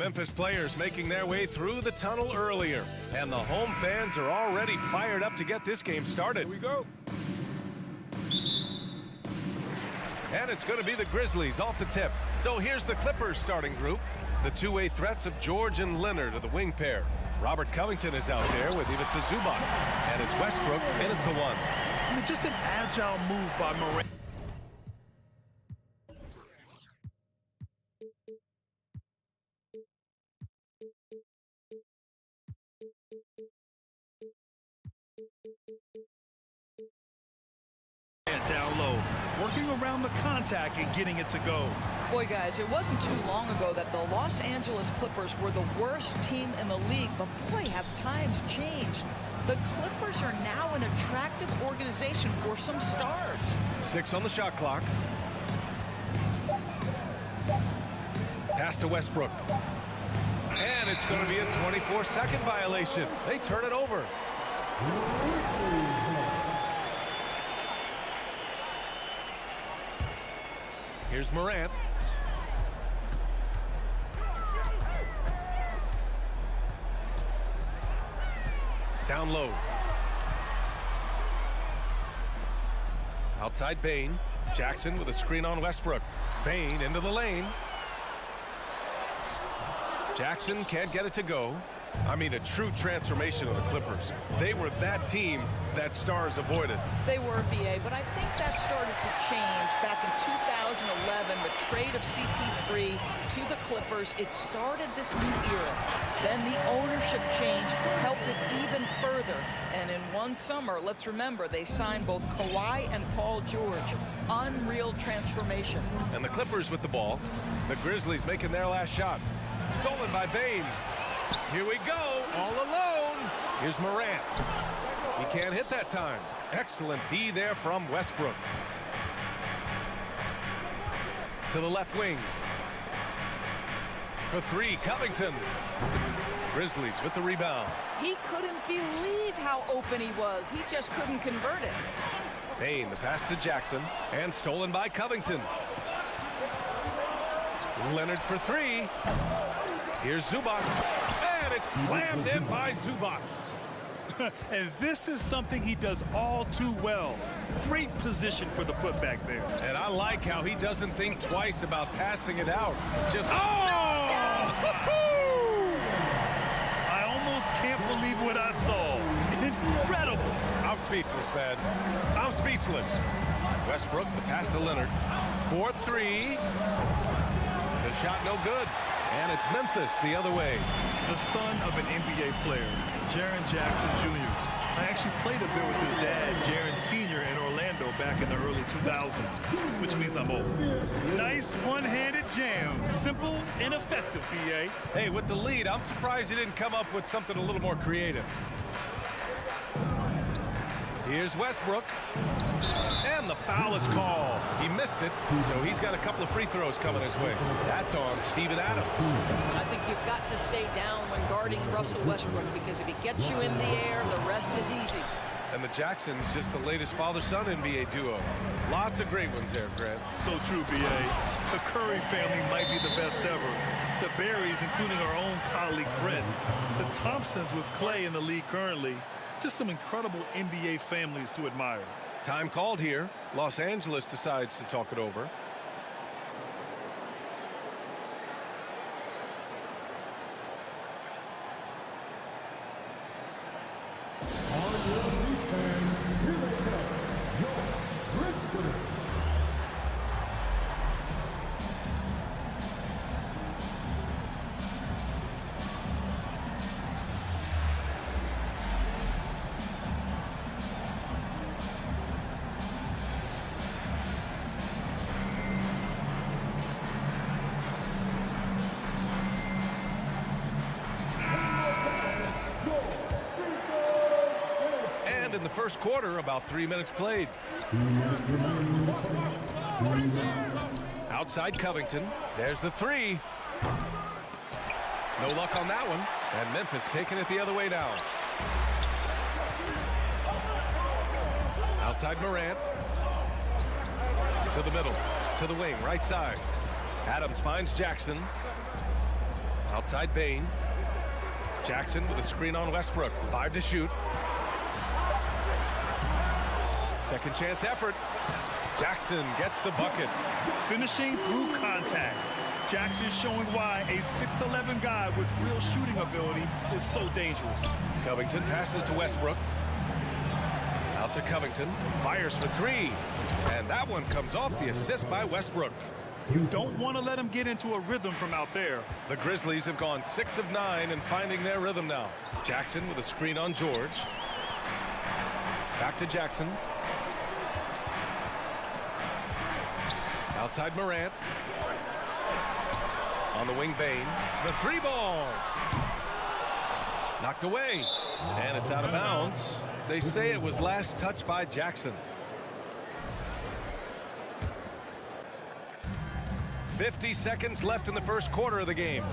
Memphis players making their way through the tunnel earlier. And the home fans are already fired up to get this game started. Here we go. And it's going to be the Grizzlies off the tip. So here's the Clippers starting group. The two-way threats of George and Leonard are the wing pair. Robert Covington is out there with Ivica Zubac. And it's Westbrook in at the one. I mean, just an agile move by Morant. Down low, working around the contact and getting it to go. Boy, guys, it wasn't too long ago that the Los Angeles Clippers were the worst team in the league, but boy, have times changed. The Clippers are now an attractive organization for some stars. 6 on the shot clock. Pass to Westbrook. And it's going to be a 24-second violation. They turn it over. Here's Morant. Down low. Outside Bane. Jackson with a screen on Westbrook. Bane into the lane. Jackson can't get it to go. I mean, a true transformation of the Clippers. They were that team that stars avoided. They were, BA, but I think that started to change back in 2011, the trade of CP3 to the Clippers. It started this new era. Then the ownership change helped it even further. And in one summer, let's remember, they signed both Kawhi and Paul George. Unreal transformation. And the Clippers with the ball. The Grizzlies making their last shot. Stolen by Bane. Here we go, all alone. Here's Morant. He can't hit that time. Excellent D there from Westbrook. To the left wing. For three, Covington. Grizzlies with the rebound. He couldn't believe how open he was. He just couldn't convert it. Bane, the pass to Jackson. And stolen by Covington. Leonard for three. Here's Zubac. And it's slammed in by Zubac. And this is something he does all too well. Great position for the putback there. And I like how he doesn't think twice about passing it out. Just, oh! I almost can't believe what I saw. Incredible. I'm speechless, man. I'm speechless. Westbrook, the pass to Leonard. 4-3. The shot no good. And it's Memphis the other way. The son of an NBA player, Jaren Jackson Jr. I actually played a bit with his dad, Jaren Sr. in Orlando back in the early 2000s, which means I'm old. Nice one-handed jam. Simple and effective, BA. Hey, with the lead, I'm surprised he didn't come up with something a little more creative. Here's Westbrook. And the foul is called. He missed it, so he's got a couple of free throws coming his way. That's on Steven Adams. I think you've got to stay down when guarding Russell Westbrook, because if he gets you in the air, the rest is easy. And the Jacksons, just the latest father-son NBA duo. Lots of great ones there, Grant. So true, BA. The Curry family might be the best ever. The Berries, including our own colleague Brent. The Thompsons with Clay in the league currently. Just some incredible NBA families to admire. Time called here. Los Angeles decides to talk it over. In the first quarter, about 3 minutes played. Outside Covington. There's the three. No luck on that one. And Memphis taking it the other way down. Outside Morant. To the middle. To the wing. Right side. Adams finds Jackson. Outside Bain. Jackson with a screen on Westbrook. 5 to shoot. Second chance effort. Jackson gets the bucket. Finishing through contact. Jackson showing why a 6'11" guy with real shooting ability is so dangerous. Covington passes to Westbrook. Out to Covington. Fires for 3. And that one comes off the assist by Westbrook. You don't want to let him get into a rhythm from out there. The Grizzlies have gone 6 of 9 and finding their rhythm now. Jackson with a screen on George. Back to Jackson. Outside Morant. On the wing, Bain. The 3 ball. Knocked away. And it's out of bounds. They say it was last touched by Jackson. 50 seconds left in the first quarter of the game.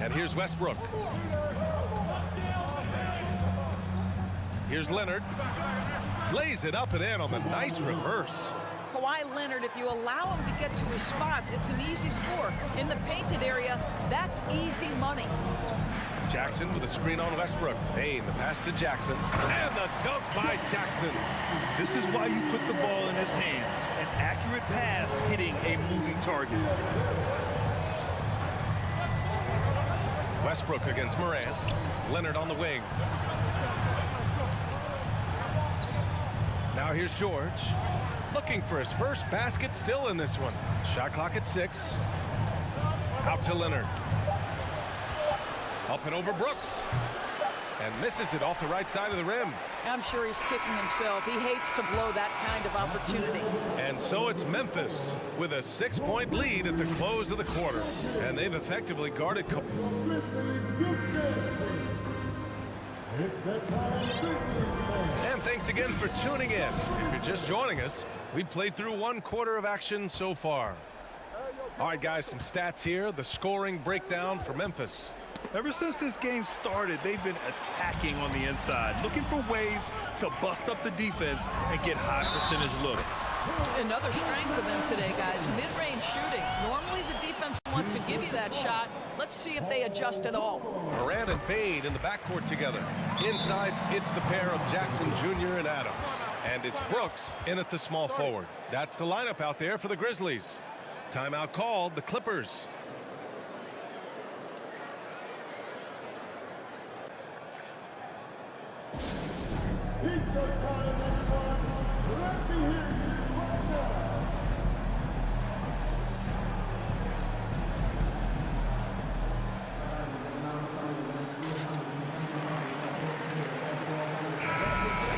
And here's Westbrook. Here's Leonard. Lays it up and in on the nice reverse. Kawhi Leonard, if you allow him to get to his spots, it's an easy score. In the painted area, that's easy money. Jackson with a screen on Westbrook. Bain, the pass to Jackson. And the dunk by Jackson. This is why you put the ball in his hands. An accurate pass hitting a moving target. Westbrook against Morant. Leonard on the wing. Now here's George. Looking for his first basket, still in this one. Shot clock at 6. Out to Leonard. Up and over Brooks. And misses it off the right side of the rim. I'm sure he's kicking himself. He hates to blow that kind of opportunity. And so it's Memphis with a 6-point lead at the close of the quarter. And they've effectively guarded. And thanks again for tuning in. If you're just joining us, we've played through 1 quarter of action so far. All right, guys, some stats here. The scoring breakdown for Memphis. Ever since this game started, they've been attacking on the inside, looking for ways to bust up the defense and get high percentage looks. Another strength for them today, guys. Mid-range shooting. Normally the defense wants to give you that shot. Let's see if they adjust at all. Morant and Bain in the backcourt together. Inside, it's the pair of Jackson Jr. and Adams. And it's Brooks in at the small forward. That's the lineup out there for the Grizzlies. Timeout called, the Clippers.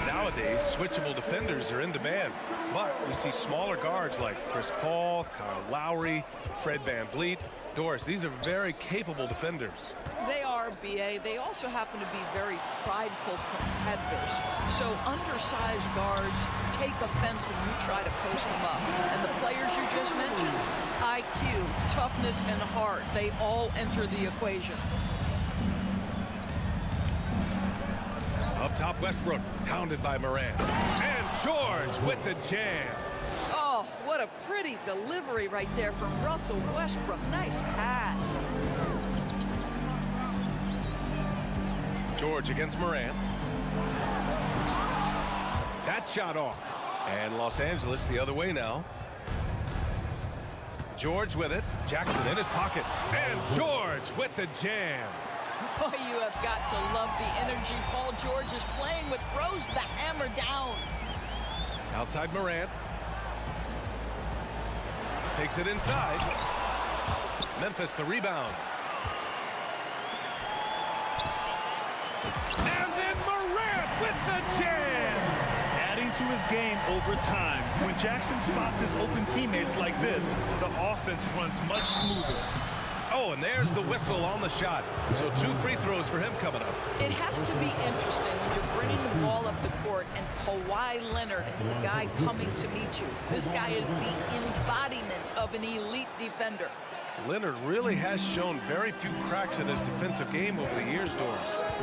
Nowadays, switchable defenders are in demand, but we see smaller guards like Chris Paul, Kyle Lowry, Fred VanVleet. Doris, these are very capable defenders. They are, B.A. They also happen to be very prideful competitors. So undersized guards take offense when you try to post them up. And the players you just mentioned, IQ, toughness, and heart, they all enter the equation. Up top, Westbrook, pounded by Morant. And George with the jam. Oh, what a pretty delivery right there from Russell Westbrook. Nice pass. George against Morant. That shot off. And Los Angeles the other way now. George with it. Jackson in his pocket. And George with the jam. Boy, you have got to love the energy Paul George is playing with. Throws the hammer down. Outside Morant. Takes it inside. Memphis the rebound. And then Morant with the jam. Adding to his game over time. When Jackson spots his open teammates like this, the offense runs much smoother. Oh, and there's the whistle on the shot. So 2 free throws for him coming up. It has to be interesting when you're bringing the ball up the court and Kawhi Leonard is the guy coming to meet you. This guy is the embodiment of an elite defender. Leonard really has shown very few cracks in his defensive game over the years, Doris.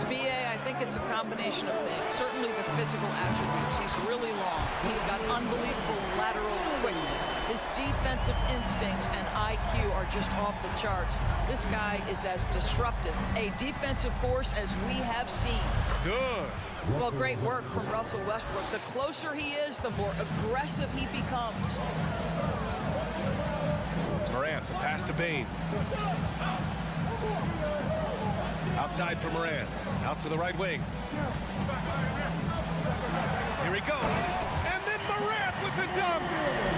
BA, I think it's a combination of things. Certainly the physical attributes. He's really long. He's got unbelievable lateral quickness. His defensive instincts and IQ are just off the charts. This guy is as disruptive a defensive force as we have seen. Good. Well, great work from Russell Westbrook. The closer he is, the more aggressive he becomes. Morant, the pass to Bane. Outside for Morant. Out to the right wing. Here he goes. And then Morant with the dunk.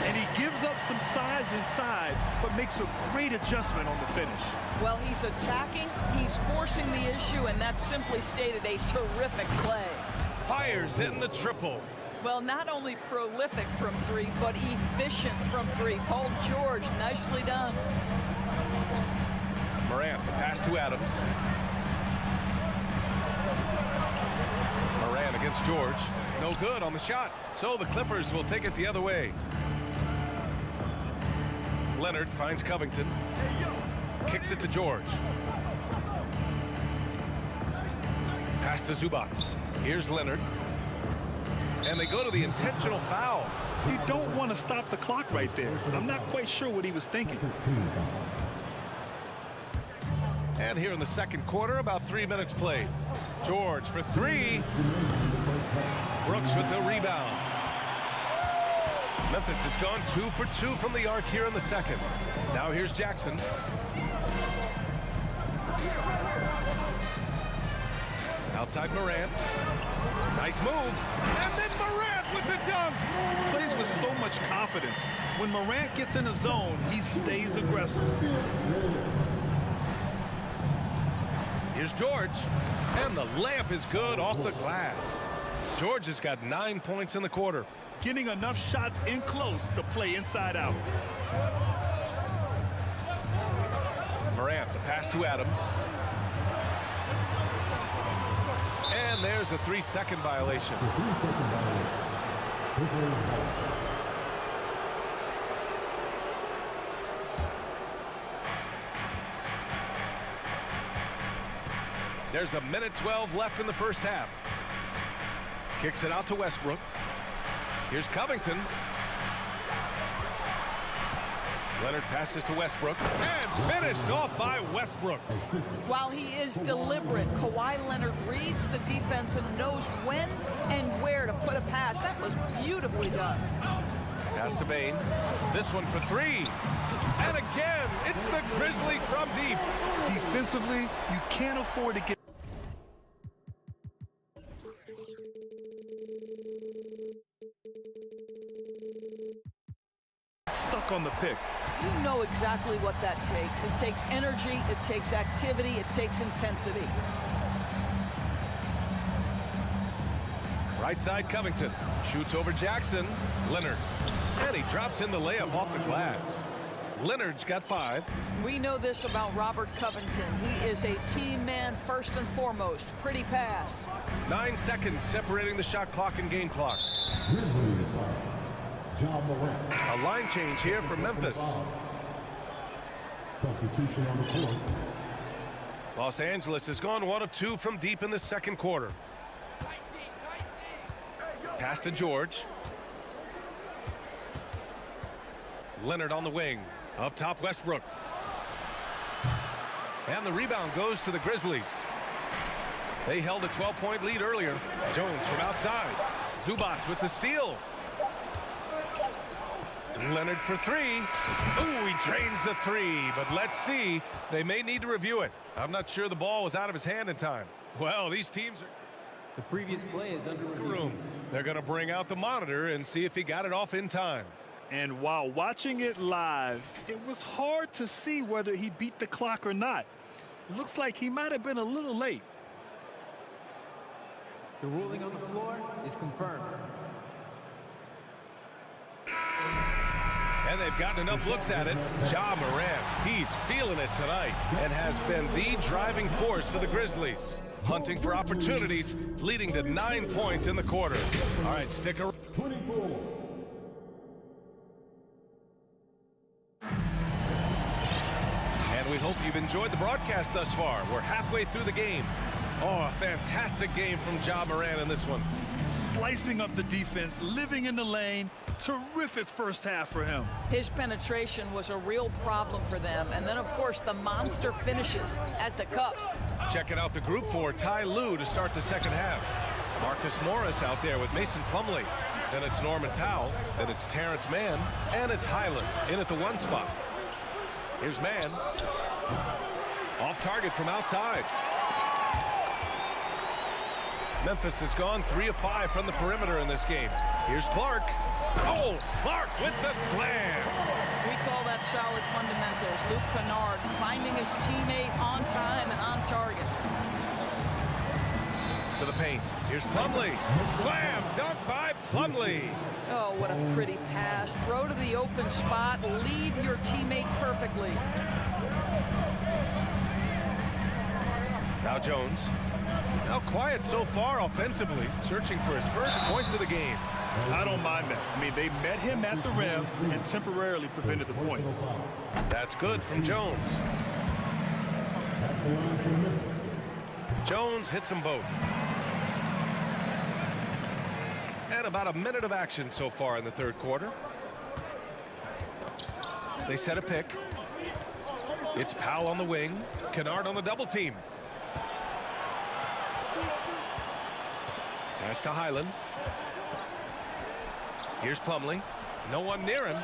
And he gives up some size inside, but makes a great adjustment on the finish. Well, he's attacking, he's forcing the issue, and that's simply stated a terrific play. Fires in the triple. Well, not only prolific from three, but efficient from three. Paul George, nicely done. Morant, the pass to Adams. Morant against George. No good on the shot. So the Clippers will take it the other way. Leonard finds Covington. Kicks it to George. Pass to Zubats. Here's Leonard. And they go to the intentional foul. You don't want to stop the clock right there. I'm not quite sure what he was thinking. And here in the second quarter, about 3 minutes played. George for three. Brooks with the rebound. Memphis has gone 2 for 2 from the arc here in the second. Now here's Jackson. Outside Morant. Nice move. And then Morant with the dunk. Plays with so much confidence. When Morant gets in a zone, he stays aggressive. Here's George. And the layup is good off the glass. George has got 9 points in the quarter. Getting enough shots in close to play inside out. Morant, the pass to Adams. And there's a 3-second violation. There's a minute 12 left in the first half. Kicks it out to Westbrook. Here's Covington. Leonard passes to Westbrook. And finished off by Westbrook. While he is deliberate, Kawhi Leonard reads the defense and knows when and where to put a pass. That was beautifully done. Pass to Bane. This one for three. And again, it's the Grizzlies from deep. Defensively, you can't afford to get stuck on the pick. You know exactly what that takes. It takes energy, it takes activity, it takes intensity. Right side Covington. Shoots over Jackson. Leonard. And he drops in the layup off the glass. Leonard's got 5. We know this about Robert Covington. He is a team man first and foremost. Pretty pass. 9 seconds separating the shot clock and game clock. A line change here for Memphis. Substitution on the court. Los Angeles has gone 1 of 2 from deep in the second quarter. Pass to George. Leonard on the wing. Up top, Westbrook. And the rebound goes to the Grizzlies. They held a 12-point lead earlier. Jones from outside. Zubats with the steal. Leonard for 3. Ooh, he drains the 3. But let's see. They may need to review it. I'm not sure the ball was out of his hand in time. Well, these teams are... The previous play is under review. They're going to bring out the monitor and see if he got it off in time. And while watching it live, it was hard to see whether he beat the clock or not. Looks like he might have been a little late. The ruling on the floor is confirmed. And they've gotten enough looks at it. Ja Morant, he's feeling it tonight and has been the driving force for the Grizzlies. Hunting for opportunities, leading to 9 points in the quarter. All right, stick around. 24. you've enjoyed the broadcast thus far. We're halfway through the game. Oh, a fantastic game from Ja Morant in this one. Slicing up the defense, living in the lane. Terrific first half for him. His penetration was a real problem for them. And then, of course, the monster finishes at the cup. Checking out the group for Ty Lue to start the second half. Marcus Morris out there with Mason Plumlee. Then it's Norman Powell. Then it's Terrence Mann. And it's Highland in at the 1 spot. Here's Mann. Off target from outside. Memphis has gone 3 of 5 from the perimeter in this game. Here's Clark. Oh, Clark with the slam. We call that solid fundamentals. Luke Kennard finding his teammate on time and on target. To the paint. Here's Plumlee. Slam dunk by Plumlee. Oh, what a pretty pass. Throw to the open spot. Lead your teammate perfectly. Now Jones. Now quiet so far offensively. Searching for his first points of the game. I don't mind that. I mean, they met him at the rim and temporarily prevented the points. That's good from Jones. Jones hits them both. And about a minute of action so far in the third quarter. They set a pick. It's Powell on the wing. Kennard on the double team. Pass to Highland. Here's Plumlee. No one near him.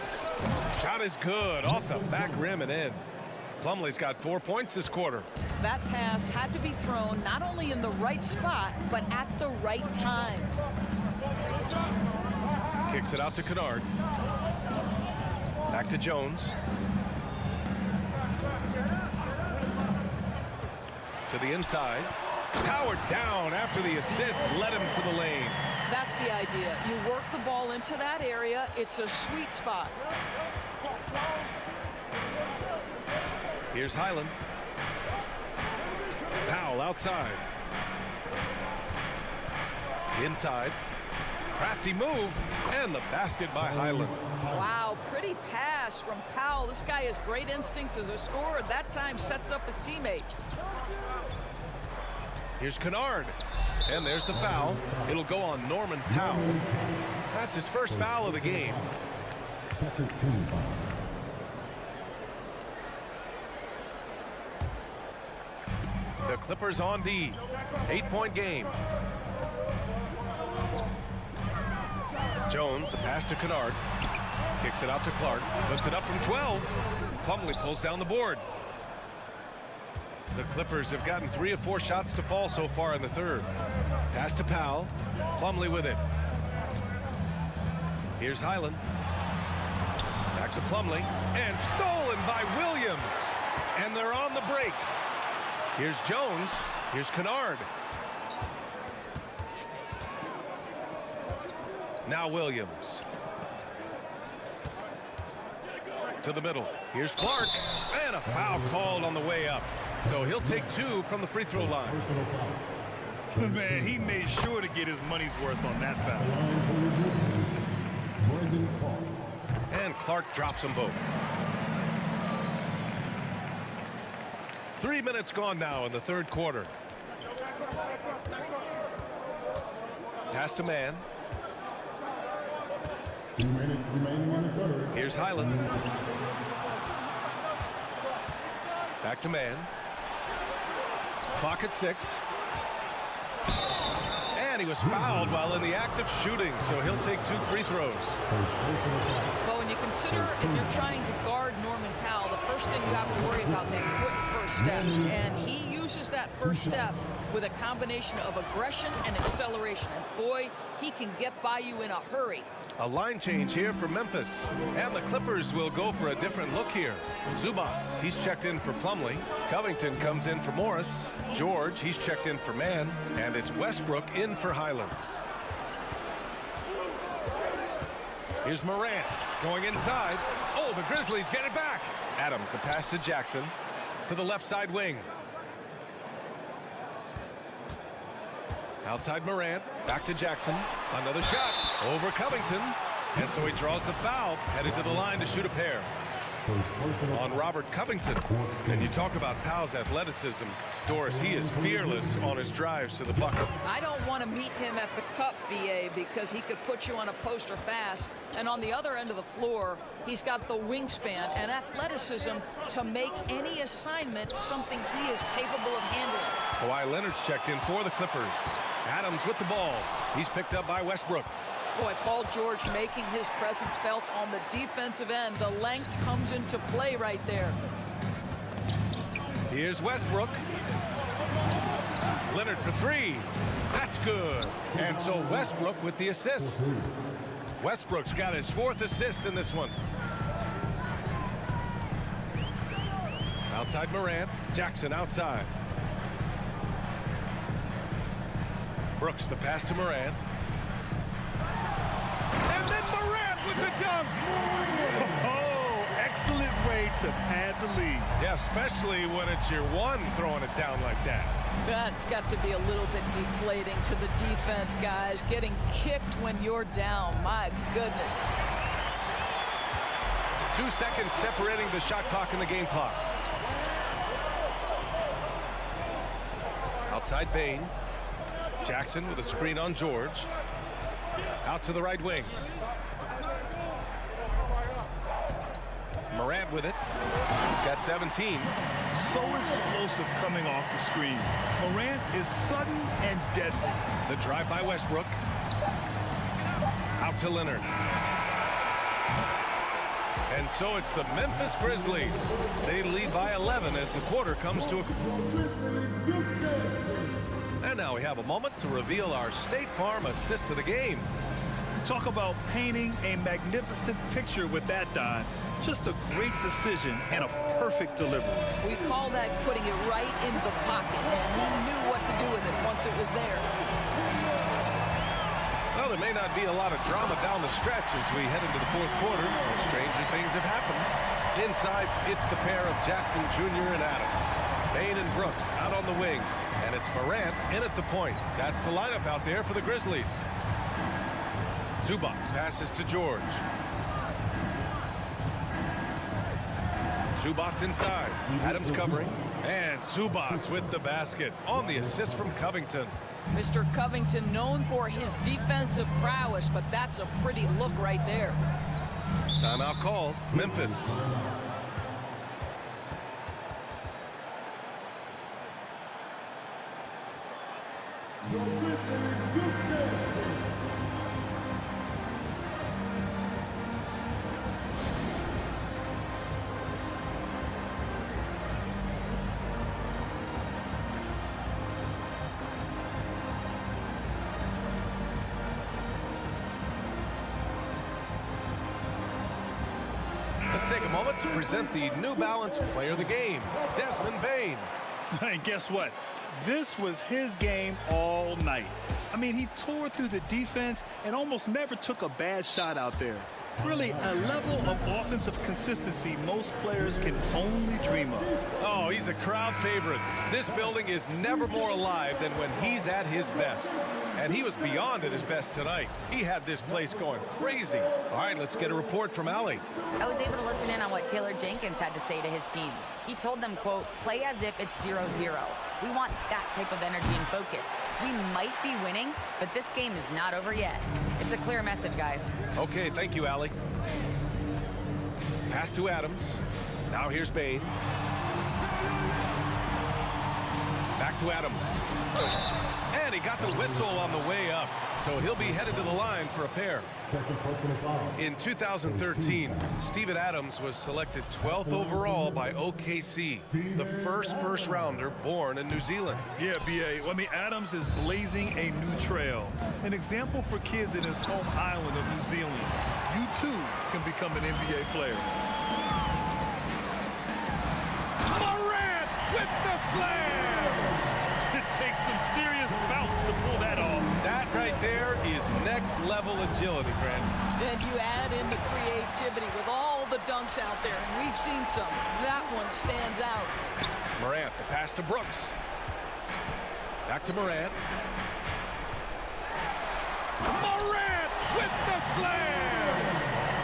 Shot is good. Off the back rim and in. Plumlee's got 4 points this quarter. That pass had to be thrown not only in the right spot, but at the right time. Kicks it out to Kennard. Back to Jones. To the inside. Powered down after the assist led him to the lane. That's the idea. You work the ball into that area. It's a sweet spot. Here's Highland. Powell outside. Inside. Crafty move. And the basket by Highland. Wow, pretty pass from Powell. This guy has great instincts as a scorer. That time sets up his teammate. Here's Kennard. And there's the foul. It'll go on Norman Powell. That's his first foul of the game. Second team foul. The Clippers on D. 8-point game. Jones, the pass to Kennard. Kicks it out to Clark. Puts it up from 12. Plumlee pulls down the board. The Clippers have gotten 3 of 4 shots to fall so far in the third. Pass to Powell. Plumlee with it. Here's Highland. Back to Plumlee. And stolen by Williams. And they're on the break. Here's Jones. Here's Kennard. Now Williams. To the middle. Here's Clark. And a foul called on the way up. So he'll take 2 from the free throw line. Man, he made sure to get his money's worth on that foul. And Clark drops them both. 3 minutes gone now in the third quarter. Pass to Mann. 2 minutes remaining in the third. Here's Highland. Back to Mann. Clock at 6. And he was fouled while in the act of shooting, so he'll take 2 free throws. Well, when you consider if you're trying to guard Norman Powell, the first thing you have to worry about that quick first step. And he uses that first step with a combination of aggression and acceleration. And boy, he can get by you in a hurry. A line change here for Memphis. And the Clippers will go for a different look here. Zubats, he's checked in for Plumlee. Covington comes in for Morris. George, he's checked in for Mann. And it's Westbrook in for Highland. Here's Morant going inside. Oh, the Grizzlies get it back. Adams, the pass to Jackson. To the left side wing. Outside Morant, back to Jackson. Another shot over Covington. And so he draws the foul, headed to the line to shoot a pair. First personal on foul. Robert Covington. And you talk about Powell's athleticism. Doris, he is fearless on his drives to the bucket. I don't want to meet him at the cup, BA, because he could put you on a poster fast. And on the other end of the floor, he's got the wingspan and athleticism to make any assignment something he is capable of handling. Kawhi Leonard's checked in for the Clippers. Adams with the ball. He's picked up by Westbrook. Boy, Paul George making his presence felt on the defensive end. The length comes into play right there. Here's Westbrook. Leonard for three. That's good. And so Westbrook with the assist. Westbrook's got his 4th assist in this one. Outside Morant. Jackson outside. Brooks the pass to Morant. And then Morant with the dunk. Oh, excellent way to pad the lead. Yeah, especially when it's your one throwing it down like that. That's got to be a little bit deflating to the defense, guys. Getting kicked when you're down. My goodness. 2 seconds separating the shot clock and the game clock. Outside Bain. Jackson with a screen on George. Out to the right wing. Morant with it. He's got 17. So explosive coming off the screen. Morant is sudden and deadly. The drive by Westbrook. Out to Leonard. And so it's the Memphis Grizzlies. They lead by 11 as the quarter comes to a... And now we have a moment to reveal our State Farm assist of the game. Talk about painting a magnificent picture with that, Don. Just a great decision and a perfect delivery. We call that putting it right in the pocket, and he knew what to do with it once it was there. Well, there may not be a lot of drama down the stretch as we head into the 4th quarter. Stranger things have happened. Inside, it's the pair of Jackson Jr. and Adams. Bain and Brooks out on the wing. And it's Morant in at the point. That's the lineup out there for the Grizzlies. Zubac passes to George. Zubac's inside. Adams covering. And Zubac with the basket on the assist from Covington. Mr. Covington known for his defensive prowess, but that's a pretty look right there. Timeout call. Memphis. Let's take a moment to present the New Balance Player of the Game, Desmond Bain. And guess what? This was his game all night. I mean, he tore through the defense and almost never took a bad shot out there. Really, a level of offensive consistency most players can only dream of. Oh, he's a crowd favorite. This building is never more alive than when he's at his best. And he was beyond at his best tonight. He had this place going crazy. All right, let's get a report from Allie. I was able to listen in on what Taylor Jenkins had to say to his team. He told them, quote, play as if it's 0-0. We want that type of energy and focus. We might be winning, but this game is not over yet. It's a clear message, guys. Okay, thank you, Allie. Pass to Adams. Now here's Bain. Back to Adams. And he got the whistle on the way up. So he'll be headed to the line for a pair. Second personal foul. In 2013, Steven Adams was selected 12th overall by OKC, the first rounder born in New Zealand. Yeah, B.A. I mean, Adams is blazing a new trail. An example for kids in his home island of New Zealand. You, too, can become an NBA player. Morant with the slam! It takes some serious bounce to pull that off. That right there is next level agility, Grant. Then you add in the creativity with all the dunks out there, and we've seen some. That one stands out. Morant, the pass to Brooks. Back to Morant. Morant with the slam!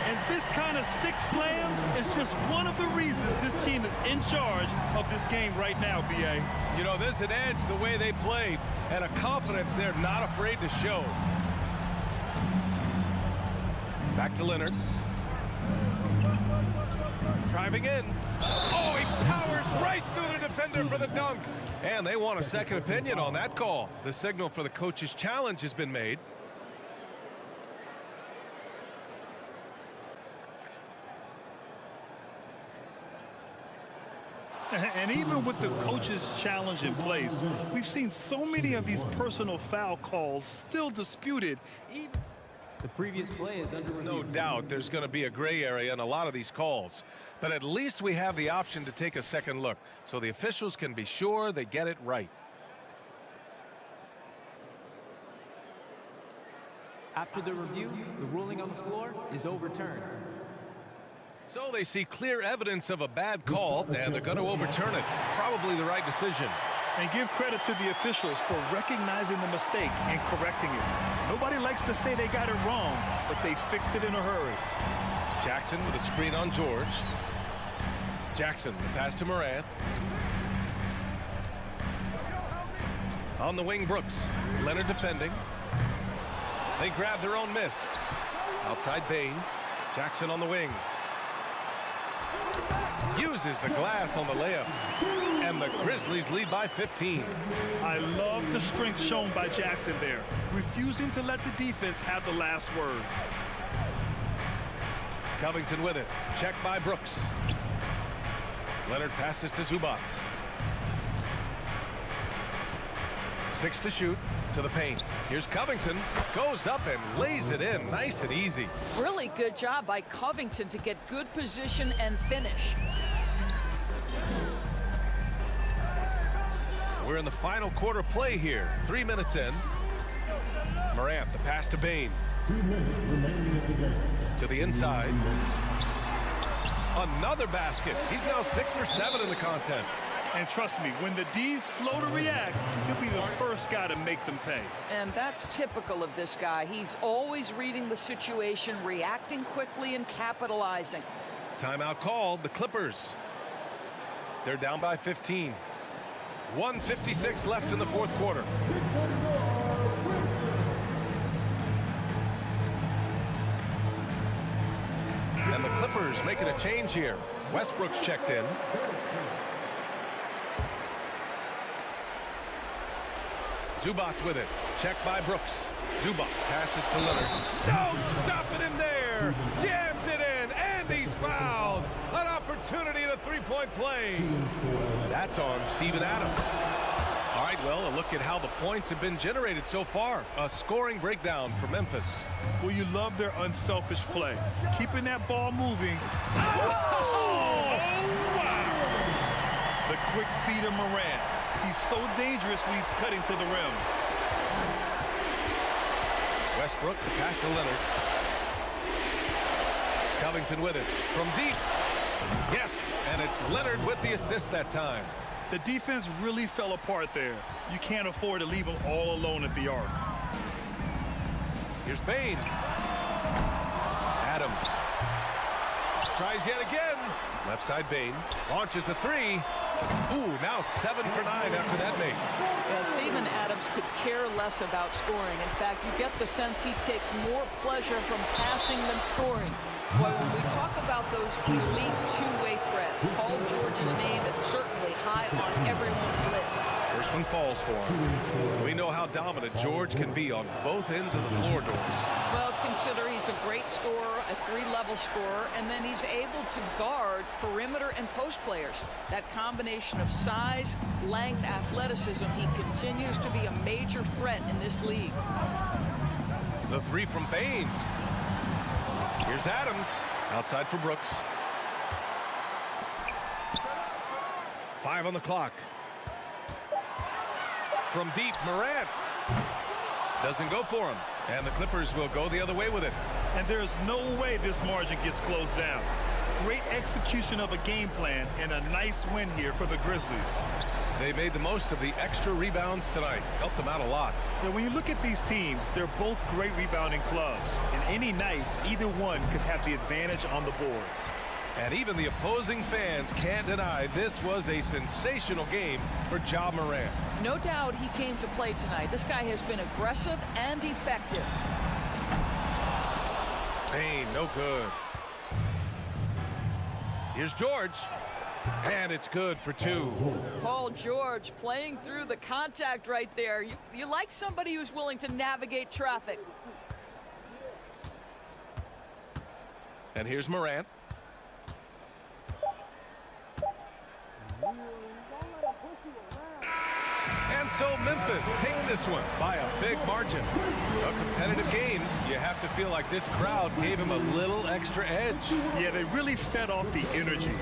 And This kind of six slam is just one of the reasons this team is in charge of this game right now, B.A. You know, there's an edge the way they played and a confidence they're not afraid to show. Back to Leonard. Driving in. Oh, he powers right through the defender for the dunk. And they want a second opinion on that call. The signal for the coach's challenge has been made. And even with the coach's challenge in place, we've seen so many of these personal foul calls still disputed. The previous play is under review. No doubt there's going to be a gray area in a lot of these calls. But at least we have the option to take a second look, so the officials can be sure they get it right. After the review, the ruling on the floor is overturned. So they see clear evidence of a bad call, and they're going to overturn it. Probably the right decision. And give credit to the officials for recognizing the mistake and correcting it. Nobody likes to say they got it wrong, but they fixed it in a hurry. Jackson with a screen on George. Jackson, the pass to Morant. On the wing, Brooks. Leonard defending. They grab their own miss. Outside Bain. Jackson on the wing. Uses the glass on the layup. And the Grizzlies lead by 15. I love the strength shown by Jackson there, refusing to let the defense have the last word. Covington with it. Checked by Brooks. Leonard passes to Zubac. 6 to shoot. To the paint. Here's Covington. Goes up and lays it in. Nice and easy. Really good job by Covington to get good position and finish. We're in the final quarter play here. 3 minutes in. Morant, the pass to Bain. 2 minutes remaining of the game. To the inside. Another basket. He's now 6 for 7 in the contest. And trust me, when the D's slow to react, he'll be the first guy to make them pay. And that's typical of this guy. He's always reading the situation, reacting quickly and capitalizing. Timeout called. The Clippers. They're down by 15. 1:56 left in the fourth quarter. And the Clippers making a change here. Westbrook's checked in. Zubac with it. Checked by Brooks. Zubac passes to Leonard. No stopping him there. Jams it in, and he's fouled. An opportunity at a three-point play. That's on Steven Adams. All right, well, a look at how the points have been generated so far. A scoring breakdown for Memphis. Well, you love their unselfish play. Keeping that ball moving. Oh, wow. The quick feed of Morant. He's so dangerous when he's cutting to the rim. Westbrook, the pass to Leonard. Covington with it from deep. Yes, and it's Leonard with the assist that time. The defense really fell apart there. You can't afford to leave them all alone at the arc. Here's Bain. Adams. Tries yet again. Left side Bain. Launches a three. Ooh, now 7 for 9 after that make. Well, Steven Adams could care less about scoring. In fact, you get the sense he takes more pleasure from passing than scoring. Boy, when we talk about those elite two-way threats, Paul George's name is certainly high on everyone's list. First one falls for him. We know how dominant George can be on both ends of the floor doors. Well, consider he's a great scorer, a three-level scorer, and then he's able to guard perimeter and post players. That combination of size, length, athleticism, he continues to be a major threat in this league. The three from Bain. Here's Adams. Outside for Brooks. 5 on the clock. From deep, Morant. Doesn't go for him. And the Clippers will go the other way with it. And there's no way this margin gets closed down. Great execution of a game plan and a nice win here for the Grizzlies. They made the most of the extra rebounds tonight. Helped them out a lot. So when you look at these teams, they're both great rebounding clubs. And any night, either one could have the advantage on the boards. And even the opposing fans can't deny this was a sensational game for Ja Morant. No doubt he came to play tonight. This guy has been aggressive and effective. Payne, no good. Here's George. And it's good for two. Paul George playing through the contact right there. You like somebody who's willing to navigate traffic. And here's Morant. And so Memphis takes this one by a big margin. A competitive game. You have to feel like this crowd gave him a little extra edge. Yeah, they really fed off the energy.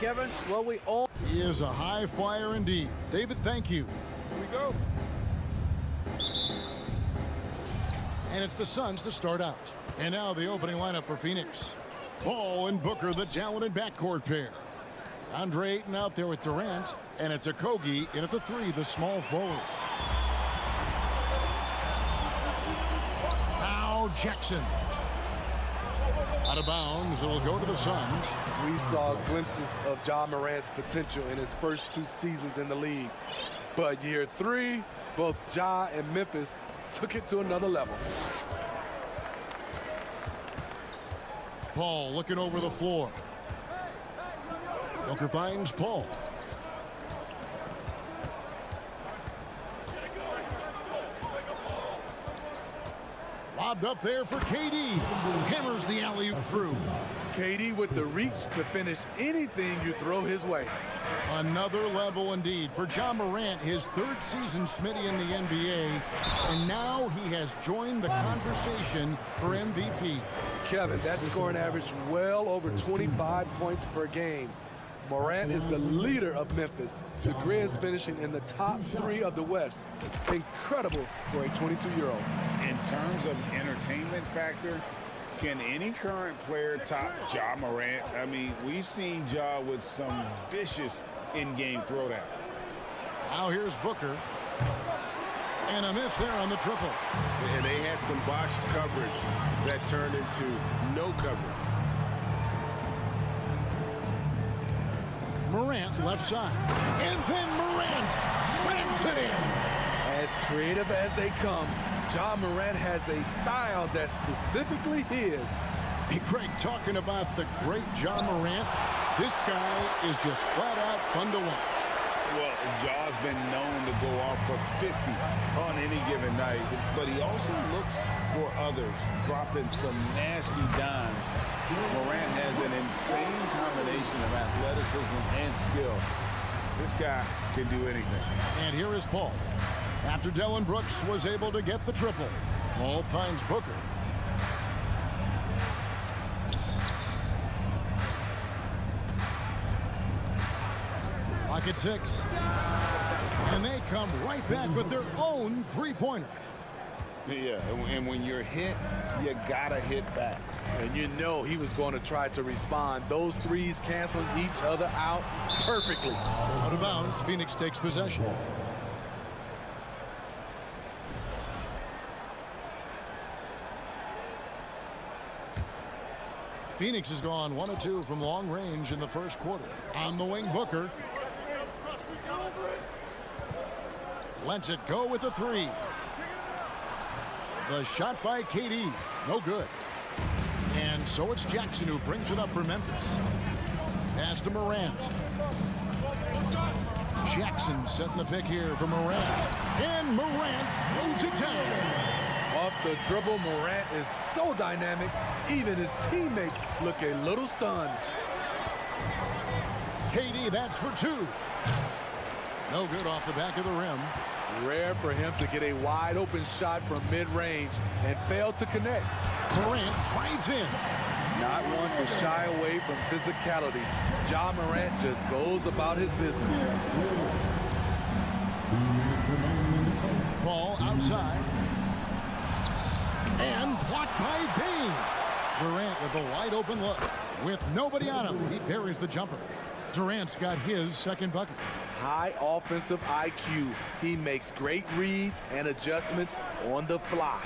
Kevin. Well, we all... He is a high flyer indeed. David, thank you. Here we go. And it's the Suns to start out. And now the opening lineup for Phoenix. Paul and Booker, the talented backcourt pair. Andre Ayton out there with Durant. And it's Okogie in at the 3, the small forward. Now Jackson. Out of bounds, it'll go to the Suns. We saw glimpses of Ja Morant's potential in his first 2 seasons in the league. But year 3, both Ja and Memphis took it to another level. Paul looking over the floor. Booker finds Paul. Lobbed up there for KD. Hammers the alley-oop through. KD with the reach to finish anything you throw his way. Another level indeed for Ja Morant, his 3rd season Smitty in the NBA, and now he has joined the conversation for MVP. Kevin, that scoring average well over 25 points per game. Morant is the leader of Memphis. The Grizz finishing in the top 3 of the West. Incredible for a 22-year-old. In terms of entertainment factor, can any current player top Ja Morant? I mean, we've seen Ja with some vicious in-game throwdown. Now here's Booker. And a miss there on the triple. And they had some botched coverage that turned into no coverage. Morant left side. And then Morant slams it in. As creative as they come, Ja Morant has a style that's specifically his. Hey, Craig, talking about the great Ja Morant, this guy is just flat out fun to watch. Well, Ja's been known to go off for 50 on any given night, but he also looks for others, dropping some nasty dimes. Morant has an insane combination of athleticism and skill. This guy can do anything. And here is Paul. After Dillon Brooks was able to get the triple, Paul finds Booker. Lock at 6. And they come right back with their own three-pointer. Yeah, and when you're hit, you gotta hit back. And you know he was going to try to respond. Those threes canceling each other out perfectly. Out of bounds, Phoenix takes possession. Phoenix has gone 1 of 2 from long range in the first quarter. On the wing, Booker. Lets it go with a 3. The shot by KD. No good. And so it's Jackson who brings it up for Memphis. Pass to Morant. Jackson setting the pick here for Morant. And Morant throws it down. Off the dribble, Morant is so dynamic, even his teammates look a little stunned. KD, that's for 2. No good off the back of the rim. Rare for him to get a wide open shot from mid-range and fail to connect. Morant drives in. Not one to shy away from physicality. Ja Morant just goes about his business. Ball outside. And blocked by Bain. Durant with a wide open look. With nobody on him, he buries the jumper. Durant's got his second bucket. High offensive IQ. He makes great reads and adjustments on the fly.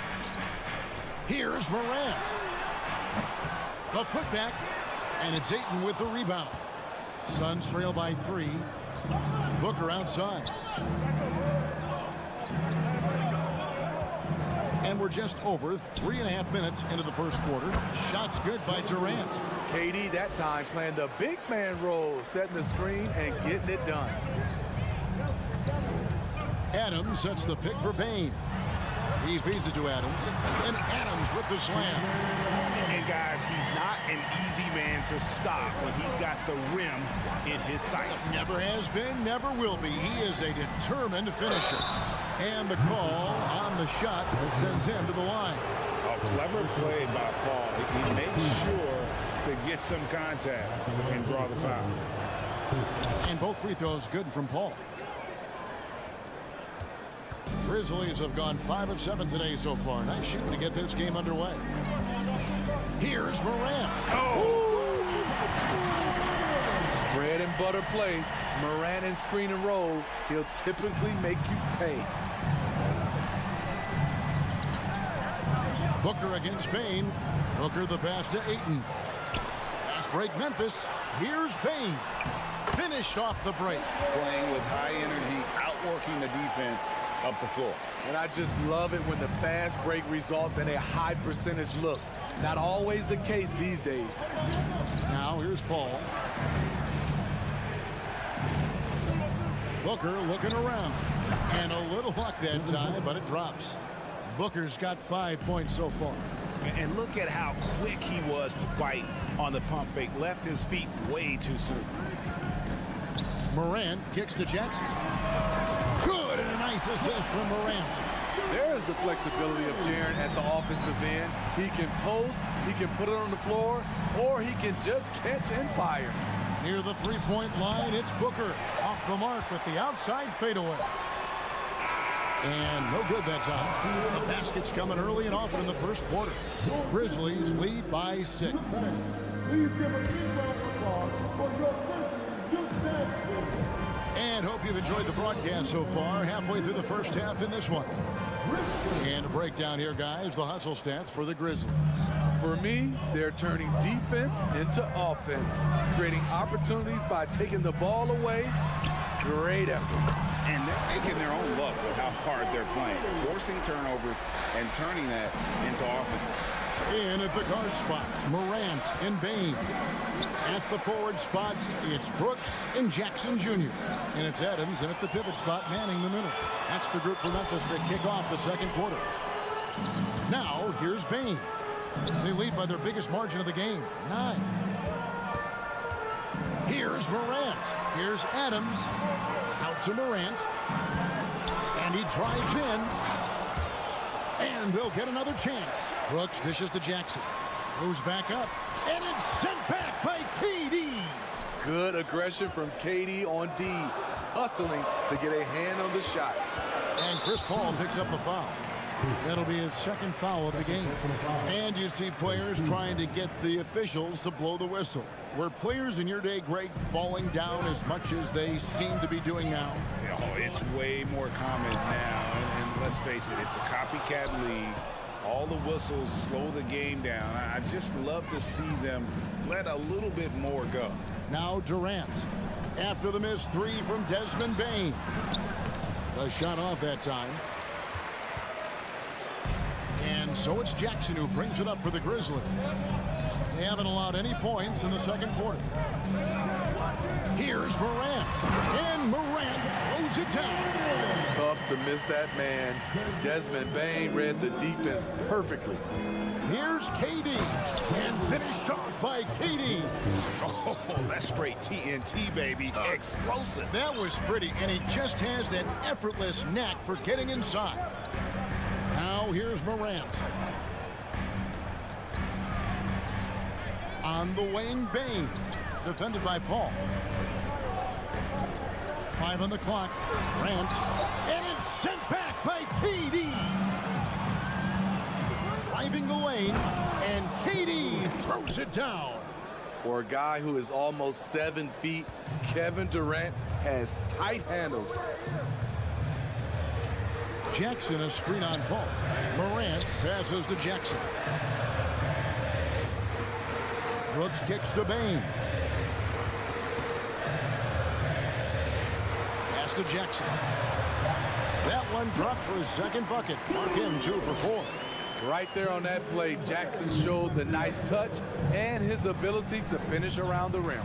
Here's Morant. The putback. And it's Ayton with the rebound. Suns trail by 3. Booker outside. And we're just over 3.5 minutes into the first quarter. Shots good by Durant. KD that time playing the big man role, setting the screen and getting it done. Adams sets the pick for Bain. He feeds it to Adams. And Adams with the slam. And guys, he's not an easy man to stop when he's got the rim in his sights. Never has been, never will be. He is a determined finisher. And the call on the shot that sends him to the line. A clever play by Paul. He makes sure to get some contact and draw the foul. And both free throws good from Paul. Grizzlies have gone 5 of 7 today so far. Nice shooting to get this game underway. Here's Morant. Bread and butter play. Morant and screen and roll. He'll typically make you pay. Booker against Bain. Booker the pass to Ayton. Fast break Memphis. Here's Bain. Finished off the break. Playing with high energy, outworking the defense up the floor. And I just love it when the fast break results in a high percentage look. Not always the case these days. Now here's Paul. Booker looking around. And a little luck that time, but it drops. Booker's got 5 points so far. And look at how quick he was to bite on the pump fake. Left his feet way too soon. Morant kicks to Jackson. Good, and a nice assist from Morant. There's the flexibility of Jaren at the offensive end. He can post, he can put it on the floor, or he can just catch and fire. Near the three-point line, it's Booker. Off the mark with the outside fadeaway. And no good that time. The basket's coming early and often in the first quarter. Grizzlies lead by 6. Please give a big round of applause for your And hope you've enjoyed the broadcast so far. Halfway through the first half in this one. And a breakdown here, guys. The hustle stats for the Grizzlies. For me, they're turning defense into offense, creating opportunities by taking the ball away. Great effort. And they're making their own luck with how hard they're playing, forcing turnovers and turning that into offense. In at the guard spots, Morant and Bain. At the forward spots, it's Brooks and Jackson Jr. And it's Adams, and at the pivot spot, manning the middle. That's the group for Memphis to kick off the second quarter. Now, here's Bain. They lead by their biggest margin of the game, 9. Here's Morant. Here's Adams. Out to Morant. And he drives in. And they'll get another chance. Brooks dishes to Jackson. Moves back up. And it's sent back by KD. Good aggression from KD on D. Hustling to get a hand on the shot. And Chris Paul picks up the foul. That'll be his second foul of the game. And you see players trying to get the officials to blow the whistle. Were players in your day, Greg, falling down as much as they seem to be doing now? Oh, it's way more common now. And let's face it, it's a copycat league. All the whistles slow the game down. I just love to see them let a little bit more go. Now Durant. After the missed 3 from Desmond Bain. A shot off that time. And so it's Jackson who brings it up for the Grizzlies. They haven't allowed any points in the second quarter. Here's Morant. And Morant throws it down. Tough to miss that man. Desmond Bain read the defense perfectly. Here's KD. And finished off by KD. Oh, that's straight TNT, baby. Explosive. That was pretty. And he just has that effortless knack for getting inside. Now here's Morant. On the wing, Bain. Defended by Paul. 5 on the clock. Morant. And it's sent back by KD. Driving the lane. And KD throws it down. For a guy who is almost 7 feet, Kevin Durant has tight handles. Jackson a screen on Paul. Morant passes to Jackson. Brooks kicks to Bain. Pass to Jackson. That one dropped for his second bucket. Mark him 2 for 4. Right there on that play, Jackson showed the nice touch and his ability to finish around the rim.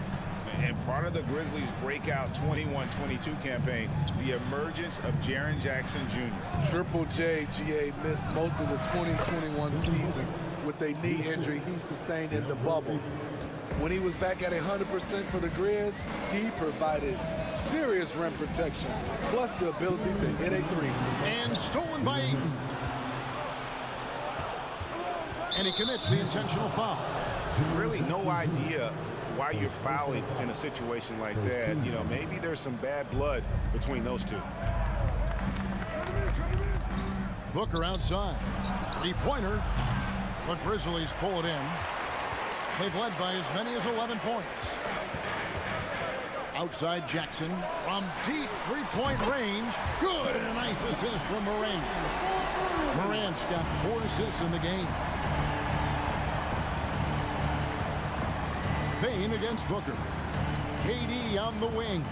And part of the Grizzlies' breakout 21-22 campaign, the emergence of Jaren Jackson Jr. Triple J, GA, missed most of the 2021 season with a knee injury he sustained in the bubble. When he was back at 100% for the Grizz, he provided serious rim protection, plus the ability to hit a 3. And stolen by Ayton. And he commits the intentional foul. Really no idea why you're fouling in a situation like that. You know, maybe there's some bad blood between those two. Booker outside. Three-pointer. The Grizzlies pull it in. They've led by as many as 11 points. Outside Jackson from deep three-point range. Good, and a nice assist from Morant. Morant's got 4 assists in the game. Bain against Booker. KD on the wing.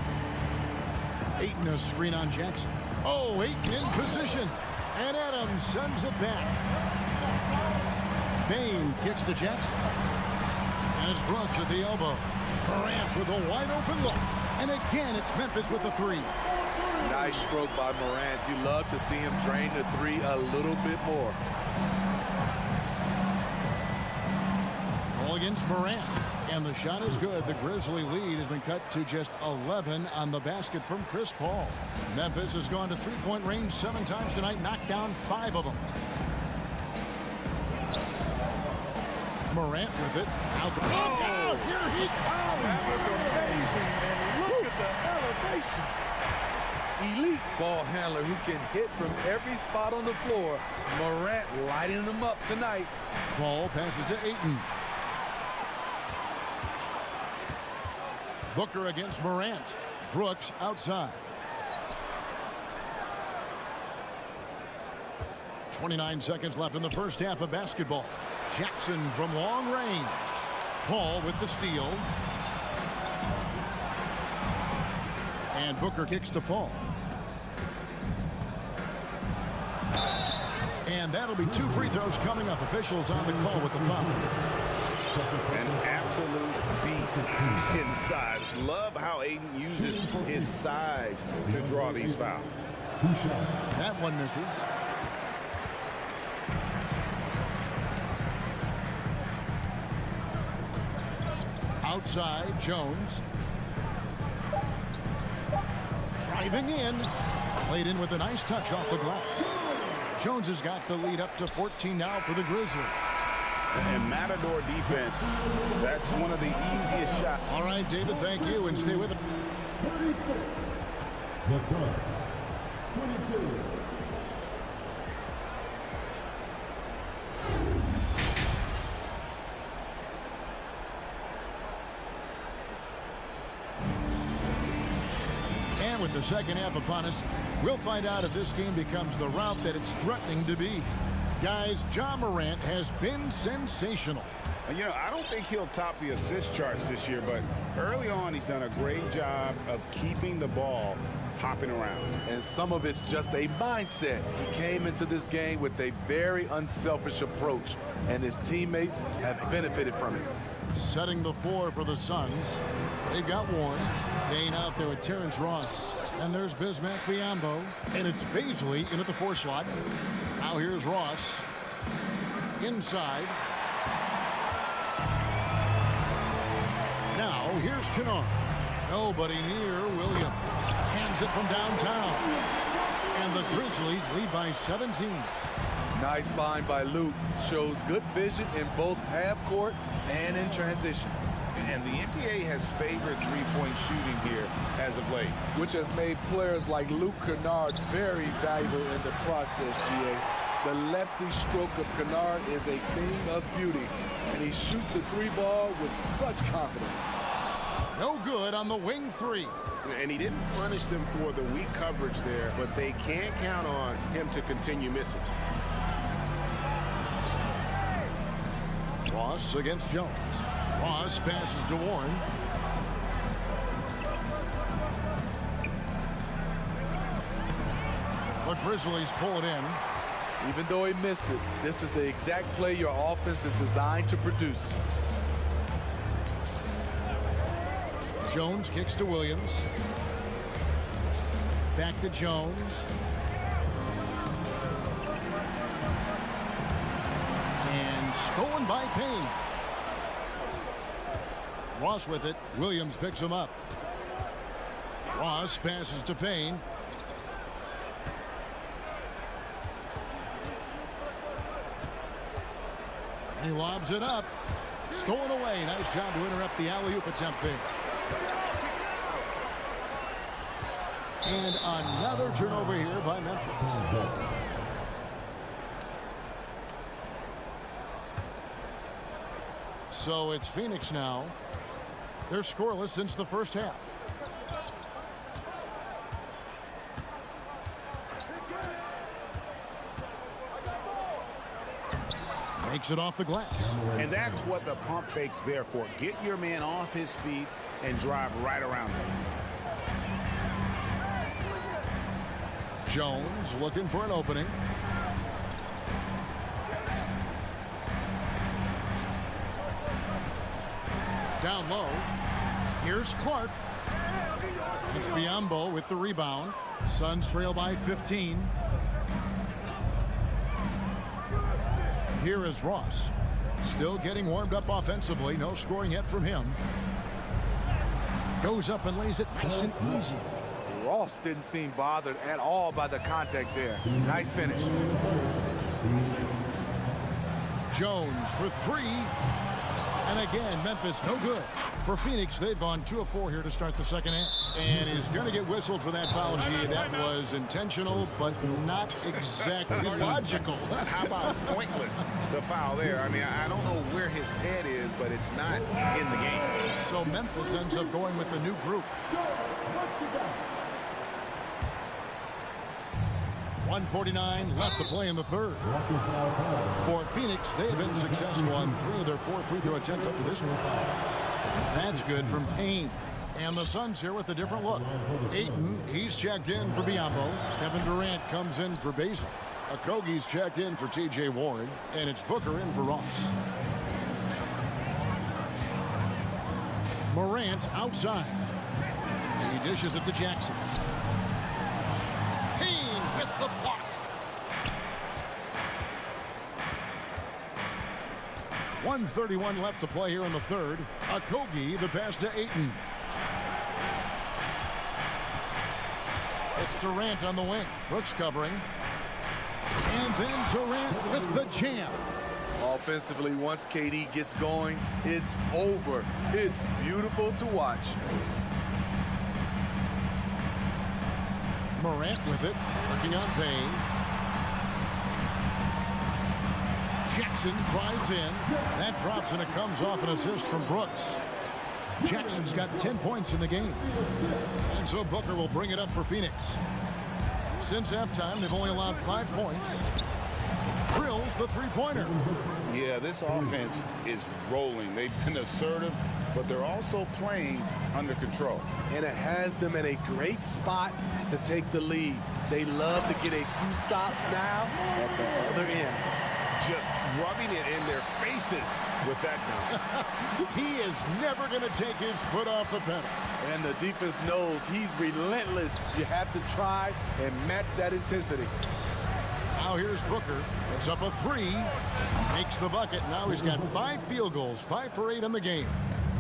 Ayton a screen on Jackson. Oh, Ayton in position. And Adams sends it back. Bain kicks to Jackson. And it's Brooks at the elbow. Morant with a wide open look. And again, it's Memphis with the three. Nice stroke by Morant. You love to see him drain the three a little bit more. Ball against Morant. And the shot is good. The Grizzly lead has been cut to just 11 on the basket from Chris Paul. Memphis has gone to three-point range 7 times tonight, knocked down 5 of them. Morant with it. Out the oh, here he comes. That was amazing, man. Look at the elevation. Elite ball handler who can hit from every spot on the floor. Morant lighting them up tonight. Paul passes to Ayton. Booker against Morant. Brooks outside. 29 seconds left in the first half of basketball. Jackson from long range. Paul with the steal. And Booker kicks to Paul. And that'll be 2 free throws coming up. Officials on the call with the foul. An absolute beast inside. Love how Ayton uses his size to draw these fouls. That one misses. Outside, Jones. Driving in. Played in with a nice touch off the glass. Jones has got the lead up to 14 now for the Grizzlies. And Matador defense, that's one of the easiest shots. All right, David, thank you, and stay with it. 36. The Suns. 22. And with the second half upon us, we'll find out if this game becomes the route that it's threatening to be. Guys, Ja Morant has been sensational. You know, I don't think he'll top the assist charts this year, but early on he's done a great job of keeping the ball hopping around. And some of it's just a mindset. He came into this game with a very unselfish approach, and his teammates have benefited from it. Setting the floor for the Suns. They've got Warren. Bain out there with Terrence Ross. And there's Bismack Biyombo. And it's Baisley in at the 4 slot. Now here's Ross. Inside. Now here's Kennard. Nobody near Williams. Hands it from downtown. And the Grizzlies lead by 17. Nice find by Luke. Shows good vision in both half court and in transition. And the NBA has favored three-point shooting here as of late, which has made players like Luke Kennard very valuable in the process, GA. The lefty stroke of Kennard is a thing of beauty, and he shoots the 3 ball with such confidence. No good on the wing 3. And he didn't punish them for the weak coverage there, but they can't count on him to continue missing. Ross against Jones. Ross passes to Warren. The Grizzlies pull it in. Even though he missed it, this is the exact play your offense is designed to produce. Jones kicks to Williams. Back to Jones. And stolen by Payne. Ross with it. Williams picks him up. Ross passes to Payne. He lobs it up. Stolen away. Nice job to interrupt the alley-oop attempt there. And another turnover here by Memphis. So it's Phoenix now. They're scoreless since the first half. Makes it off the glass. And that's what the pump fake's there for. Get your man off his feet and drive right around him. Jones looking for an opening. Down low. Here's Clark. It's Biombo with the rebound. Suns trail by 15. Here is Ross. Still getting warmed up offensively. No scoring yet from him. Goes up and lays it nice and easy. Ross didn't seem bothered at all by the contact there. Nice finish. Jones for three. And again, Memphis no good. For Phoenix, they've gone 2 of 4 here to start the second half. And he's going to get whistled for that foul, G. That was intentional, but not exactly logical. How about pointless to foul there? I mean, I don't know where his head is, but it's not in the game. So Memphis ends up going with the new group. 1:49 left to play in the third. For Phoenix, they have been successful on 3 of their 4 free throw attempts up to this point. That's good from Payne. And the Suns here with a different look. Ayton, he's checked in for Biombo. Kevin Durant comes in for Basil. Okogie's checked in for T.J. Warren. And it's Booker in for Ross. Morant outside. He dishes it to Jackson. The block. .131 left to play here in the third. Okogie, the pass to Ayton. It's Durant on the wing. Brooks covering. And then Durant with the jam. Offensively, once KD gets going, it's over. It's beautiful to watch. Morant with it, working on Payne. Jackson drives in. That drops and it comes off an assist from Brooks. Jackson's got 10 points in the game. And so Booker will bring it up for Phoenix. Since halftime, they've only allowed 5 points. Drills the three-pointer. Yeah, this offense is rolling. They've been assertive, but they're also playing under control. And it has them in a great spot to take the lead. They love to get a few stops now at the other end. Just rubbing it in their faces with that dunk. He is never going to take his foot off the pedal. And the defense knows he's relentless. You have to try and match that intensity. Now here's Booker. It's up a 3. Makes the bucket. Now he's got 5 field goals. 5 for 8 in the game.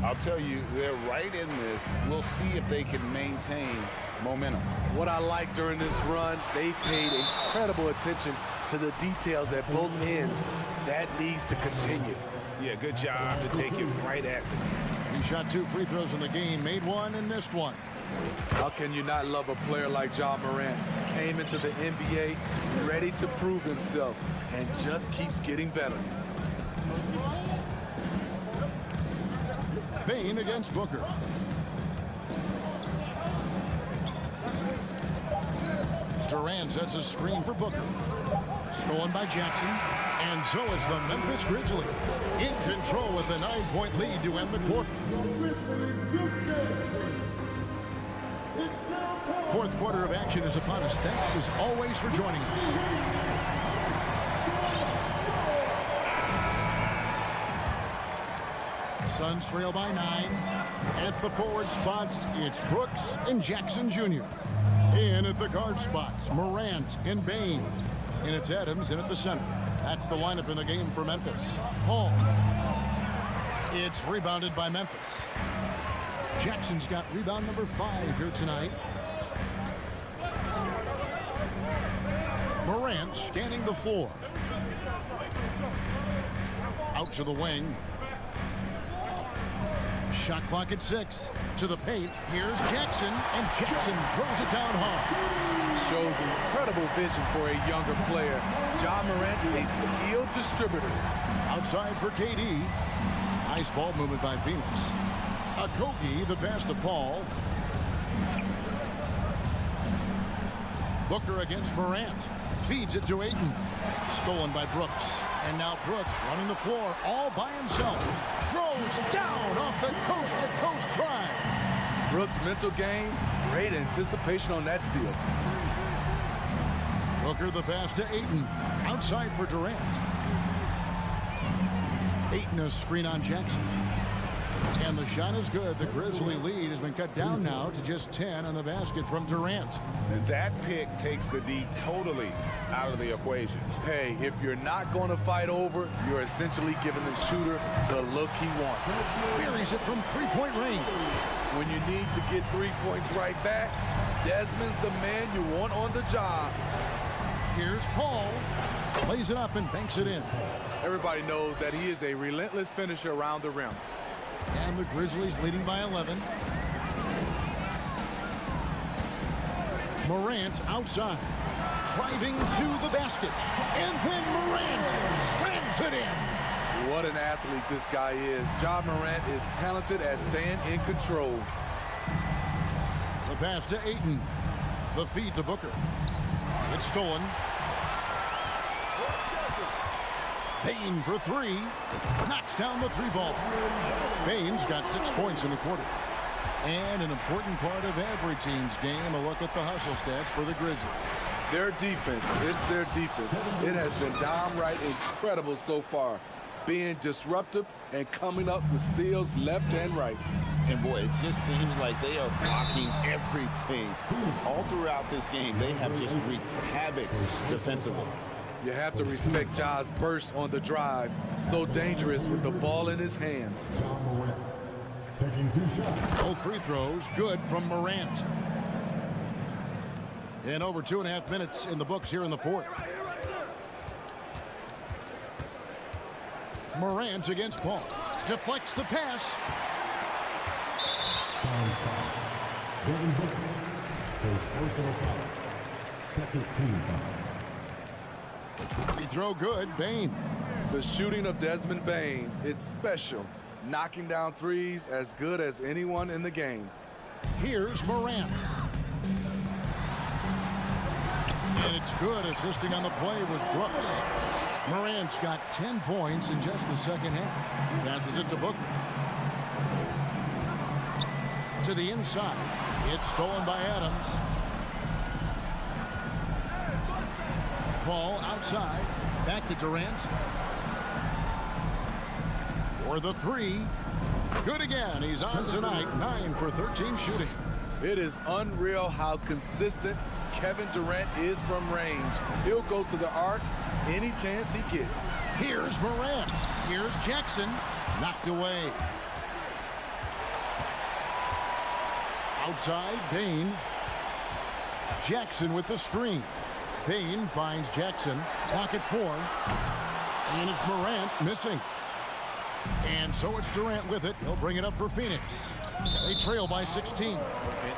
I'll tell you, they're right in this. We'll see if they can maintain momentum. What I like during this run, they paid incredible attention to the details at both ends. That needs to continue. Yeah, good job to take it right at them. He shot 2 free throws in the game, made 1 and missed 1. How can you not love a player like Ja Morant? Came into the NBA ready to prove himself and just keeps getting better. Payne against Booker. Durant sets a screen for Booker. Stolen by Jackson. And so it's the Memphis Grizzlies in control with a 9-point lead to end the quarter. Fourth quarter of action is upon us. Thanks as always for joining us. Suns trail by 9. At the forward spots, it's Brooks and Jackson Jr. In at the guard spots, Morant and Bain. And it's Adams in at the center. That's the lineup in the game for Memphis. Hall. It's rebounded by Memphis. Jackson's got rebound number 5 here tonight. Morant scanning the floor. Out to the wing. Shot clock at 6. To the paint. Here's Jackson, and Jackson throws it down hard. Shows incredible vision for a younger player. Ja Morant, a skilled distributor. Outside for KD. Nice ball movement by Phoenix. Okogie, the pass to Paul. Booker against Morant. Feeds it to Ayton. Stolen by Brooks. And now Brooks running the floor all by himself. Throws down off the coast-to-coast drive. Brooks' mental game, great anticipation on that steal. Booker the pass to Ayton. Outside for Durant. Ayton a screen on Jackson. And the shot is good. The Grizzly lead has been cut down now to just 10 on the basket from Durant. And that pick takes the D totally out of the equation. Hey, if you're not going to fight over, you're essentially giving the shooter the look he wants. Buries it from three-point range. When you need to get 3 points right back, Desmond's the man you want on the job. Here's Paul. Plays it up and banks it in. Everybody knows that he is a relentless finisher around the rim. And the Grizzlies leading by 11. Morant outside. Driving to the basket. And then Morant slams it in. What an athlete this guy is. Ja Morant is talented at staying in control. The pass to Ayton. The feed to Booker. It's stolen. Payne for 3. Knocks down the 3-ball. Payne's got 6 points in the quarter. And an important part of every team's game, a look at the hustle stats for the Grizzlies. Their defense, it's their defense. It has been downright incredible so far. Being disruptive and coming up with steals left and right. And boy, it just seems like they are blocking everything. All throughout this game, they have just wreaked havoc defensively. You have to respect Ja's burst on the drive. So dangerous with the ball in his hands. Taking 2 shots. Both free throws good from Morant. And over 2.5 minutes in the books here in the fourth. Morant against Paul. Deflects the pass. Second team foul. Free throw good, Bane. The shooting of Desmond Bane, it's special. Knocking down threes as good as anyone in the game. Here's Morant. And it's good. Assisting on the play was Brooks. Morant's got 10 points in just the second half. Passes it to Booker. To the inside. It's stolen by Adams. Paul outside. Back to Durant. For the 3. Good again. He's on tonight. 9 for 13 shooting. It is unreal how consistent Kevin Durant is from range. He'll go to the arc any chance he gets. Here's Morant. Here's Jackson. Knocked away. Outside, Bane. Jackson with the screen. Bane finds Jackson. Clock at 4. And it's Morant missing. And so it's Durant with it. He'll bring it up for Phoenix. They trail by 16.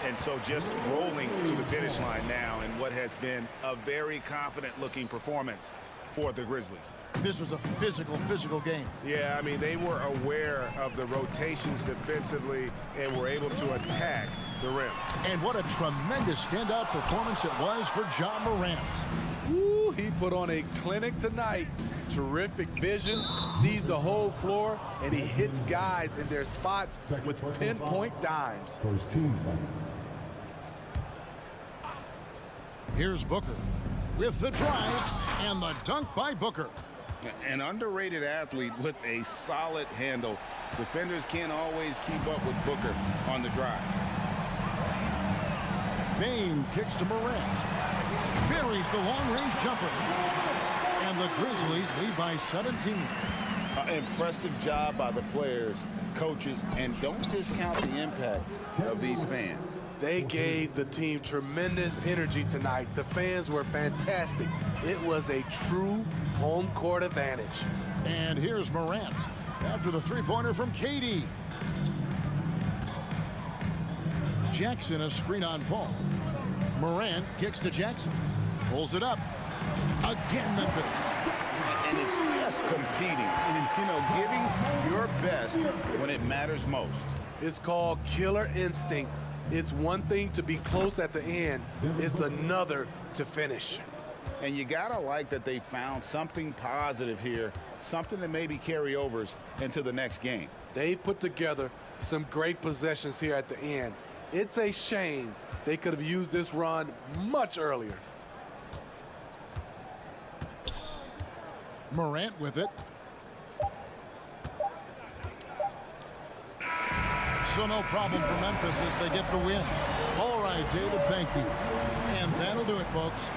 And so just rolling to the finish line now in what has been a very confident-looking performance for the Grizzlies. This was a physical game. Yeah, I mean, they were aware of the rotations defensively and were able to attack the rim. And what a tremendous standout performance it was for Ja Morant. Woo, he put on a clinic tonight. Terrific vision, sees the whole floor, and he hits guys in their spots with pinpoint dimes. First team foul. Here's Booker with the drive and the dunk by Booker. An underrated athlete with a solid handle. Defenders can't always keep up with Booker on the drive. Bane kicks to Morant. Buries the long-range jumper. And the Grizzlies lead by 17. Impressive job by the players, coaches, and don't discount the impact of these fans. They gave the team tremendous energy tonight. The fans were fantastic. It was a true home court advantage. And here's Morant after the three-pointer from KD. Jackson a screen on Paul. Morant kicks to Jackson. Pulls it up. Again, Memphis. And it's just competing and, giving your best when it matters most. It's called killer instinct. It's one thing to be close at the end. It's another to finish. And you gotta like that they found something positive here, something that maybe carryovers into the next game. They put together some great possessions here at the end. It's a shame they could have used this run much earlier. Morant with it. So no problem for Memphis as they get the win. All right, David, thank you. And that'll do it, folks.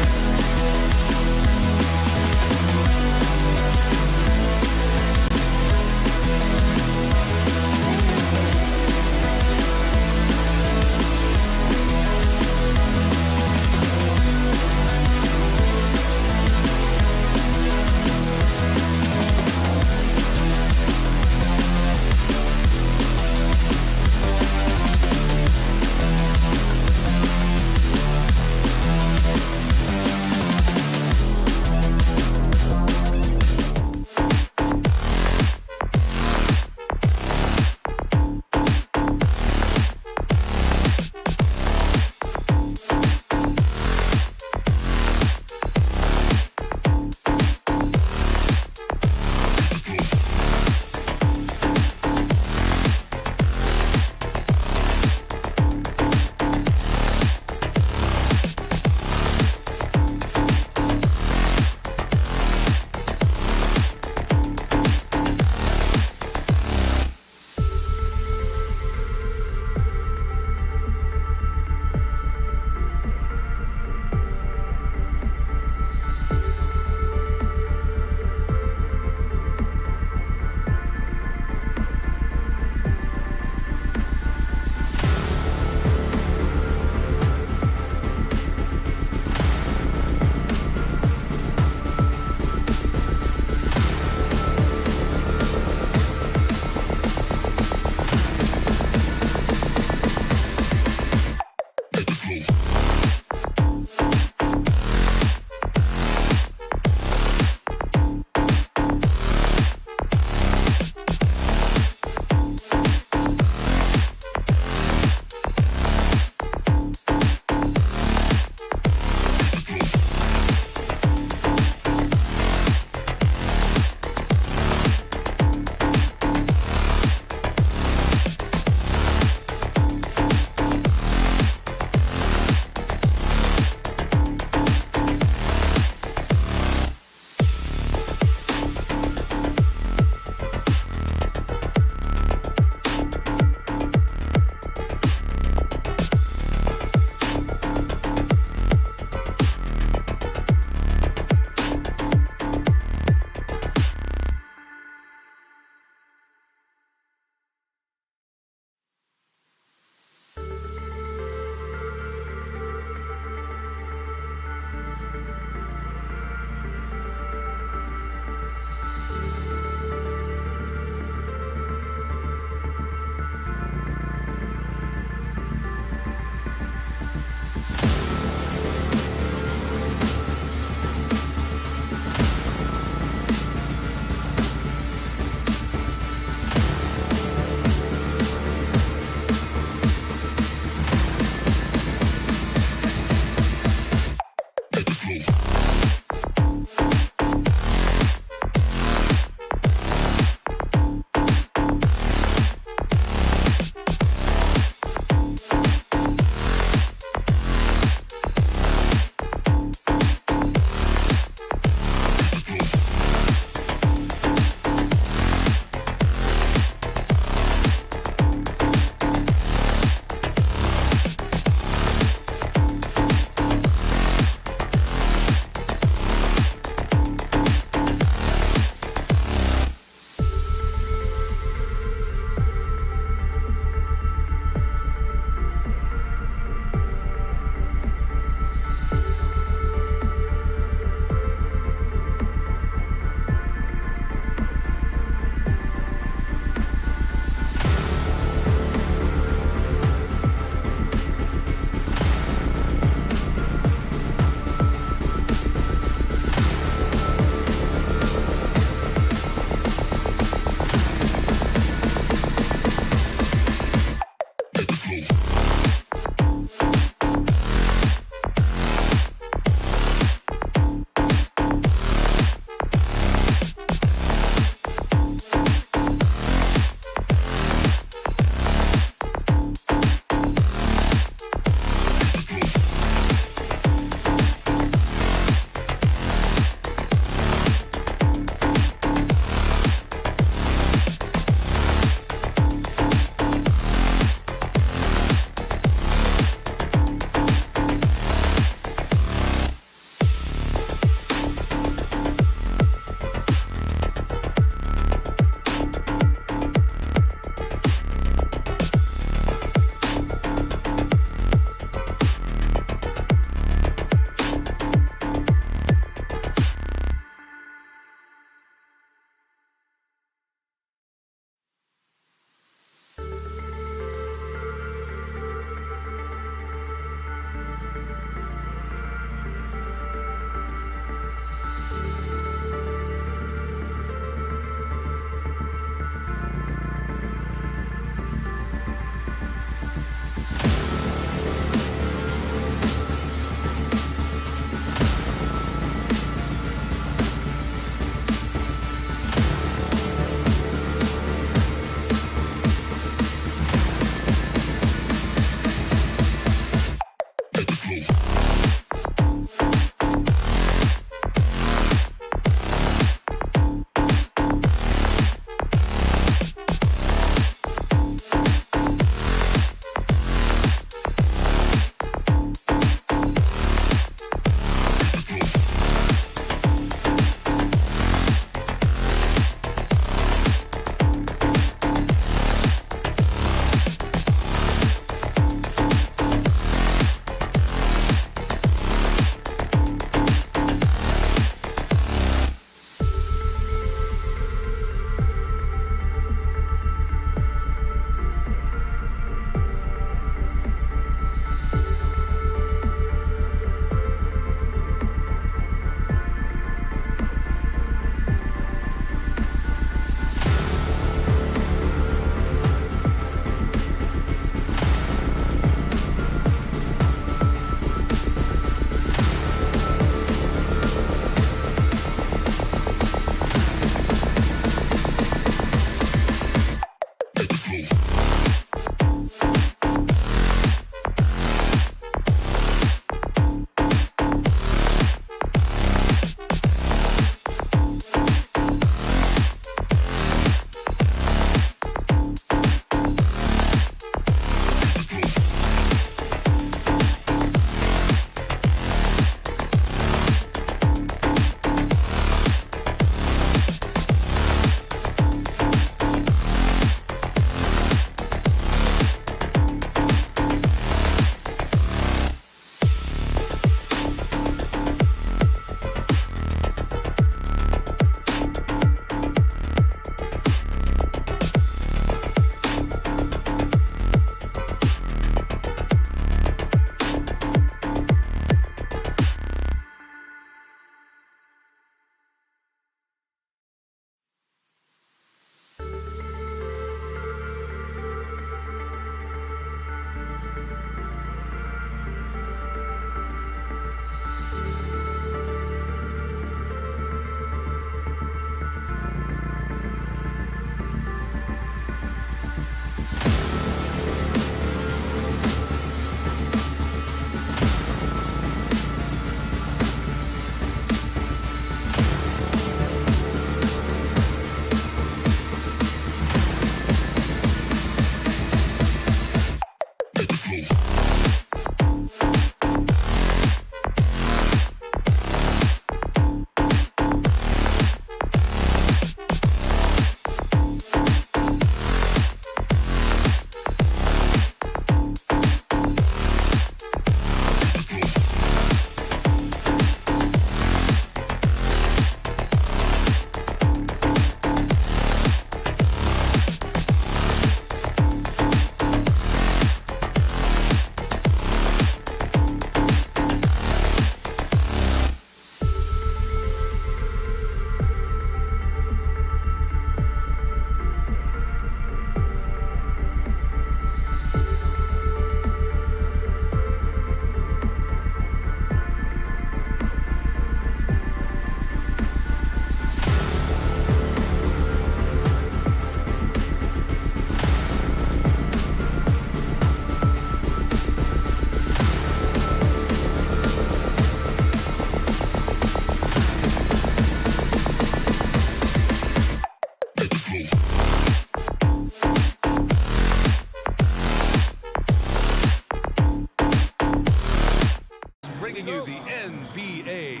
Bringing you the NBA.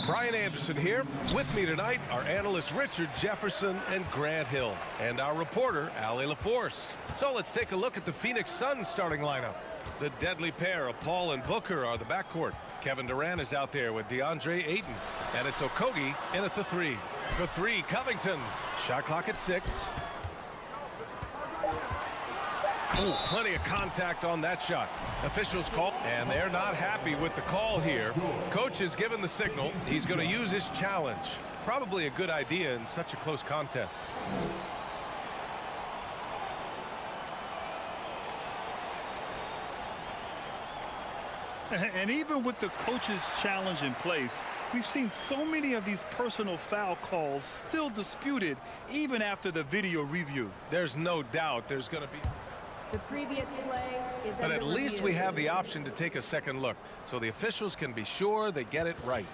Brian Anderson here. With me tonight, our analysts Richard Jefferson and Grant Hill, and our reporter, Ali LaForce. So let's take a look at the Phoenix Suns starting lineup. The deadly pair of Paul and Booker are the backcourt. Kevin Durant is out there with DeAndre Ayton, and it's Okogie in at the three. The three, Covington. Shot clock at 6. Oh, plenty of contact on that shot. Officials call, and they're not happy with the call here. Coach has given the signal. He's going to use his challenge. Probably a good idea in such a close contest. And even with the coach's challenge in place, we've seen so many of these personal foul calls still disputed even after the video review. There's no doubt there's going to be. The previous play is But at least we have the option to take a second look, so the officials can be sure they get it right.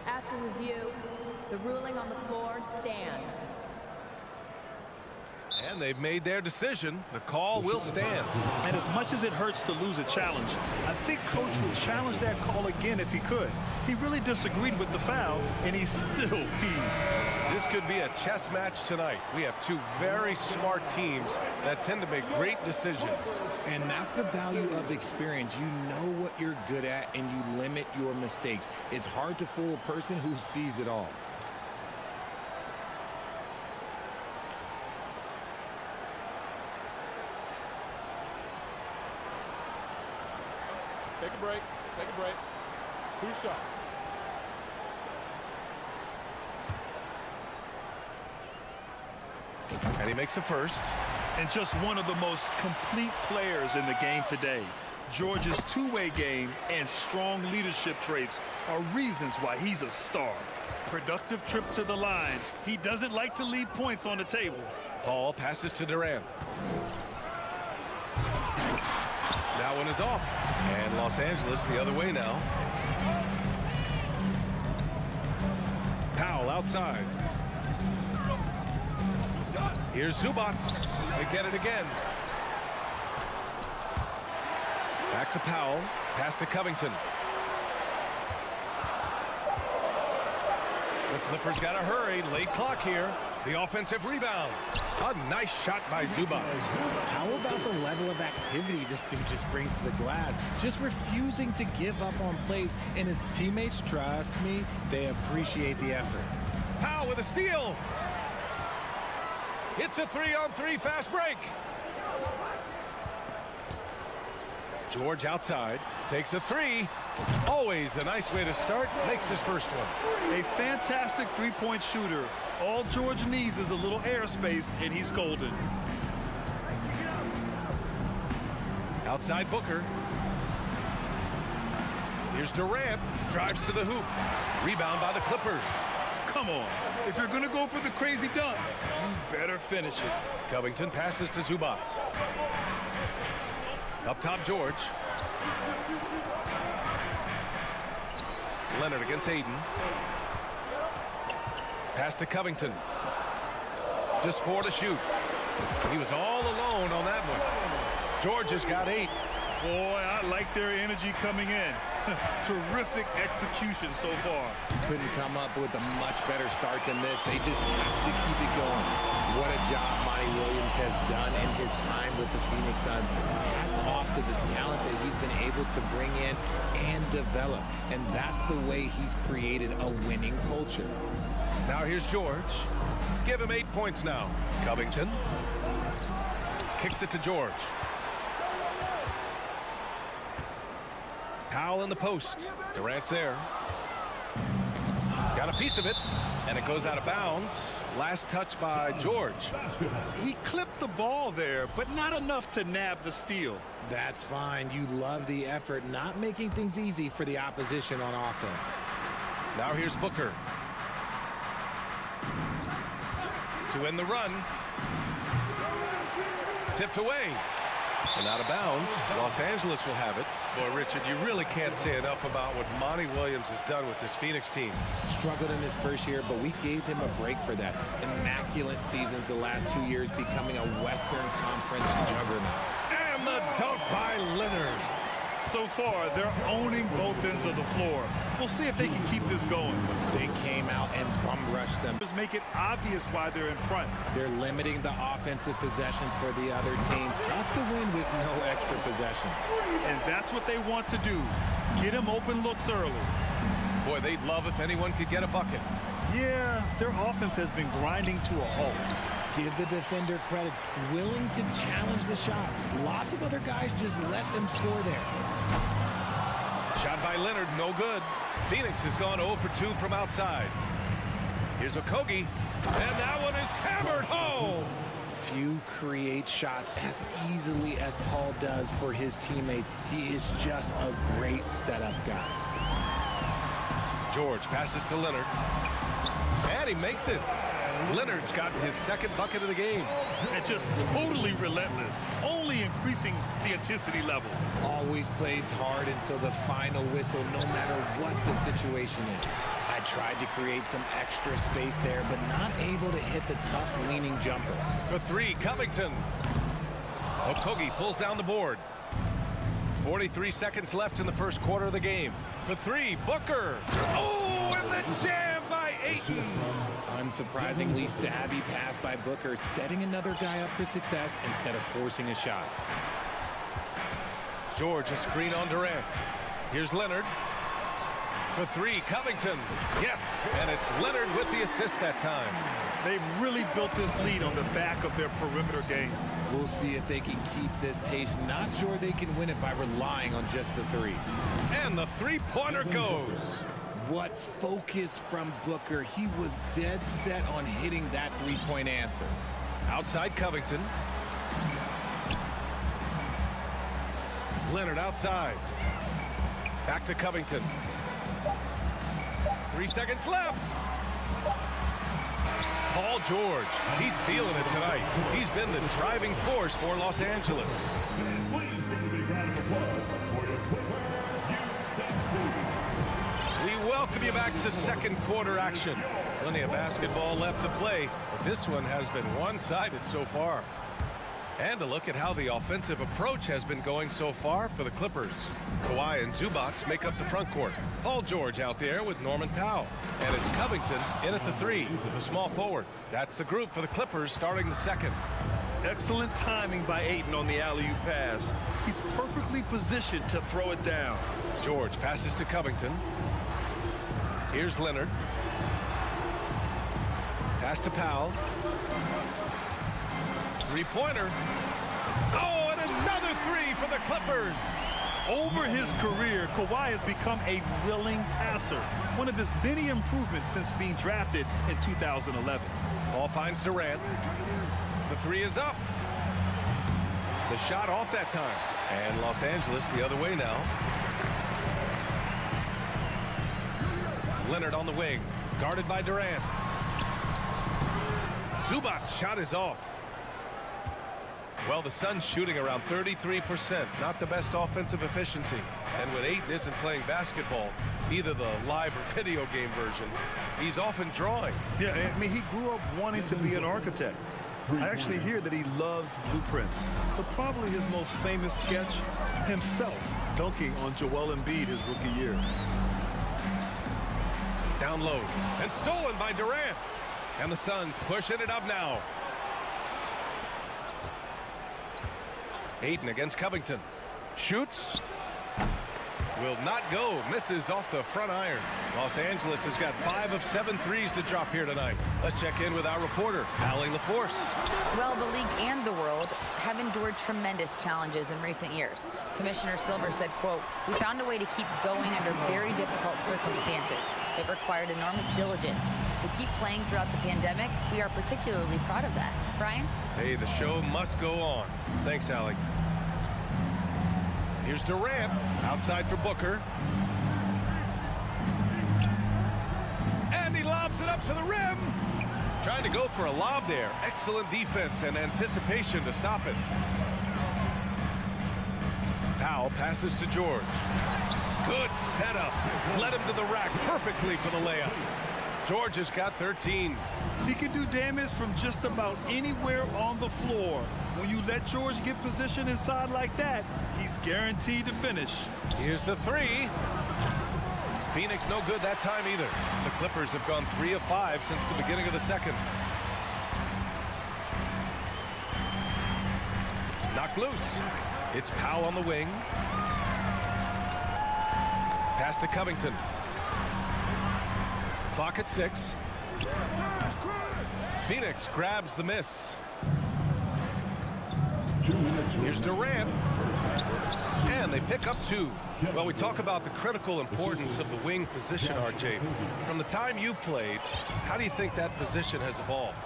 After review, the ruling on the floor stands. And they've made their decision. The call will stand. And as much as it hurts to lose a challenge, I think Coach would challenge that call again if he could. He really disagreed with the foul, and he still peeved. This could be a chess match tonight. We have two very smart teams that tend to make great decisions. And that's the value of experience. You know what you're good at, and you limit your mistakes. It's hard to fool a person who sees it all. Take a break. Take a break. 2 shots. And he makes a first. And just one of the most complete players in the game today. George's two-way game and strong leadership traits are reasons why he's a star. Productive trip to the line. He doesn't like to leave points on the table. Paul passes to Durant. That one is off. And Los Angeles the other way now. Powell outside. Here's Zubac. They get it again. Back to Powell. Pass to Covington. The Clippers got to hurry. Late clock here. The offensive rebound. A nice shot by Zubac. How about the level of activity this dude just brings to the glass? Just refusing to give up on plays, and his teammates, trust me, they appreciate the effort. Powell with a steal. It's a 3-on-3 fast break. George outside, takes a 3. Always a nice way to start, makes his first one. A fantastic three-point shooter. All George needs is a little airspace, and he's golden. Outside Booker. Here's Durant, drives to the hoop. Rebound by the Clippers. Come on. If you're going to go for the crazy dunk, you better finish it. Covington passes to Zubac. Up top, George. Leonard against Ayton. Pass to Covington. Just 4 to shoot. He was all alone on that one. George has got 8. Boy, I like their energy coming in. Terrific execution so far. Couldn't come up with a much better start than this. They just have to keep it going. What a job Monty Williams has done in his time with the Phoenix Suns. Hats off to the talent that he's been able to bring in and develop. And that's the way he's created a winning culture. Now here's George. Give him 8 points now. Covington kicks it to George. Powell in the post. Durant's there. Got a piece of it, and it goes out of bounds. Last touch by George. He clipped the ball there, but not enough to nab the steal. That's fine. You love the effort, not making things easy for the opposition on offense. Now here's Booker. To end the run. Tipped away. And out of bounds. Los Angeles will have it. Boy, Richard, you really can't say enough about what Monty Williams has done with this Phoenix team. Struggled in his first year, but we gave him a break for that. Immaculate seasons the last 2 years, becoming a Western Conference juggernaut. And the dunk by Leonard. So far, they're owning both ends of the floor. We'll see if they can keep this going. They came out and bum-rushed them. Just make it obvious why they're in front. They're limiting the offensive possessions for the other team. Tough to win with no extra possessions. And that's what they want to do. Get him open looks early. Boy, they'd love if anyone could get a bucket. Yeah, their offense has been grinding to a halt. Give the defender credit. Willing to challenge the shot. Lots of other guys just let them score there. Shot by Leonard, no good. Phoenix has gone 0 for 2 from outside. Here's Okogie, and that one is hammered home. Few create shots as easily as Paul does for his teammates. He is just a great setup guy. George passes to Leonard, and he makes it. Leonard's gotten his second bucket of the game. And just totally relentless, only increasing the intensity level. Always plays hard until the final whistle, no matter what the situation is. I tried to create some extra space there, but not able to hit the tough leaning jumper. For 3, Covington. Okogie pulls down the board. 43 seconds left in the first quarter of the game. For 3, Booker. Oh, and the jam by Ayton. Unsurprisingly savvy pass by Booker, setting another guy up for success instead of forcing a shot. George, a screen on Durant. Here's Leonard. For 3, Covington. Yes, and it's Leonard with the assist that time. They've really built this lead on the back of their perimeter game. We'll see if they can keep this pace. Not sure they can win it by relying on just the 3. And the three-pointer goes. What focus from Booker. He was dead set on hitting that three-point answer. Outside Covington. Leonard outside. Back to Covington. 3 seconds left. Paul George, he's feeling it tonight. He's been the driving force for Los Angeles. We welcome you back to second quarter action. Plenty of basketball left to play, but this one has been one-sided so far. And a look at how the offensive approach has been going so far for the Clippers. Kawhi and Zubac make up the front court. Paul George out there with Norman Powell. And it's Covington in at the 3, the small forward. That's the group for the Clippers starting the second. Excellent timing by Ayton on the alley-oop pass. He's perfectly positioned to throw it down. George passes to Covington. Here's Leonard. Pass to Powell. Three-pointer. Oh, and another 3 for the Clippers. Over his career, Kawhi has become a willing passer. One of his many improvements since being drafted in 2011. Ball finds Durant. The 3 is up. The shot off that time. And Los Angeles the other way now. Leonard on the wing. Guarded by Durant. Zubac's shot is off. Well, the Suns shooting around 33%. Not the best offensive efficiency. And when Ayton isn't playing basketball, either the live or video game version, he's often drawing. Yeah, I mean, he grew up wanting to be an architect. I actually hear that he loves blueprints. But probably his most famous sketch, himself dunking on Joel Embiid his rookie year. Down low and stolen by Durant. And the Suns pushing it up now. Ayton against Covington. Shoots. Will not go. Misses off the front iron. Los Angeles has got 5 of 7 threes to drop here tonight. Let's check in with our reporter, Allie LaForce. Well, the league and the world have endured tremendous challenges in recent years. Commissioner Silver said, quote, "We found a way to keep going under very difficult circumstances. It required enormous diligence. To keep playing throughout the pandemic, we are particularly proud of that." Brian? Hey, the show must go on. Thanks, Allie. Here's Durant, outside for Booker. And he lobs it up to the rim. Trying to go for a lob there. Excellent defense and anticipation to stop it. Powell passes to George. Good setup. Led him to the rack perfectly for the layup. George has got 13. He can do damage from just about anywhere on the floor. When you let George get position inside like that, he's guaranteed to finish. Here's the three. Phoenix no good that time either. The Clippers have gone 3 of 5 since the beginning of the second. Knocked loose. It's Powell on the wing. Pass to Covington. Clock at 6. Phoenix grabs the miss. Here's Durant. And they pick up 2. Well, we talk about the critical importance of the wing position, RJ. From the time you played, how do you think that position has evolved?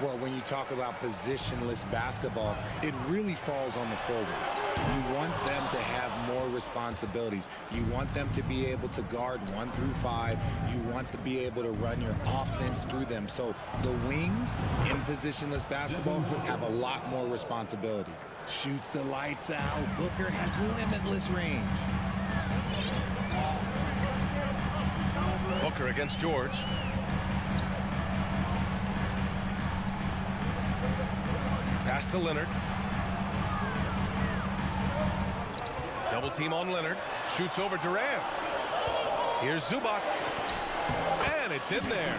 Well, when you talk about positionless basketball, it really falls on the forwards. You want them to have more responsibilities. You want them to be able to guard 1 through 5. You want to be able to run your offense through them. So the wings in positionless basketball have a lot more responsibility. Shoots the lights out. Booker has limitless range. Booker against George. Pass to Leonard. Double team on Leonard. Shoots over Durant. Here's Zubac. And it's in there.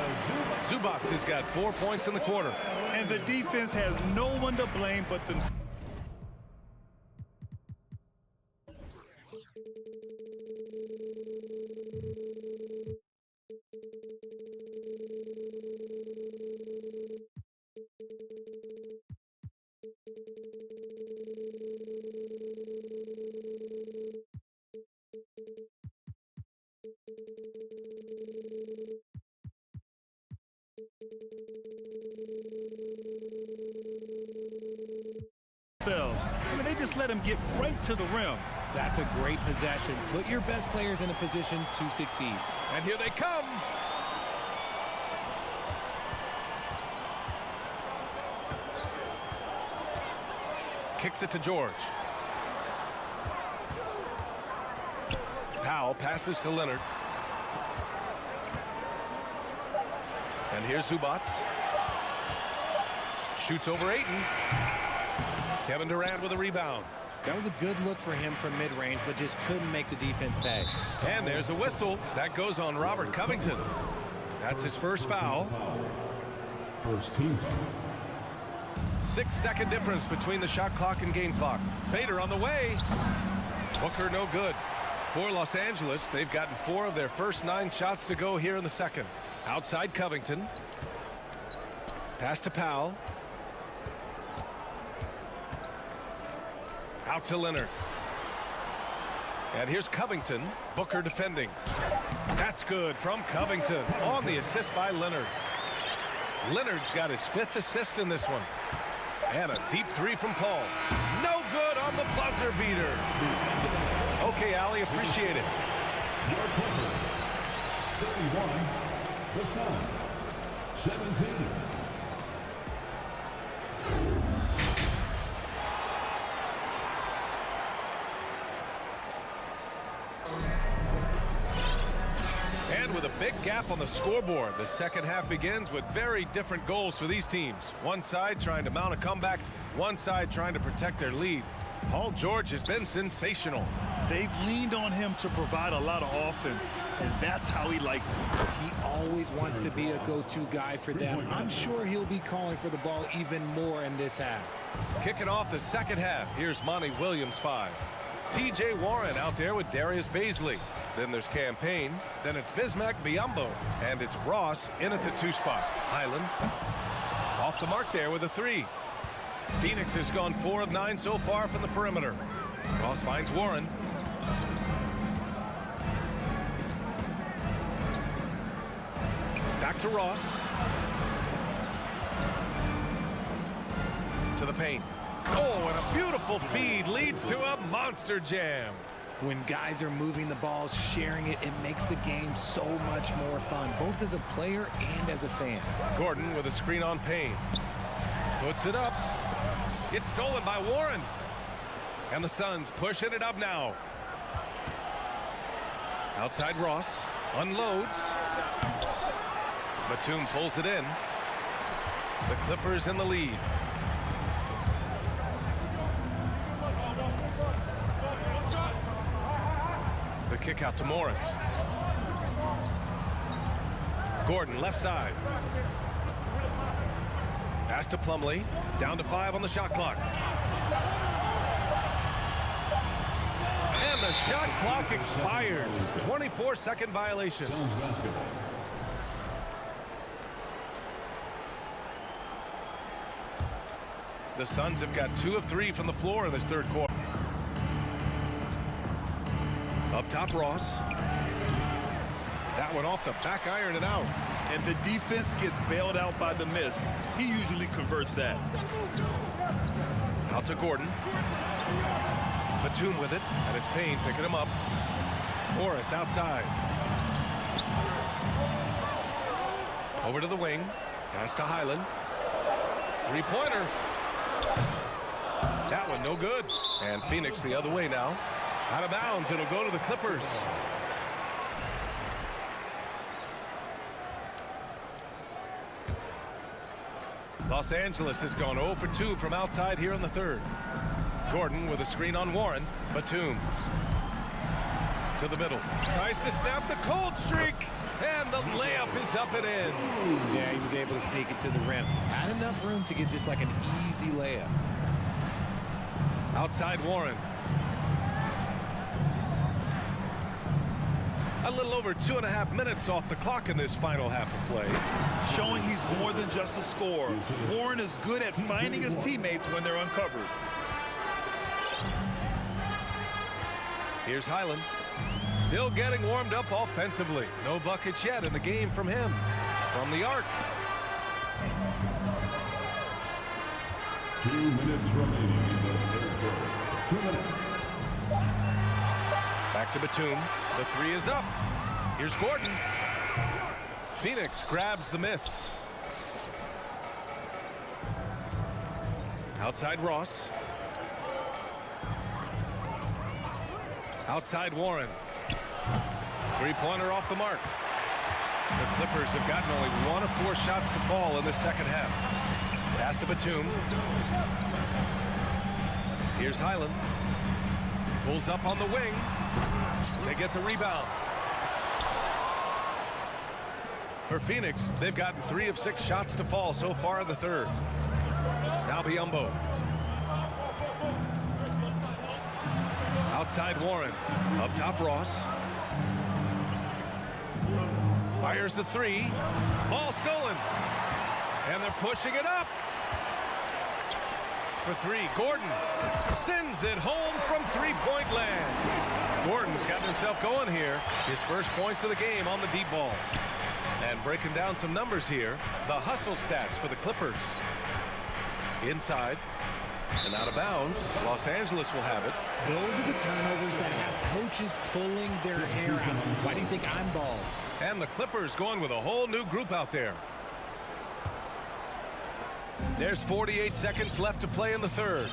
Zubac has got 4 points in the quarter. And the defense has no one to blame but themselves. I mean, they just let him get right to the rim. That's a great possession. Put your best players in a position to succeed. And here they come. Kicks it to George. Powell passes to Leonard. And here's Zubac. Shoots over Ayton. Kevin Durant with a rebound. That was a good look for him from mid-range, but just couldn't make the defense pay. And there's a whistle. That goes on Robert Covington. That's his first foul. First team foul. 6-second difference between the shot clock and game clock. Fader on the way. Booker no good. For Los Angeles, they've gotten 4 of their first 9 shots to go here in the second. Outside Covington. Pass to Powell. Out to Leonard. And here's Covington. Booker defending. That's good from Covington on the assist by Leonard. Leonard's got his 5th assist in this one. And a deep 3 from Paul. No good on the buzzer beater. Okay, Allie, appreciate it. 31, the Suns. 17. big gap on the scoreboard. The second half begins with very different goals for these teams. One side trying to mount a comeback, one side trying to protect their lead. Paul George has been sensational. They've leaned on him to provide a lot of offense, and that's how he likes it. He always wants to be a go-to guy for them. I'm sure he'll be calling for the ball even more in this half. Kicking off the second half, here's Monty Williams 5. TJ Warren out there with Darius Baisley. Then there's Campaign. Then it's Bismack Biyombo. And it's Ross in at the 2 spot. Highland off the mark there with a 3. Phoenix has gone 4 of 9 so far from the perimeter. Ross finds Warren. Back to Ross. To the paint. Oh, and a beautiful feed leads to a monster jam. When guys are moving the ball, sharing it, it makes the game so much more fun, both as a player and as a fan. Gordon with a screen on Payne. Puts it up. It's stolen by Warren. And the Suns pushing it up now. Outside Ross. Unloads. Batum pulls it in. The Clippers in the lead. The kick out to Morris. Gordon left side. Pass to Plumlee. Down to 5 on the shot clock. And the shot clock expires. 24-second violation. The Suns have got 2 of 3 from the floor in this third quarter. Up top, Ross. That one off the back iron and out. And the defense gets bailed out by the miss. He usually converts that. Out to Gordon. Batum with it, and it's Payne picking him up. Morris outside. Over to the wing. Pass to Highland. Three-pointer. That one no good. And Phoenix the other way now. Out of bounds. It'll go to the Clippers. Los Angeles has gone 0 for 2 from outside here in the third. Gordon with a screen on Warren. Batum to the middle. Tries to snap the cold streak. And the layup is up and in. Yeah, he was able to sneak it to the rim. Had enough room to get just like an easy layup. Outside Warren. A little over 2.5 minutes off the clock in this final half of play. Showing he's more than just a scorer. Warren is good at finding his teammates when they're uncovered. Here's Highland. Still getting warmed up offensively. No buckets yet in the game from him. From the arc. 2 minutes remaining in the third quarter. 2 minutes. Back to Batum. The 3 is up. Here's Gordon. Phoenix grabs the miss. Outside Ross. Outside Warren. Three-pointer off the mark. The Clippers have gotten only 1 of 4 shots to fall in the second half. Pass to Batum. Here's Highland. Pulls up on the wing. They get the rebound. For Phoenix, they've gotten 3 of 6 shots to fall so far in the third. Now Biyombo. Outside Warren. Up top Ross. Fires the 3. Ball stolen. And they're pushing it up. For 3, Gordon sends it home from three-point land. Gordon's gotten himself going here. His first points of the game on the deep ball. And breaking down some numbers here, the hustle stats for the Clippers. Inside and out of bounds. Los Angeles will have it. Those are the turnovers that have coaches pulling their hair out. Why do you think I'm bald? And the Clippers going with a whole new group out there. There's 48 seconds left to play in the third.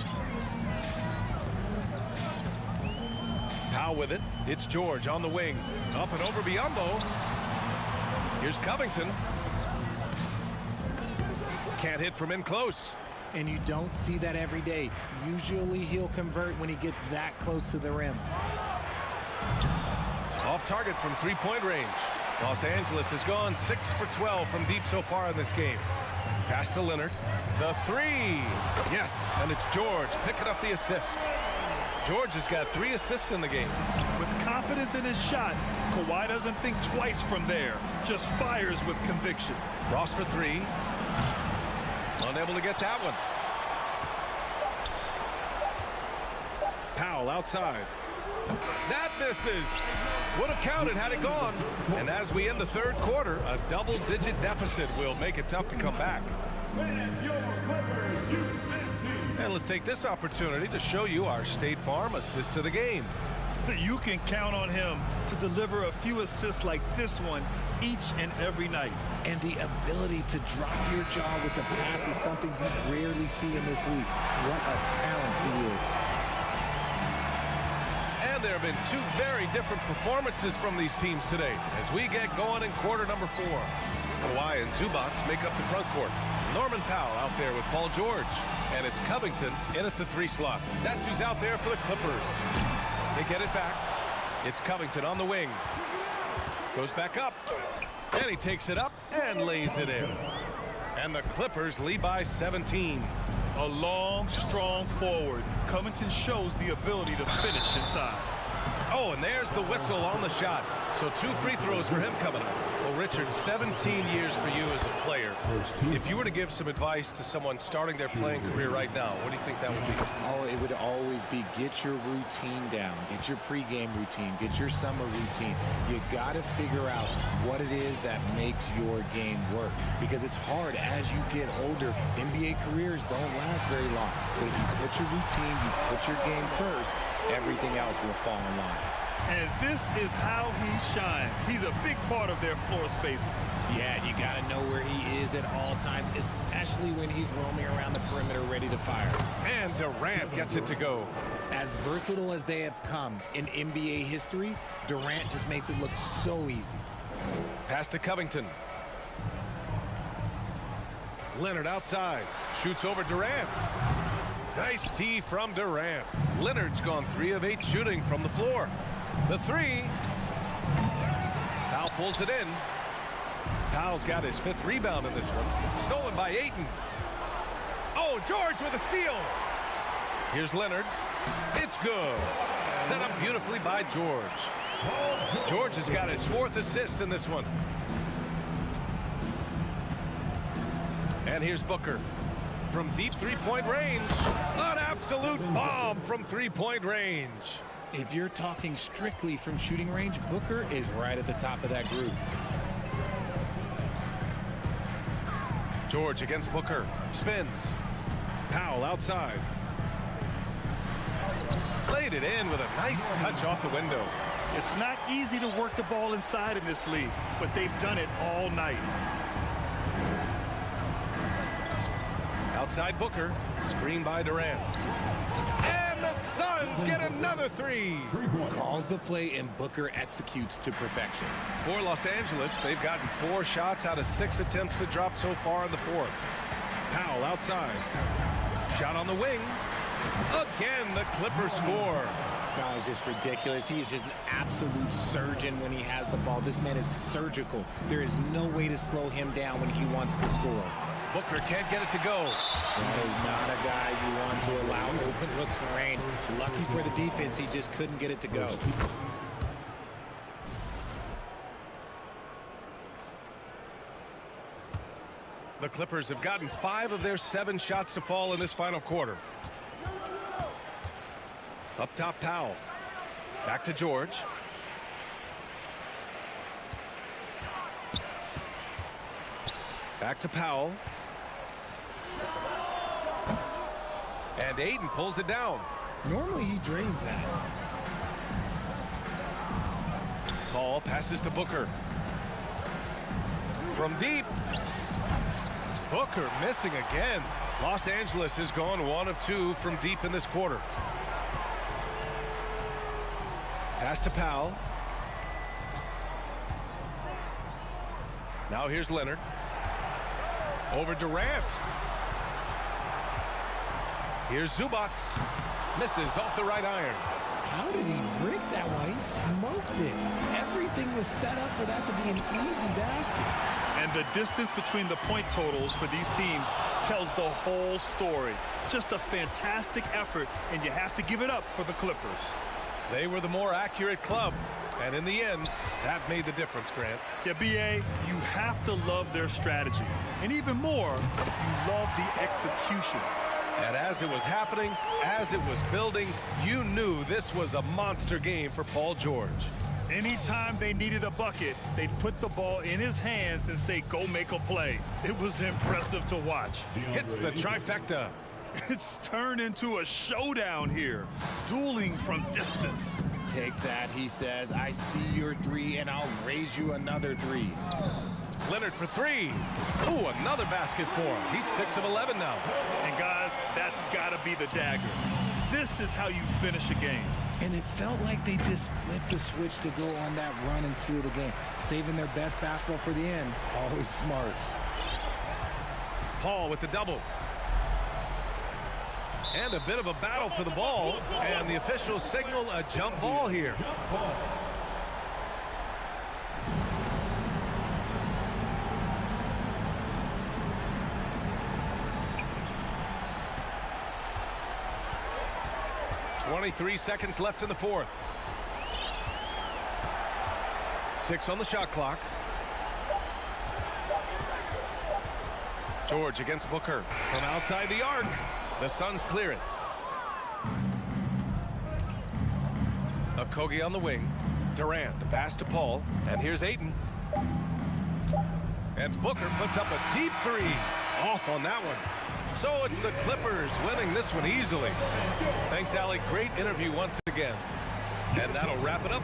Powell with it. It's George on the wing. Up and over Biyombo. Here's Covington. Can't hit from in close. And you don't see that every day. Usually he'll convert when he gets that close to the rim. Off target from three-point range. Los Angeles has gone 6 for 12 from deep so far in this game. Pass to Leonard. The three. Yes, and it's George picking up the assist. George has got 3 assists in the game. With confidence in his shot, Kawhi doesn't think twice from there. Just fires with conviction. Ross for 3. Unable to get that one. Powell outside. That misses. Would have counted had it gone. And as we end the third quarter, a double-digit deficit will make it tough to come back. And let's take this opportunity to show you our State Farm assist to the game. You can count on him to deliver a few assists like this one each and every night. And the ability to drop your jaw with the pass is something you rarely see in this league. What a talent he is. And there have been 2 very different performances from these teams today as we get going in quarter number 4. Kawhi and Zubac make up the front court. Norman Powell out there with Paul George. And it's Covington in at the 3 slot. That's who's out there for the Clippers. They get it back. It's Covington on the wing. Goes back up. And he takes it up and lays it in. And the Clippers lead by 17. A long, strong forward. Covington shows the ability to finish inside. Oh, and there's the whistle on the shot. So 2 free throws for him coming up. Well, Richard, 17 years for you as a player. If you were to give some advice to someone starting their playing career right now, what do you think that would be? Oh, it would always be get your routine down. Get your pregame routine. Get your summer routine. You got to figure out what it is that makes your game work. Because it's hard as you get older. NBA careers don't last very long. But if you put your routine, you put your game first, everything else will fall in line. And this is how he shines. He's a big part of their floor space. Yeah, you got to know where he is at all times, especially when he's roaming around the perimeter ready to fire. And Durant gets it to go. As versatile as they have come in NBA history, Durant just makes it look so easy. Pass to Covington. Leonard outside. Shoots over Durant. Nice D from Durant. Leonard's gone 3 of 8 shooting from the floor. The 3. Powell pulls it in. Powell's got his 5th rebound in this one. Stolen by Ayton. Oh, George with a steal. Here's Leonard. It's good. Set up beautifully by George. George has got his 4th assist in this one. And here's Booker. From deep 3-point range. An absolute bomb from 3-point range. If you're talking strictly from shooting range, Booker is right at the top of that group. George against Booker. Spins. Powell outside. Laid it in with a nice touch off the window. It's not easy to work the ball inside in this league, but they've done it all night. Outside Booker. Screen by Durant. And the Suns get another 3. Calls the play and Booker executes to perfection. For Los Angeles, they've gotten 4 shots out of 6 attempts to drop so far in the 4th. Powell outside. Shot on the wing. Again, the Clippers score. That is just ridiculous. He is just an absolute surgeon when he has the ball. This man is surgical. There is no way to slow him down when he wants to score. Booker can't get it to go. That is not a guy you want to allow open looks for rain. Lucky for the defense, he just couldn't get it to go. The Clippers have gotten 5 of their 7 shots to fall in this final quarter. Up top, Powell. Back to George. Back to Powell. And Ayton pulls it down. Normally he drains that. Ball passes to Booker. From deep. Booker missing again. Los Angeles has gone 1 of 2 from deep in this quarter. Pass to Powell. Now here's Leonard. Over Durant. Here's Zubac. Misses off the right iron. How did he break that one? He smoked it. Everything was set up for that to be an easy basket. And the distance between the point totals for these teams tells the whole story. Just a fantastic effort, and you have to give it up for the Clippers. They were the more accurate club, and in the end, that made the difference, Grant. Yeah, B.A., you have to love their strategy. And even more, you love the execution. And as it was happening, as it was building, you knew this was a monster game for Paul George. Anytime they needed a bucket, they'd put the ball in his hands and say, go make a play. It was impressive to watch. Hits the trifecta. It's turned into a showdown here, dueling from distance. Take that, he says. I see your three, and I'll raise you another three. Leonard for three. Ooh, another basket for him. He's 6 of 11 now. And guys, that's got to be the dagger. This is how you finish a game. And it felt like they just flipped the switch to go on that run and seal the game. Saving their best basketball for the end. Always smart. Paul with the double. And a bit of a battle for the ball. And the officials signal a jump ball here. 23 seconds left in the fourth. 6 on the shot clock. George against Booker from outside the arc. The Suns clear it. Okogie on the wing. Durant, the pass to Paul. And here's Ayton. And Booker puts up a deep three. Off on that one. So it's the Clippers winning this one easily. Thanks, Allie. Great interview once again. And that'll wrap it up.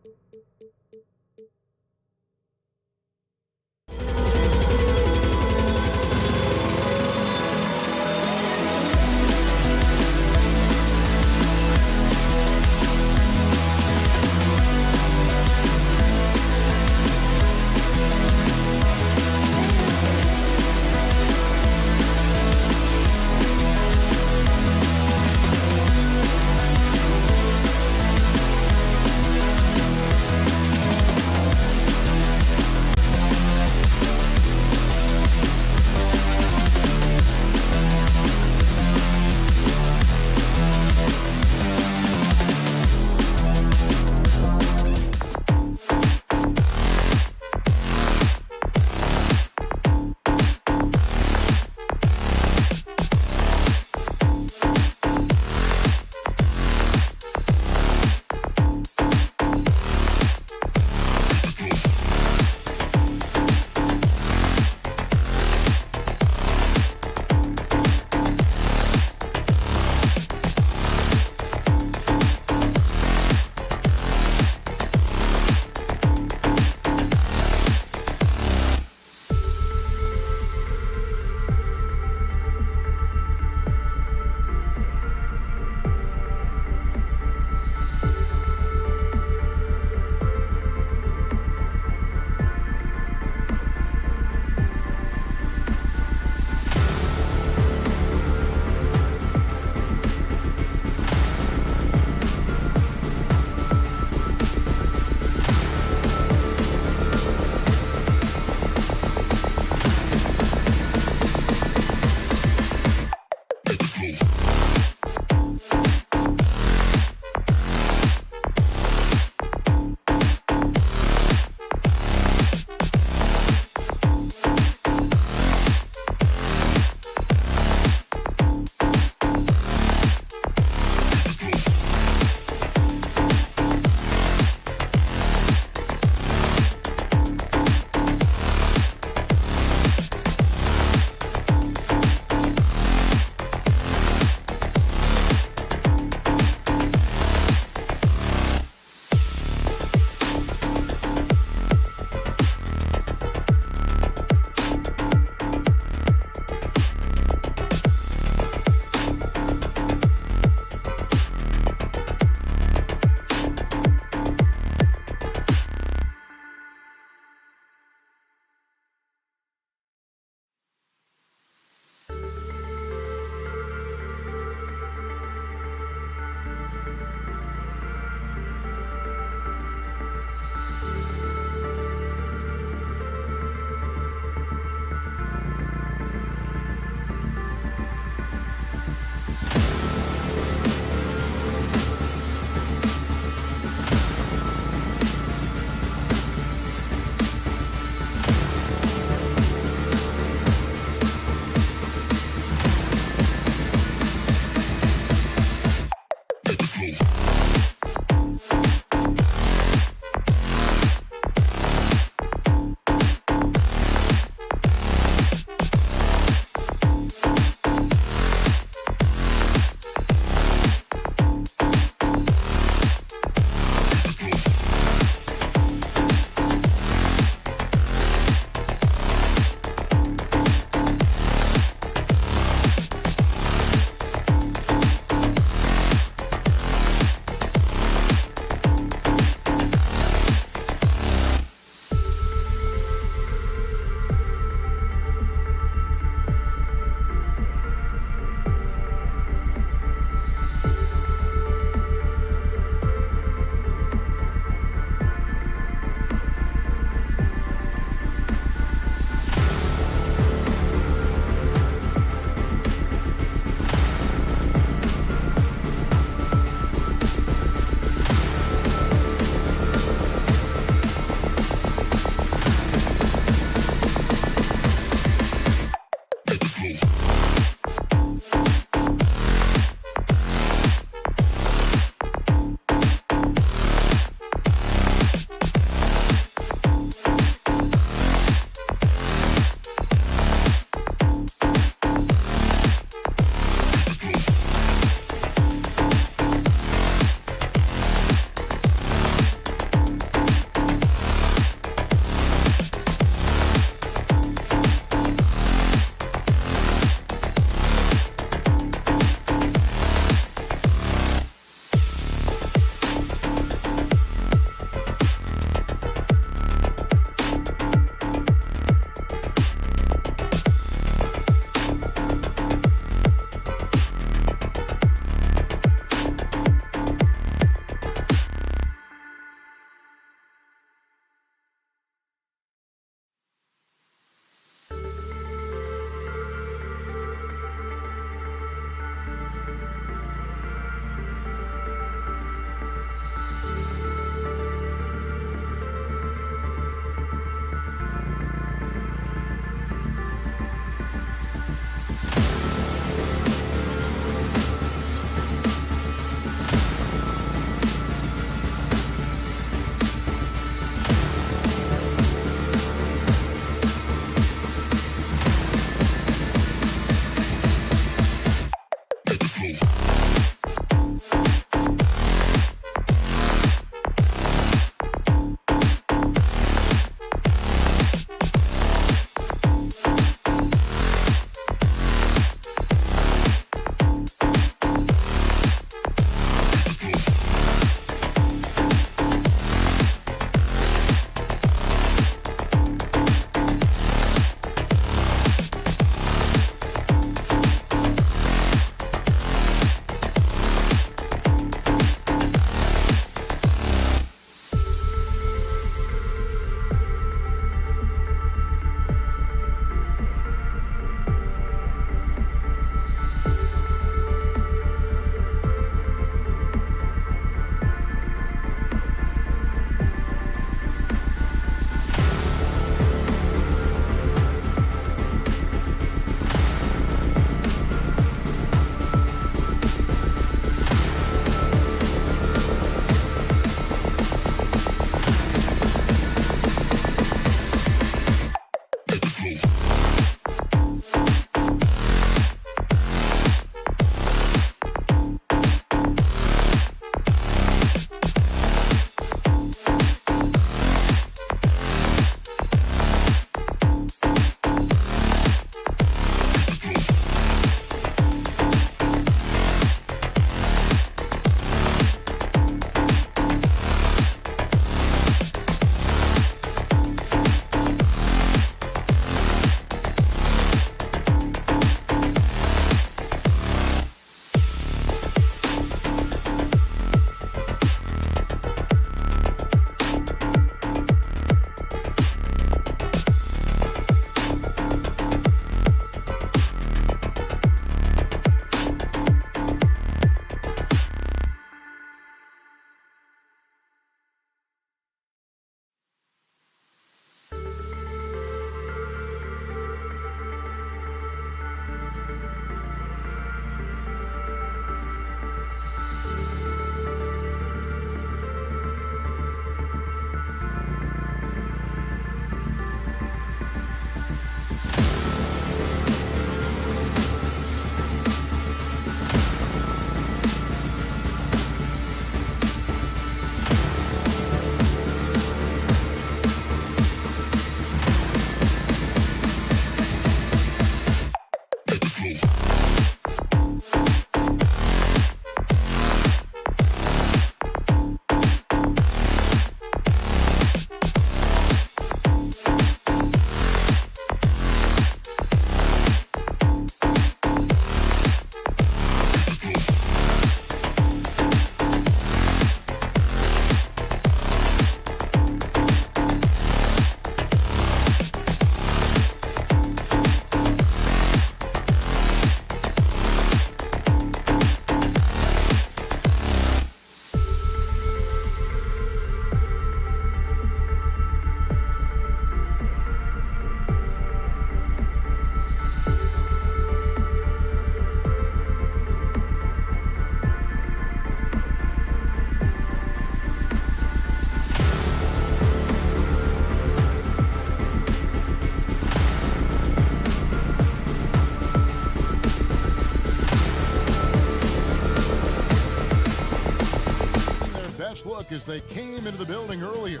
look as they came into the building earlier.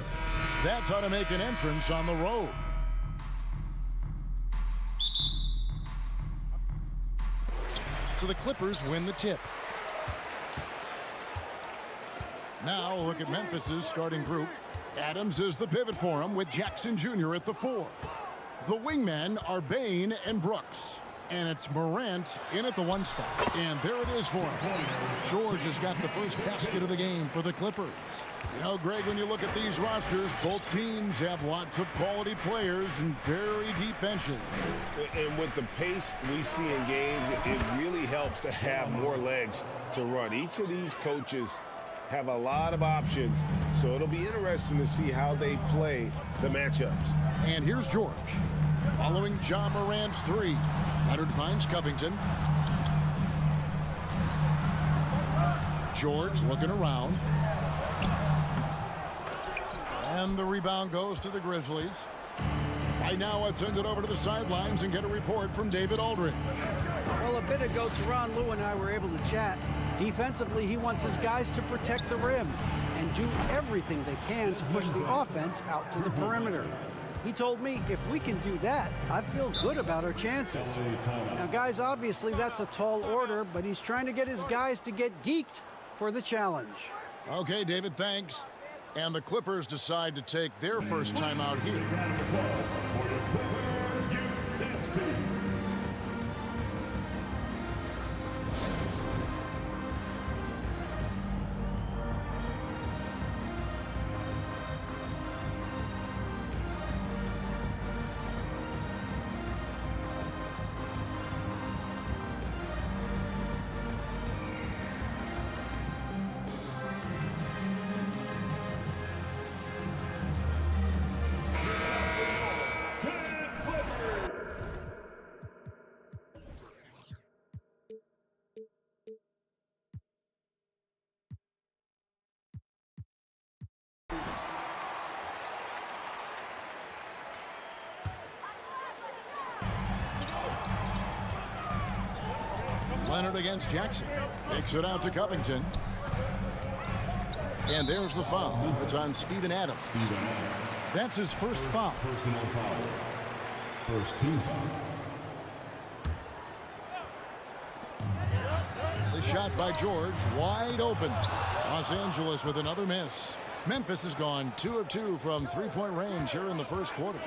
That's how to make an entrance on the road. So the Clippers win the tip. Now look at Memphis's starting group. Adams is the pivot for him with Jackson Jr. at the 4. The wingmen are Bain and Brooks. And it's Morant in at the 1 spot. And there it is for him. George has got the first basket of the game for the Clippers. You know, Greg, when you look at these rosters, both teams have lots of quality players and very deep benches. And with the pace we see in games, it really helps to have more legs to run. Each of these coaches have a lot of options, so it'll be interesting to see how they play the matchups. And here's George. Following John Morant's 3. Leonard finds Covington. George looking around. And the rebound goes to the Grizzlies. Right now, let's send it over to the sidelines and get a report from David Aldridge. Well, a bit ago, Teron Lue and I were able to chat. Defensively, he wants his guys to protect the rim and do everything they can to push the offense out to the perimeter. He told me if we can do that, I feel good about our chances. Now, guys, obviously that's a tall order, but he's trying to get his guys to get geeked for the challenge. Okay, David, thanks. And the Clippers decide to take their first time out here. Leonard against Jackson. Takes it out to Covington. And there's the foul. It's on Steven Adams. That's his first foul. Personal foul. First team foul. The shot by George, wide open. Los Angeles with another miss. Memphis has gone 2 of 2 from three-point range here in the first quarter.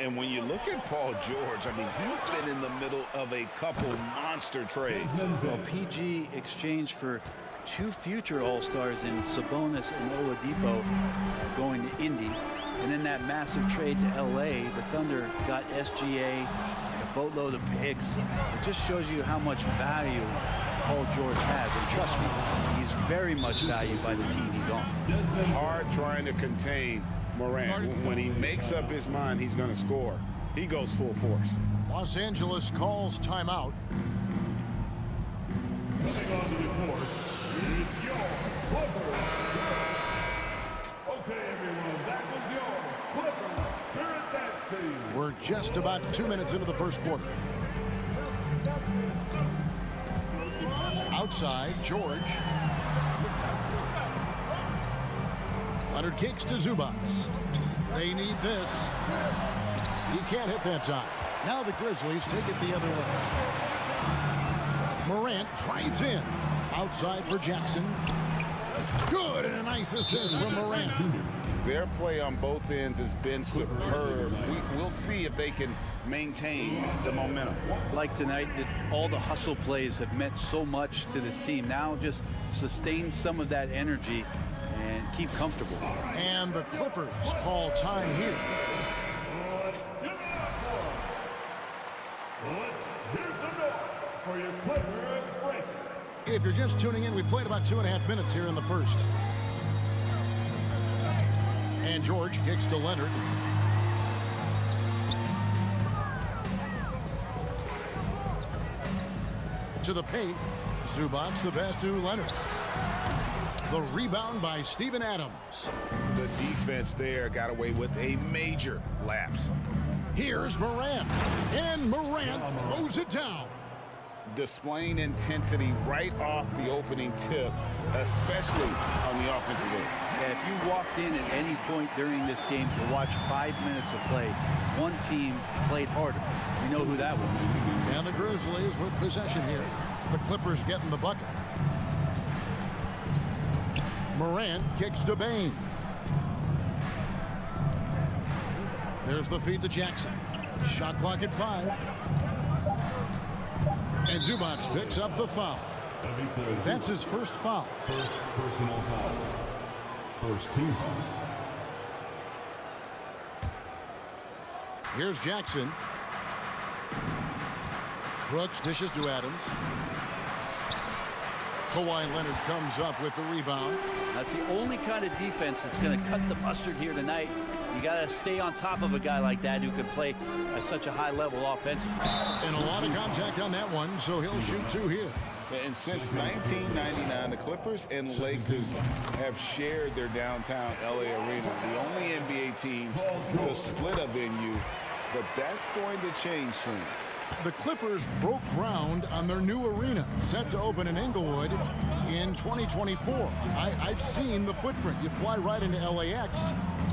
And when you look at Paul George, I mean, he's been in the middle of a couple monster trades. Well, PG exchanged for 2 future All-Stars in Sabonis and Oladipo going to Indy. And in that massive trade to L.A., the Thunder got SGA, a boatload of picks. It just shows you how much value Paul George has. And trust me, he's very much valued by the team he's on. Hard trying to contain Morant. When he makes up his mind he's going to score, he goes full force. Los Angeles calls timeout. Coming on to the court is your Clippers. Okay, everyone, that was your Clippers Spirit Dance Team. We're just about 2 minutes into the first quarter. Outside, George. Leonard kicks to Zubac. They need this. He can't hit that time. Now the Grizzlies take it the other way. Morant drives in. Outside for Jackson. Good, and a nice assist from Morant. Their play on both ends has been superb. We'll see if they can maintain the momentum. Like tonight, all the hustle plays have meant so much to this team. Now just sustain some of that energy and keep comfortable. And the Clippers call time here. If you're just tuning in, we played about 2.5 minutes here in the first. And George kicks to Leonard. To the paint. Zubac the pass to Leonard. The rebound by Steven Adams. The defense there got away with a major lapse. Here's Morant. And Morant throws it down. Displaying intensity right off the opening tip, especially on the offensive end. Yeah, if you walked in at any point during this game to watch 5 minutes of play, one team played harder. We know who that was. And the Grizzlies with possession here. The Clippers getting the bucket. Morant kicks to Bain. There's the feed to Jackson. Shot clock at 5. And Zubac picks up the foul. That's his first foul. First personal foul. First team foul. Here's Jackson. Brooks dishes to Adams. Kawhi Leonard comes up with the rebound. That's the only kind of defense that's going to cut the mustard here tonight. You got to stay on top of a guy like that who can play at such a high level offensively. And a lot of contact on that one, so he'll shoot 2 here. And since 1999, the Clippers and Lakers have shared their downtown LA arena. The only NBA team to split a venue, but that's going to change soon. The Clippers broke ground on their new arena, set to open in Inglewood in 2024. I've seen the footprint. You fly right into LAX,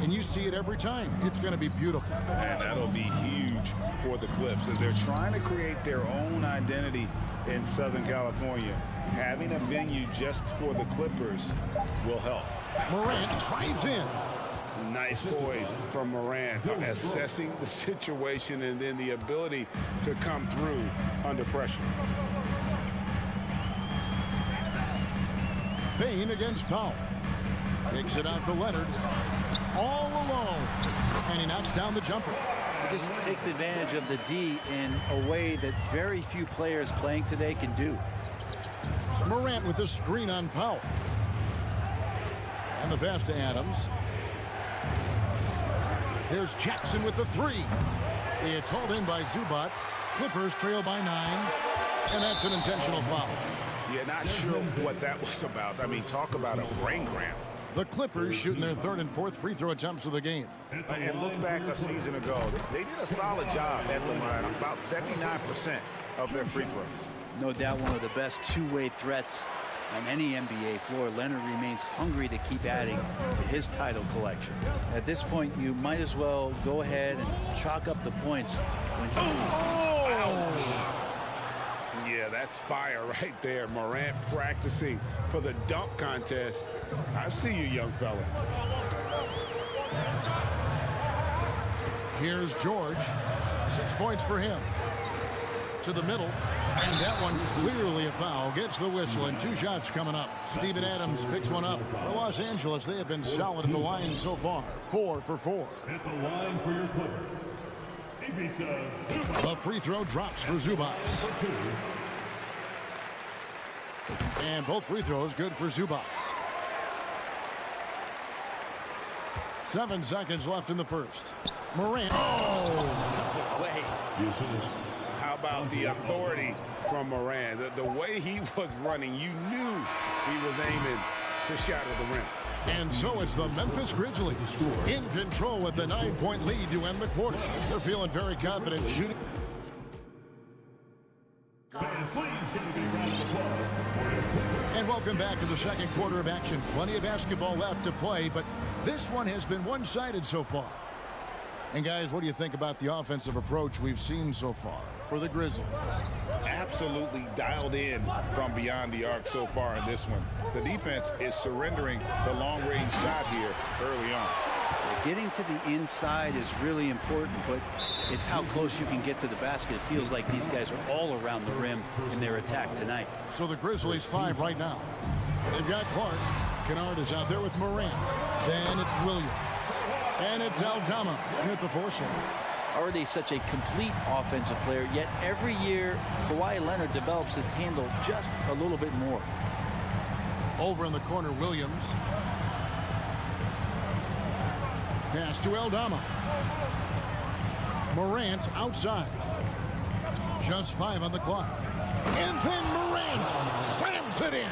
and you see it every time. It's going to be beautiful. And that'll be huge for the Clips. They're trying to create their own identity in Southern California. Having a venue just for the Clippers will help. Morant drives in. Nice poise from Morant, assessing the situation and then the ability to come through under pressure. Bain against Powell. Takes it out to Leonard. All alone. And he knocks down the jumper. He just takes advantage of the D in a way that very few players playing today can do. Morant with the screen on Powell. And the pass to Adams. There's Jackson with the 3. It's hauled in by Zubac. Clippers trail by 9. And that's an intentional foul. Yeah, not sure what that was about. I mean, talk about a brain cramp. The Clippers shooting their 3rd and 4th free throw attempts of the game. And look back a season ago. They did a solid job at the line. About 79% of their free throws. No doubt one of the best two-way threats on any NBA floor. Leonard remains hungry to keep adding to his title collection. At this point, you might as well go ahead and chalk up the points when Yeah, that's fire right there. Morant practicing for the dunk contest. I see you, young fella. Here's George. 6 points for him. To the middle. And that one clearly a foul. Gets the whistle and 2 shots coming up. Steven Adams picks one up. For Los Angeles, they have been solid at the line so far. 4 for 4. At the line for your Clippers. The free throw drops for Zubac. And both free throws good for Zubac. 7 seconds left in the first. Morant. Oh! Wait. How about the authority from Morant? The way he was running, you knew he was aiming to shatter the rim. And so it's the Memphis Grizzlies in control with the 9-point lead to end the quarter. They're feeling very confident shooting. And welcome back to the second quarter of action. Plenty of basketball left to play, but this one has been one-sided so far. And guys, what do you think about the offensive approach we've seen so far for the Grizzlies? Absolutely dialed in from beyond the arc so far in this one. The defense is surrendering the long-range shot here early on. Getting to the inside is really important, but it's how close you can get to the basket. It feels like these guys are all around the rim in their attack tonight. So the Grizzlies 5 right now. They've got Clark. Kennard is out there with Morant. Then it's Williams. And it's Aldama at the forcing. Already such a complete offensive player, yet every year Kawhi Leonard develops his handle just a little bit more. Over in the corner, Williams. Pass to Aldama. Morant outside. Just 5 on the clock. And then Morant slams it in.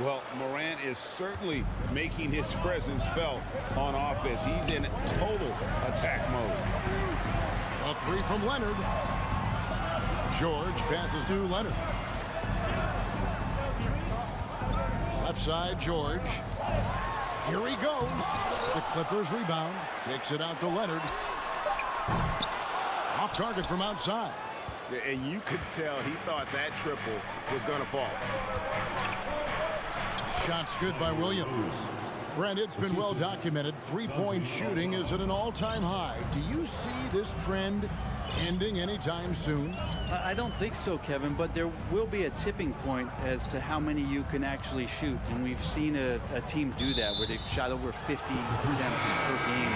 Well, Morant is certainly making his presence felt on offense. He's in total attack mode. A 3 from Leonard. George passes to Leonard. Left side, George. Here he goes. The Clippers rebound. Kicks it out to Leonard. Off target from outside. And you could tell he thought that triple was going to fall. Shot's good by Williams. Brent, it's been well documented. Three-point shooting is at an all-time high. Do you see this trend ending anytime soon? I don't think so, Kevin, but there will be a tipping point as to how many you can actually shoot. And we've seen a team do that where they've shot over 50 attempts per game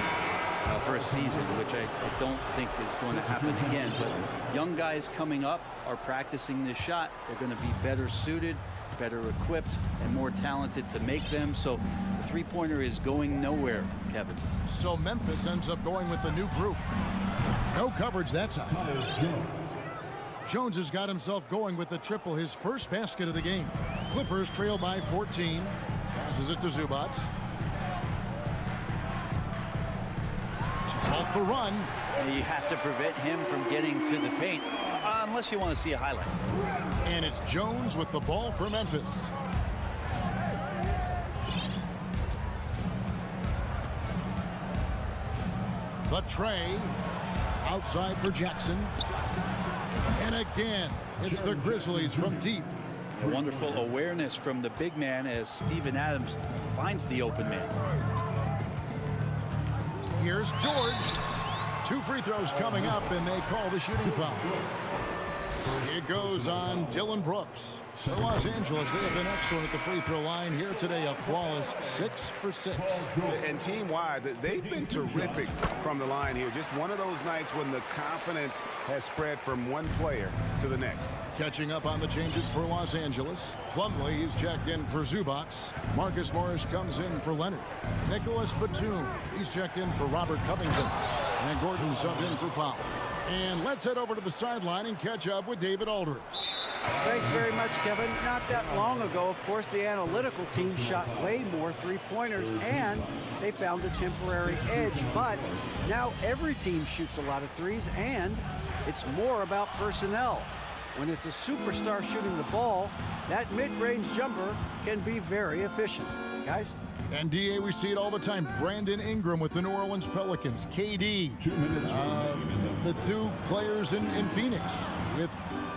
for a season, which I don't think is going to happen again. But young guys coming up are practicing this shot. They're going to be better suited, better equipped, and more talented to make them. So the three-pointer is going nowhere, Kevin. So Memphis ends up going with the new group. No coverage that time. Jones has got himself going with the triple, his first basket of the game. Clippers trail by 14. Passes it to Zubac. Off the run. You have to prevent him from getting to the paint, unless you want to see a highlight. And it's Jones with the ball for Memphis. The tray. Outside for Jackson. And again, it's the Grizzlies from deep. A wonderful awareness from the big man as Steven Adams finds the open man. Here's George. 2 free throws coming up, and they call the shooting foul. It goes on Dylan Brooks. For Los Angeles, they have been excellent at the free throw line here today. A flawless 6 for 6. And team-wide, they've been terrific from the line here. Just one of those nights when the confidence has spread from one player to the next. Catching up on the changes for Los Angeles. Plumlee, he's checked in for Zubac. Marcus Morris comes in for Leonard. Nicholas Batum, he's checked in for Robert Covington. And Gordon subbed in for Powell. And let's head over to the sideline and catch up with David Aldridge. Thanks very much, Kevin. Not that long ago, of course, the analytical team shot way more three-pointers, and they found a temporary edge. But now every team shoots a lot of threes, and it's more about personnel. When it's a superstar shooting the ball, that mid-range jumper can be very efficient. Guys? And DA, we see it all the time. Brandon Ingram with the New Orleans Pelicans. KD, the two players in Phoenix with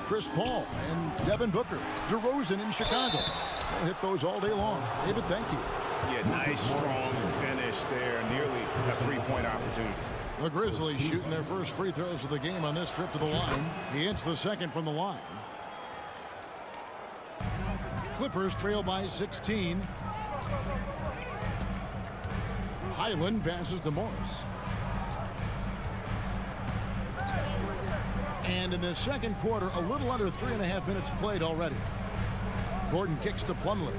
Chris Paul and Devin Booker. DeRozan in Chicago. We'll hit those all day long. David, thank you. Yeah, nice, strong finish there. Nearly a three-point opportunity. The Grizzlies shooting their first free throws of the game on this trip to the line. He hits the second from the line. Clippers trail by 16. Highland passes to Morris. And in the second quarter, a little under 3.5 minutes played already. Gordon kicks to Plumlee.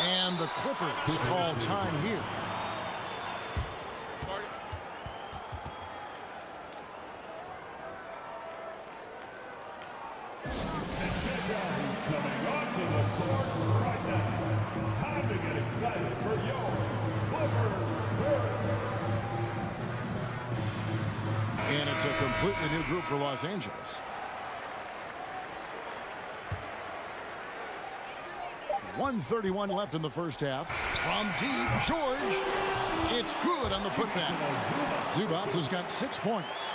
And the Clippers call time here. Coming onto the court right now. Time to get excited for your Clippers. And it's a completely new group for Los Angeles. 1:31 left in the first half. From deep, George. It's good on the putback. Zubac has got 6 points.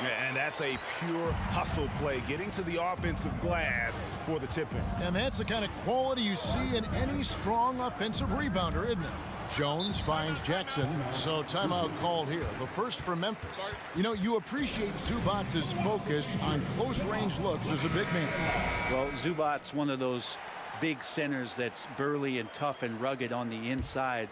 Yeah, and that's a pure hustle play, getting to the offensive glass for the tip-in. And that's the kind of quality you see in any strong offensive rebounder, isn't it? Jones finds Jackson, so timeout called here. The first for Memphis. You know, you appreciate Zubac's focus on close-range looks as a big man. Well, Zubac's one of those big centers that's burly and tough and rugged on the inside.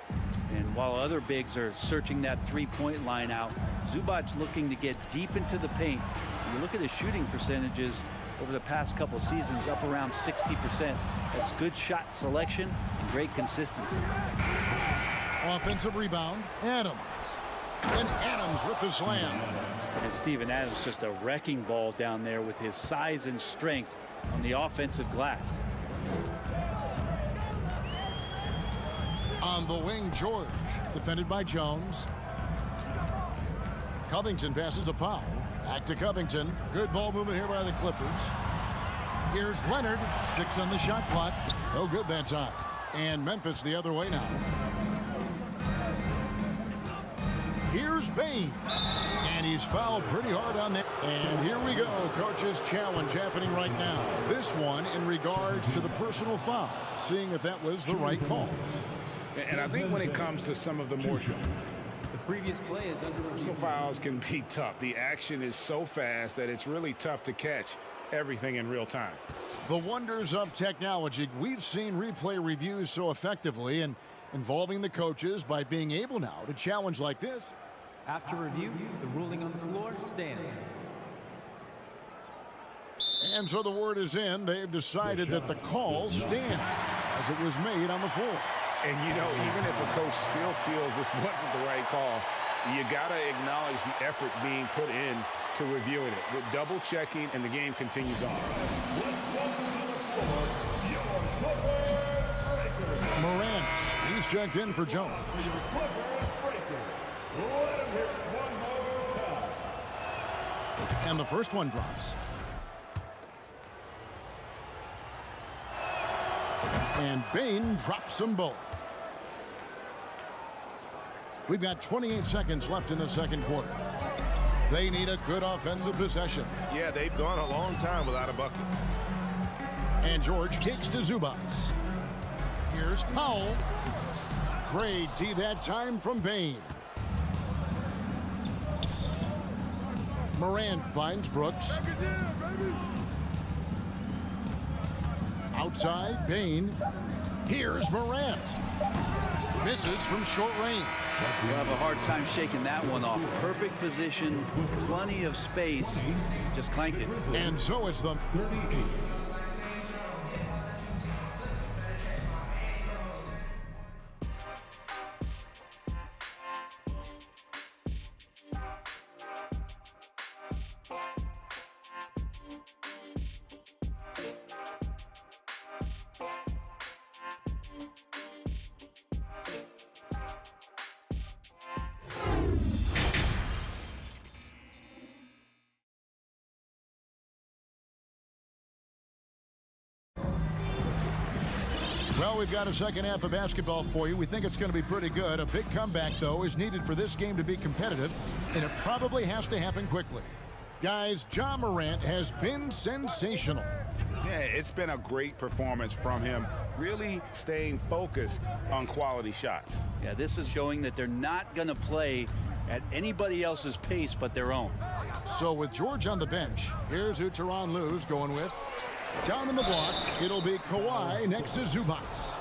And while other bigs are searching that three-point line out, Zubac's looking to get deep into the paint. You look at his shooting percentages over the past couple seasons, up around 60%. That's good shot selection and great consistency. Offensive rebound, Adams. And Adams with the slam. And Steven Adams just a wrecking ball down there with his size and strength on the offensive glass. On the wing, George, defended by Jones. Covington passes to Powell. Back to Covington. Good ball movement here by the Clippers. Here's Leonard, 6 on the shot clock. No good that time. And Memphis the other way now. Here's Bain. And he's fouled pretty hard on that. And here we go. Coach's challenge happening right now. This one in regards to the personal foul. Seeing if that was the right call. And I think when it comes to some of the more The previous play is under personal fouls can be tough. The action is so fast that it's really tough to catch everything in real time. The wonders of technology. We've seen replay reviews so effectively and involving the coaches by being able now to challenge like this. After review, the ruling on the floor stands. And so the word is in. They've decided that the call stands as it was made on the floor. And, you know, even if a coach still feels this wasn't the right call, you got to acknowledge the effort being put in to reviewing it. With double checking, and the game continues on. Moran, he's checked in for Jones. And the first one drops. And Bain drops them both. We've got 28 seconds left in the second quarter. They need a good offensive possession. Yeah, they've gone a long time without a bucket. And George kicks to Zubats. Here's Powell. Great D that time from Bain. Moran finds Brooks. Outside, Bain. Here's Morant. Misses from short range. We'll have a hard time shaking that one off. Perfect position, plenty of space. Just clanked it. And so it's the... Well, we've got a second half of basketball for you. We think it's going to be pretty good. A big comeback, though, is needed for this game to be competitive, and it probably has to happen quickly. Guys, Ja Morant has been sensational. Yeah, it's been a great performance from him, really staying focused on quality shots. Yeah, this is showing that they're not going to play at anybody else's pace but their own. So with George on the bench, here's who Tyronn Lue's going with. Down in the block, it'll be Kawhi next to Zubats.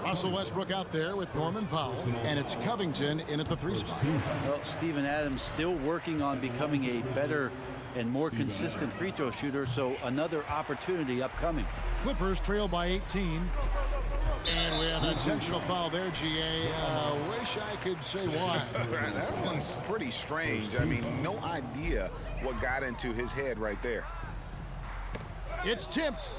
Russell Westbrook out there with Norman Powell, and it's Covington in at the 3 spot. Well, Steven Adams still working on becoming a better and more consistent free throw shooter, so another opportunity upcoming. Clippers trail by 18. And we have an intentional foul there, GA. Wish I could say why. That one's pretty strange. I mean, no idea what got into his head right there. It's tipped.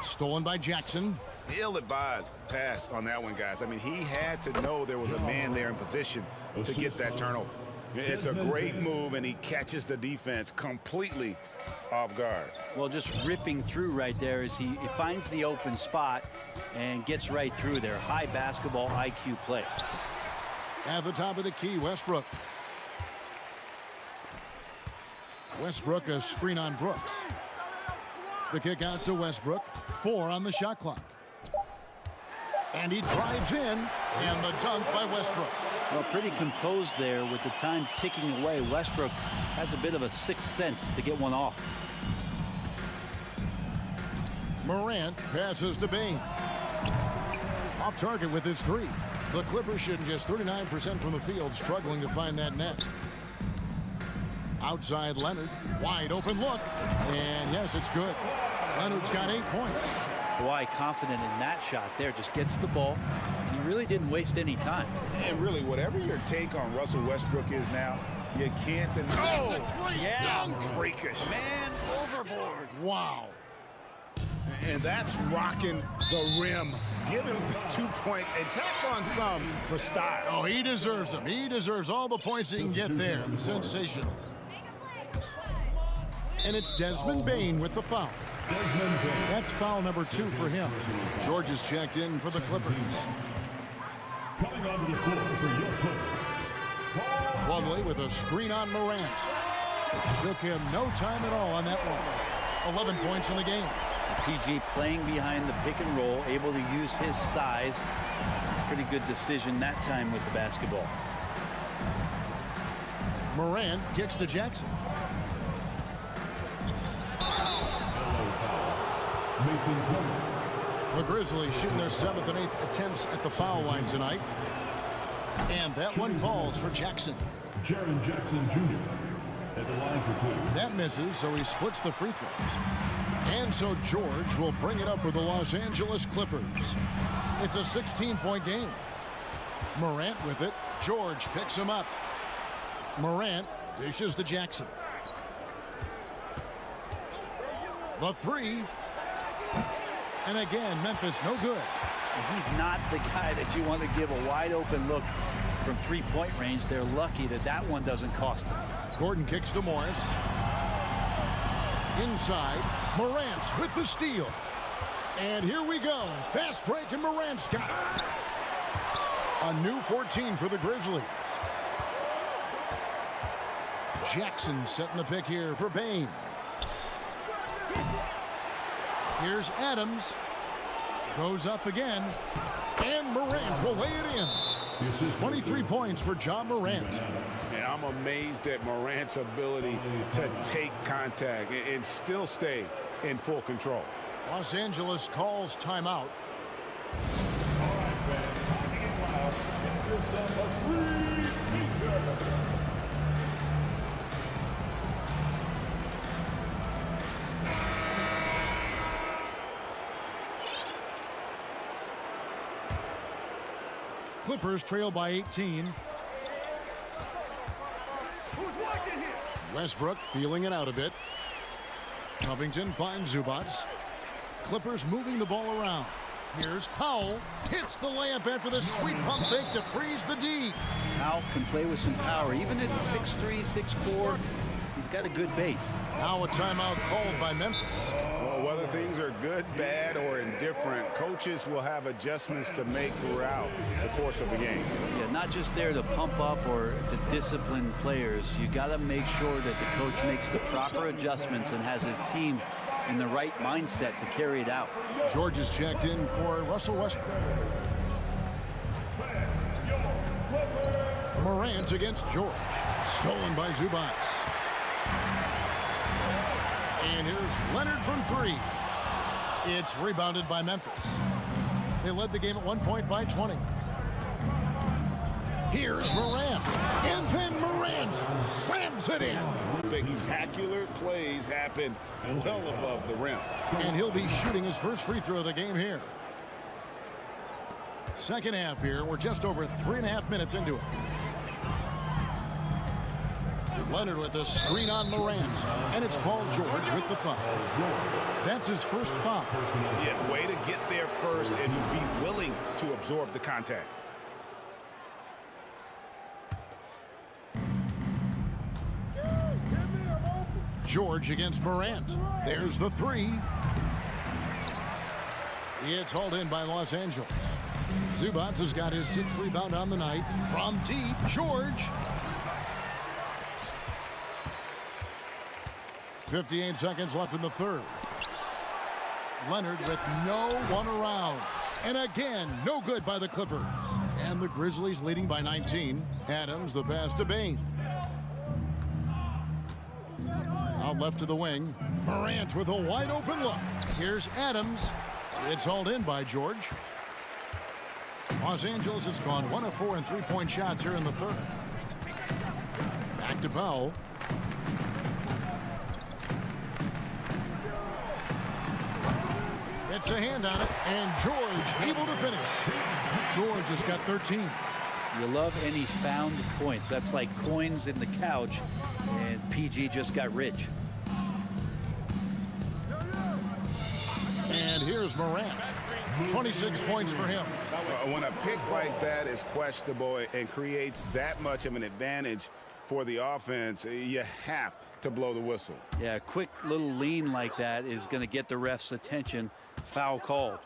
Stolen by Jackson. Ill-advised pass on that one, guys. I mean, he had to know there was a man there in position to get that turnover. It's a great move, and he catches the defense completely off guard. Well, just ripping through right there as he finds the open spot and gets right through there. High basketball IQ play. At the top of the key, Westbrook. Westbrook, a screen on Brooks. The kick out to Westbrook. 4 on the shot clock. And he drives in, and the dunk by Westbrook. Well, pretty composed there with the time ticking away. Westbrook has a bit of a sixth sense to get one off. Morant passes to Bain. Off target with his 3. The Clippers shooting just 39% from the field, struggling to find that net. Outside Leonard, wide open look, and yes, it's good. Leonard's got 8 points. Kawhi confident in that shot there, just gets the ball. He really didn't waste any time. And really, whatever your take on Russell Westbrook is now, you can't deny. That's a great dunk. Freakish. Man overboard. Wow. And that's rocking the rim. Give him the 2 points and tack on some for style. Oh, he deserves them. He deserves all the points he can get there. Sensational. And it's Desmond Bain with the foul. That's foul number 2 for him. George is checked in for the Clippers. Coming onto the floor for your Clippers. Plumlee with a screen on Morant. Took him no time at all on that one. 11 points in the game. PG playing behind the pick and roll, able to use his size. Pretty good decision that time with the basketball. Morant kicks to Jackson. The Grizzlies shooting their 7th and 8th attempts at the foul line tonight. And that one falls for Jackson. Jaren Jackson Jr. at the line for 2. That misses, so he splits the free throws. And so George will bring it up for the Los Angeles Clippers. It's a 16-point game. Morant with it. George picks him up. Morant dishes to Jackson. The 3. And again, Memphis no good. He's not the guy that you want to give a wide open look from 3-point range. They're lucky that that one doesn't cost them. Gordon kicks to Morris. Inside, Morant with the steal. And here we go. Fast break, and Morant's got it. A new 14 for the Grizzlies. Jackson setting the pick here for Bain. Here's Adams. Goes up again. And Morant will lay it in. 23 points for John Morant. And I'm amazed at Morant's ability to take contact and still stay in full control. Los Angeles calls timeout. Clippers trail by 18. Westbrook feeling it out a bit. Covington finds Zubats. Clippers moving the ball around. Here's Powell. Hits the layup after the sweet pump fake to freeze the D. Powell can play with some power. Even at 6'3", 6'4", he's got a good base. Now a timeout called by Memphis. Well, whether things are good, bad, or indifferent, coaches will have adjustments to make throughout the course of the game. Yeah, not just there to pump up or to discipline players. You got to make sure that the coach makes the proper adjustments and has his team in the right mindset to carry it out. George is checked in for Russell Westbrook. Morant against George. Stolen by Zubats. And here's Leonard from 3. It's rebounded by Memphis. They led the game at 1 point by 20. Here's Morant. And then Morant slams it in. Spectacular plays happen well above the rim. And he'll be shooting his first free throw of the game here. Second half here. We're just over 3.5 minutes into it. Leonard with the screen on Morant. And it's Paul George with the foul. That's his first foul. Yeah, way to get there first and be willing to absorb the contact. George against Morant. There's the 3. It's hauled in by Los Angeles. Zubats has got his 6th rebound on the night. From deep, George. 58 seconds left in the third. Leonard with no one around. And again, no good by the Clippers. And the Grizzlies leading by 19. Adams, the pass to Bain. Out left to the wing. Morant with a wide open look. Here's Adams. It's hauled in by George. Los Angeles has gone 1 of 4 in 3-point shots here in the third. Back to Powell. It's a hand on it, and George able to finish. George has got 13. You love any found points. That's like coins in the couch, and PG just got rich. And here's Morant. 26 points for him. When a pick like that is questionable and creates that much of an advantage for the offense, you have to blow the whistle. Yeah, a quick little lean like that is going to get the ref's attention. Foul called.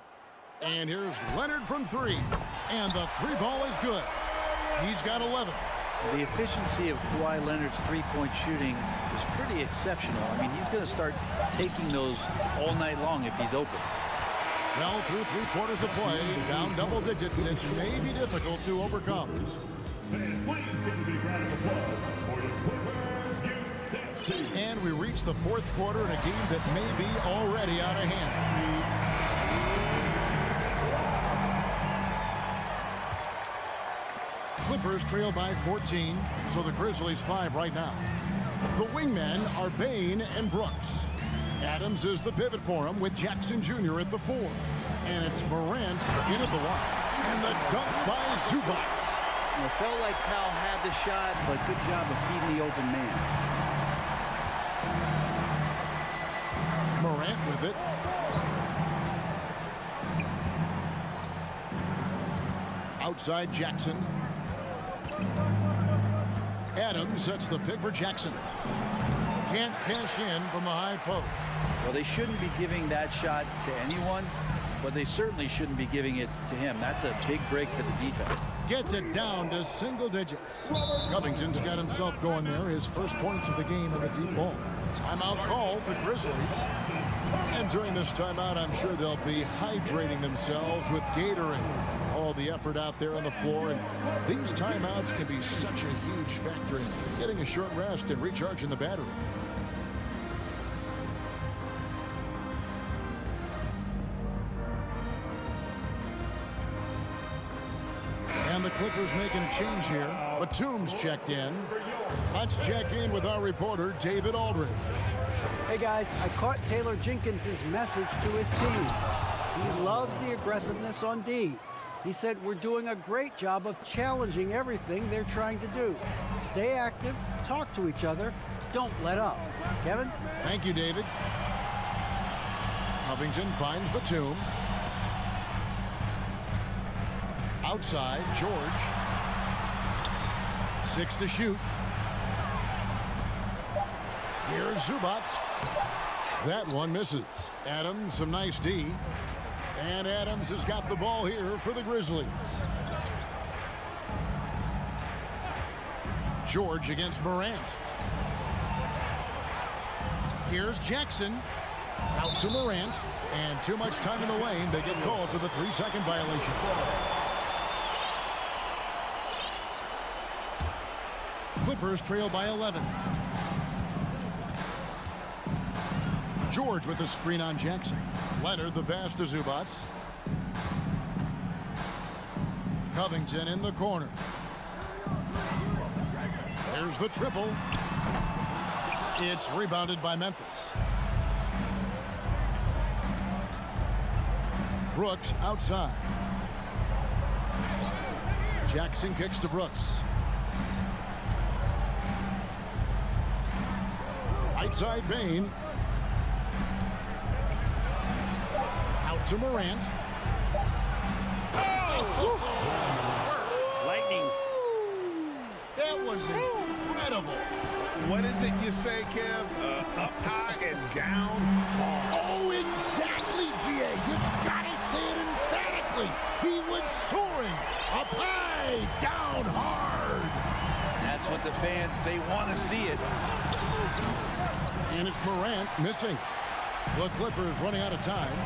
And here's Leonard from three. And the three ball is good. He's got 11. The efficiency of Kawhi Leonard's three-point shooting is pretty exceptional. I mean, he's going to start taking those all night long if he's open. Well, through 3 quarters of play, down double digits, it may be difficult to overcome. And we reach the fourth quarter in a game that may be already out of hand. Clippers trail by 14, so the Grizzlies 5 right now. The wingmen are Bane and Brooks. Adams is the pivot for him with Jackson Jr. at the 4. And it's Morant in at the 1. And the dunk by Zubac. It felt like Powell had the shot, but good job of feeding the open man. Morant with it. Outside Jackson. Adams sets the pick for Jackson. Can't cash in from the high post. Well, they shouldn't be giving that shot to anyone, but they certainly shouldn't be giving it to him. That's a big break for the defense. Gets it down to single digits. Covington's got himself going there. His first points of the game in the deep ball. Timeout called, the Grizzlies. And during this timeout, I'm sure they'll be hydrating themselves with Gatorade. All the effort out there on the floor, and these timeouts can be such a huge factor in getting a short rest and recharging the battery. And the Clippers making a change here. Batum's checked in. Let's check in with our reporter, David Aldridge. Hey guys, I caught Taylor Jenkins' message to his team. He loves the aggressiveness on D. He said, we're doing a great job of challenging everything they're trying to do. Stay active, talk to each other, don't let up. Kevin? Thank you, David. Covington finds Batum. Outside, George. 6 to shoot. Here's Zubac. That one misses. Adams, some nice D. And Adams has got the ball here for the Grizzlies. George against Morant. Here's Jackson. Out to Morant. And too much time in the lane. They get called for the 3-second violation. Clippers trail by 11. George with the screen on Jackson. Leonard the pass to Zubac. Covington in the corner. There's the triple. It's rebounded by Memphis. Brooks outside. Jackson kicks to Brooks. Right side Bane. Out to Morant. Oh! Lightning. That was incredible. What is it you say, Kev? Up high and down hard. Oh, exactly, GA. You've got to say it emphatically. He was soaring up high, down hard. That's what the fans, they want to see it. And it's Morant missing. The Clippers running out of time.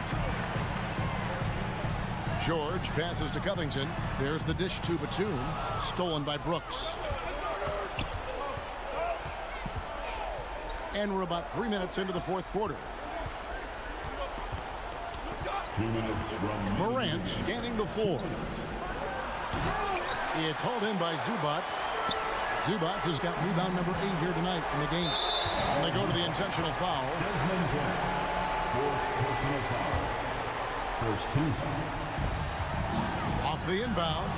George passes to Covington. There's the dish to Batum. Stolen by Brooks. And we're about 3 minutes into the fourth quarter. 2 minutes from Morant scanning the floor. It's hauled in by Zubac. Zubac has got rebound number 8 here tonight in the game. And they go to the intentional foul. fourth personal foul. First team foul. Off the inbound.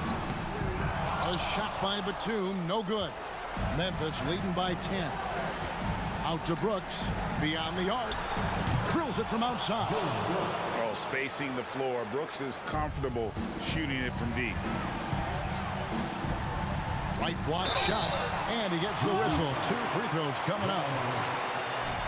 A shot by Batum, no good. Memphis leading by 10. Out to Brooks, beyond the arc. Drills it from outside. Oh, spacing the floor. Brooks is comfortable shooting it from deep. Right block shot, and he gets the whistle. 2 free throws coming up.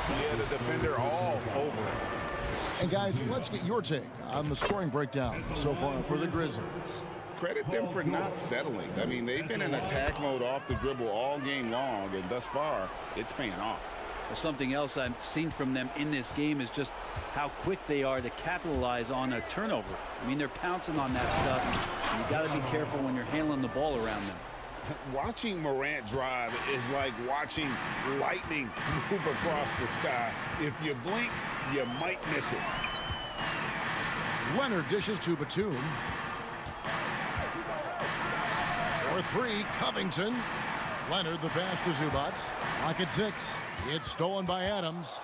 Yeah, the defender all over it. And guys, let's get your take on the scoring breakdown so far for the Grizzlies. Credit them for not settling. I mean, they've been in attack mode off the dribble all game long, and thus far, it's paying off. Well, something else I've seen from them in this game is just how quick they are to capitalize on a turnover. I mean, they're pouncing on that stuff. You got to be careful when you're handling the ball around them. Watching Morant drive is like watching lightning move across the sky. If you blink, you might miss it. Leonard dishes to Batum. For three, Covington. Leonard the pass to Zubac. Lock at 6. It's stolen by Adams.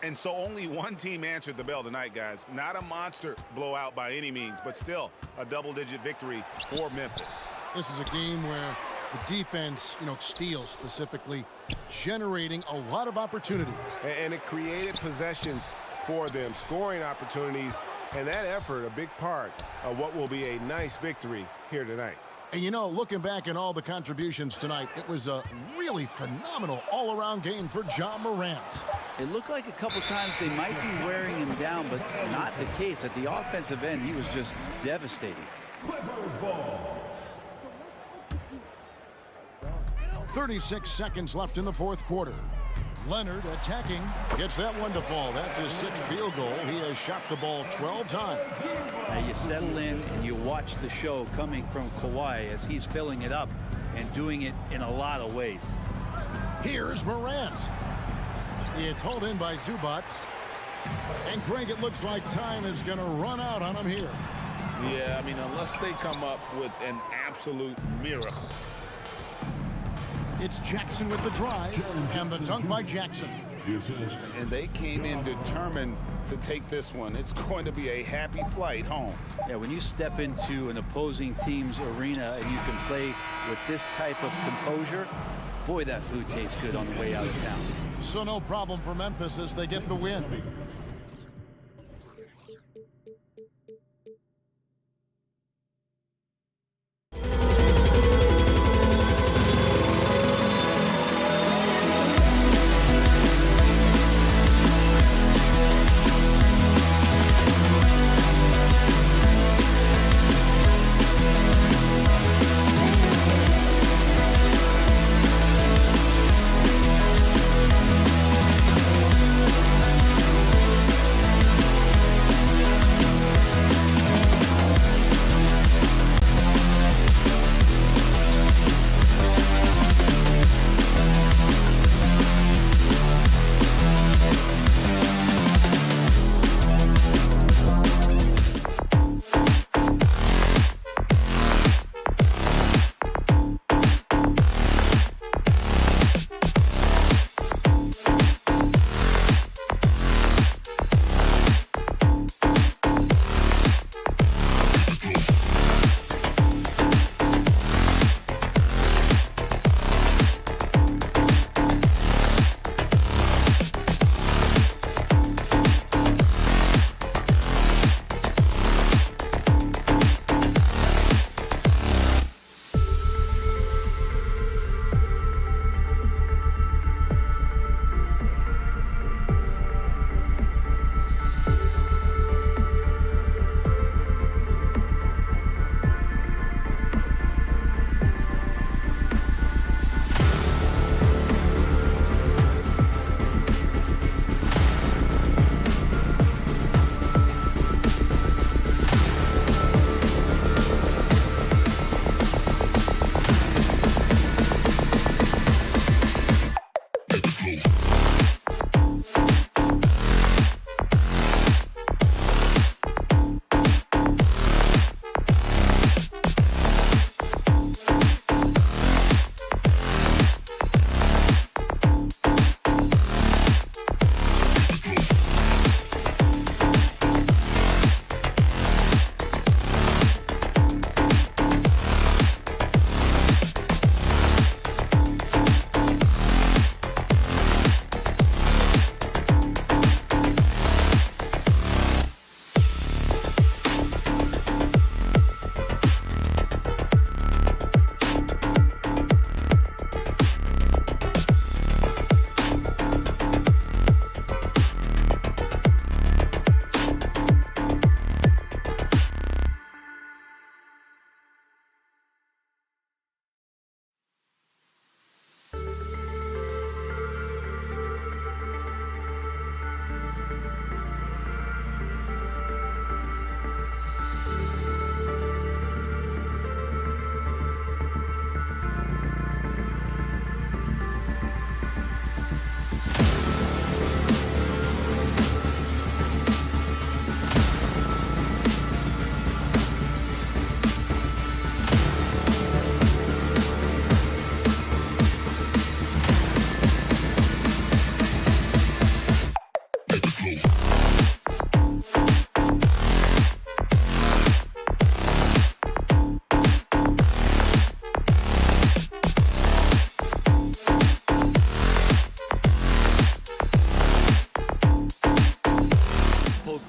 And so only one team answered the bell tonight, guys. Not a monster blowout by any means, but still a double-digit victory for Memphis. This is a game where the defense, steals specifically, generating a lot of opportunities. And it created possessions for them, scoring opportunities, and that effort a big part of what will be a nice victory here tonight. And looking back at all the contributions tonight, it was a really phenomenal all-around game for Ja Morant. It looked like a couple times they might be wearing him down, but not the case. At the offensive end, he was just devastating. 36 seconds left in the fourth quarter. Leonard attacking, gets that one to fall. That's his 6th field goal. He has shot the ball 12 times. Now you settle in and you watch the show coming from Kawhi as he's filling it up and doing it in a lot of ways. Here's Morant. It's hauled in by Zubac. And Greg, it looks like time is going to run out on him here. Yeah, I mean, unless they come up with an absolute miracle. It's Jackson with the drive and the dunk by Jackson. And they came in determined to take this one. It's going to be a happy flight home. Yeah, when you step into an opposing team's arena and you can play with this type of composure, boy, that food tastes good on the way out of town. So no problem for Memphis as they get the win.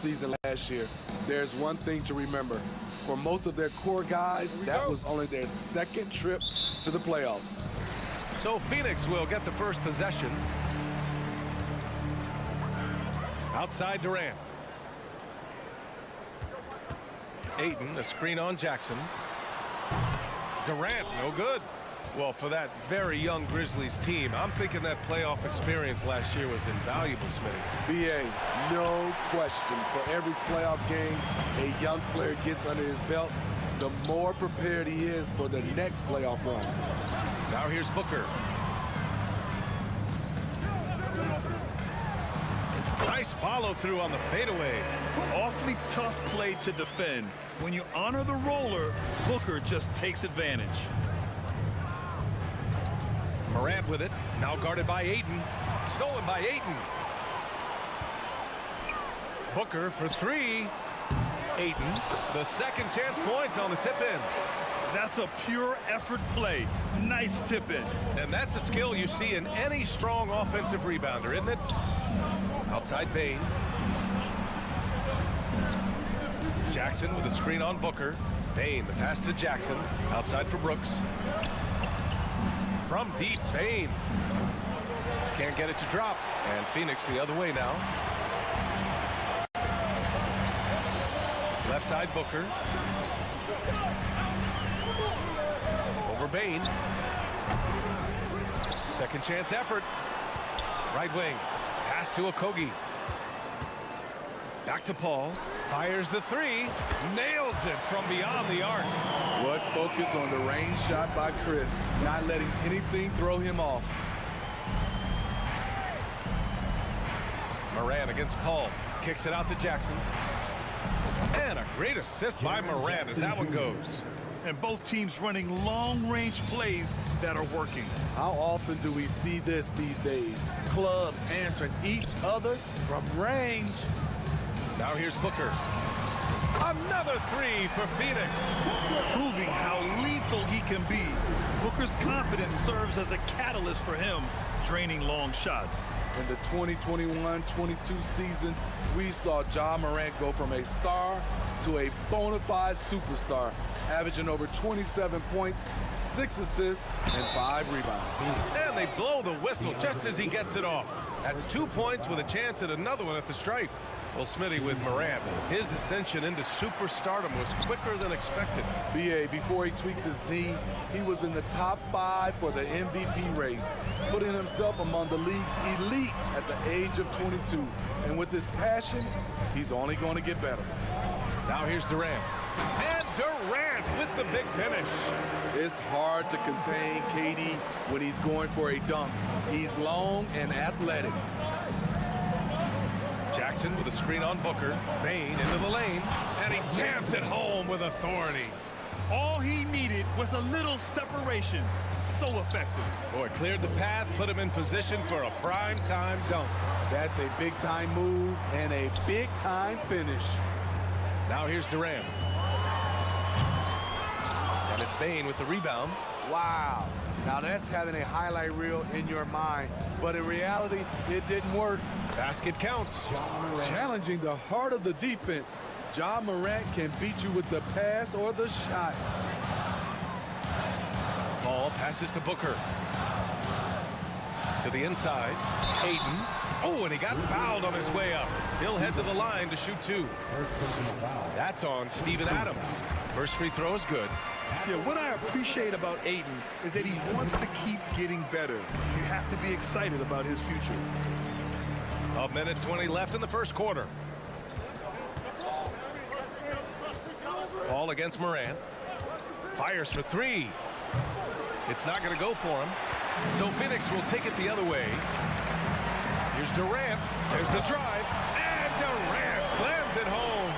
season last year. There's one thing to remember. For most of their core guys, that was only their second trip to the playoffs. So Phoenix will get the first possession. Outside Durant. Ayton, a screen on Jackson. Durant, no good. Well, for that very young Grizzlies team, I'm thinking that playoff experience last year was invaluable, Smitty. BA, no question. For every playoff game a young player gets under his belt, the more prepared he is for the next playoff run. Now here's Booker. Nice follow through on the fadeaway. Awfully tough play to defend. When you honor the roller, Booker just takes advantage. Morant with it, now guarded by Ayton. Stolen by Ayton. Booker for three. Ayton, the second chance points on the tip-in. That's a pure effort play. Nice tip-in. And that's a skill you see in any strong offensive rebounder, isn't it? Outside Bane. Jackson with a screen on Booker. Bane, the pass to Jackson. Outside for Brooks. From deep, Bane. Can't get it to drop. And Phoenix the other way now. Left side, Booker. Over Bane. Second chance effort. Right wing. Pass to Okogie. Back to Paul. Fires the three. Nails it from beyond the arc. What focus on the range shot by Chris. Not letting anything throw him off. Morant against Paul. Kicks it out to Jackson. And a great assist by Morant as that one goes. And both teams running long-range plays that are working. How often do we see this these days? Clubs answering each other from range. Now here's Booker. Another three for Phoenix. Proving how lethal he can be. Booker's confidence serves as a catalyst for him, draining long shots. In the 2021-22 season, we saw Ja Morant go from a star to a bona fide superstar, averaging over 27 points, 6 assists, and 5 rebounds. And they blow the whistle just as he gets it off. That's 2 points with a chance at another one at the stripe. Well, Smitty, with Morant, his ascension into superstardom was quicker than expected. BA, before he tweaks his knee, he was in the top 5 for the MVP race, putting himself among the league's elite at the age of 22. And with his passion, he's only going to get better. Now here's Durant. And Durant with the big finish. It's hard to contain KD when he's going for a dunk. He's long and athletic. Jackson with a screen on Booker. Bane into the lane. And he jams it home with authority. All he needed was a little separation. So effective. Boy, cleared the path, put him in position for a prime-time dunk. That's a big-time move and a big-time finish. Now here's Durant. And it's Bane with the rebound. Wow. Now that's having a highlight reel in your mind. But in reality, it didn't work. Basket counts. Challenging the heart of the defense. Ja Morant can beat you with the pass or the shot. Ball passes to Booker. To the inside. Ayton. Oh, and he got fouled on his way up. He'll head to the line to shoot 2. That's on Steven Adams. First free throw is good. Yeah, what I appreciate about Ayton is that he wants to keep getting better. You have to be excited about his future. A minute 20 left in the first quarter. Ball against Morant. Fires for 3. It's not going to go for him. So Phoenix will take it the other way. Here's Durant. There's the drive. And Durant slams it home.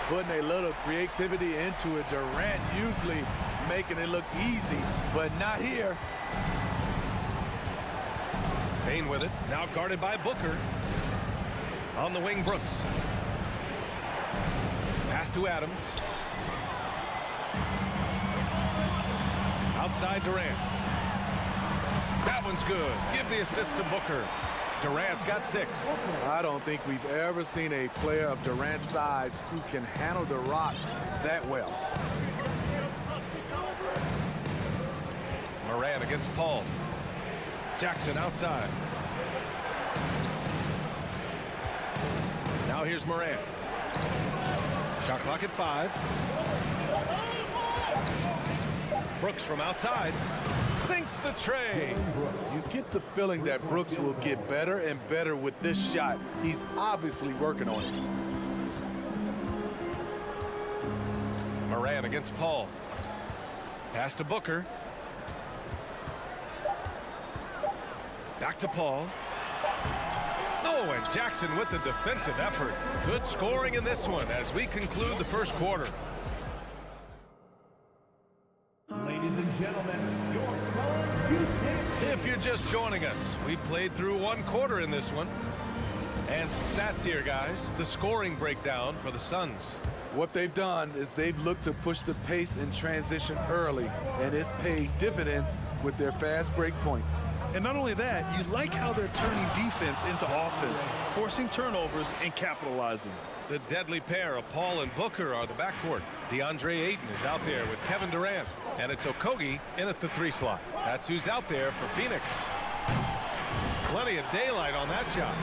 Putting a little creativity into it. Durant usually making it look easy, but not here. Bane with it. Now guarded by Booker. On the wing, Brooks. Pass to Adams. Outside Durant. That one's good. Give the assist to Booker. Durant's got 6. I don't think we've ever seen a player of Durant's size who can handle the rock that well. Moran against Paul. Jackson outside. Now here's Moran. Shot clock at 5. Brooks from outside. Sinks the tray. You get the feeling that Brooks will get better and better with this shot. He's obviously working on it. Moran against Paul. Pass to Booker. Back to Paul. Oh, and Jackson with the defensive effort. Good scoring in this one as we conclude the first quarter. Ladies and gentlemen, your If you're just joining us, we played through 1 quarter in this one. And some stats here, guys. The scoring breakdown for the Suns. What they've done is they've looked to push the pace in transition early, and it's paid dividends with their fast break points. And not only that, you like how they're turning defense into offense, forcing turnovers and capitalizing. The deadly pair of Paul and Booker are the backcourt. DeAndre Ayton is out there with Kevin Durant, and it's Okogie in at the 3 slot. That's who's out there for Phoenix. Plenty of daylight on that shot.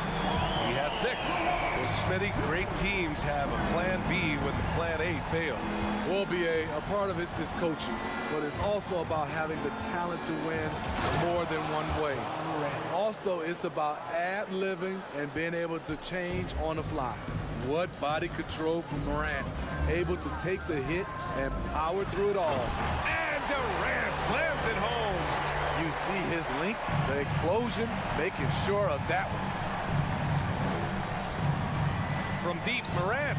He has 6. Well, Smitty, great teams have a plan B when the plan A fails. Well, BA, a part of it is coaching, but it's also about having the talent to win more than one way. Also, it's about ad-libbing and being able to change on the fly. What body control from Morant, able to take the hit and power through it all. And Durant slams it home. You see his link, the explosion, making sure of that one. From deep, Morant.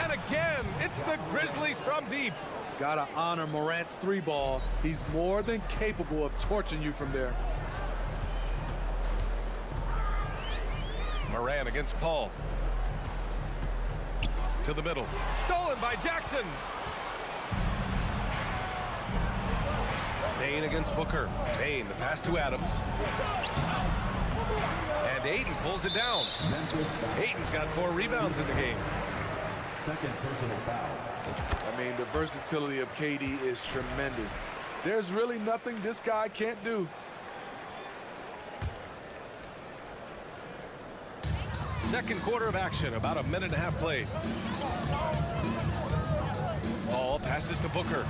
And again, it's the Grizzlies from deep. Gotta honor Morant's 3 ball. He's more than capable of torching you from there. Moran against Paul. To the middle. Stolen by Jackson. Payne against Booker. Payne, the pass to Adams. And Ayton pulls it down. Ayton's got 4 rebounds in the game. second personal foul. I mean, the versatility of KD is tremendous. There's really nothing this guy can't do. Second quarter of action, about a minute and a half played. Paul passes to Booker.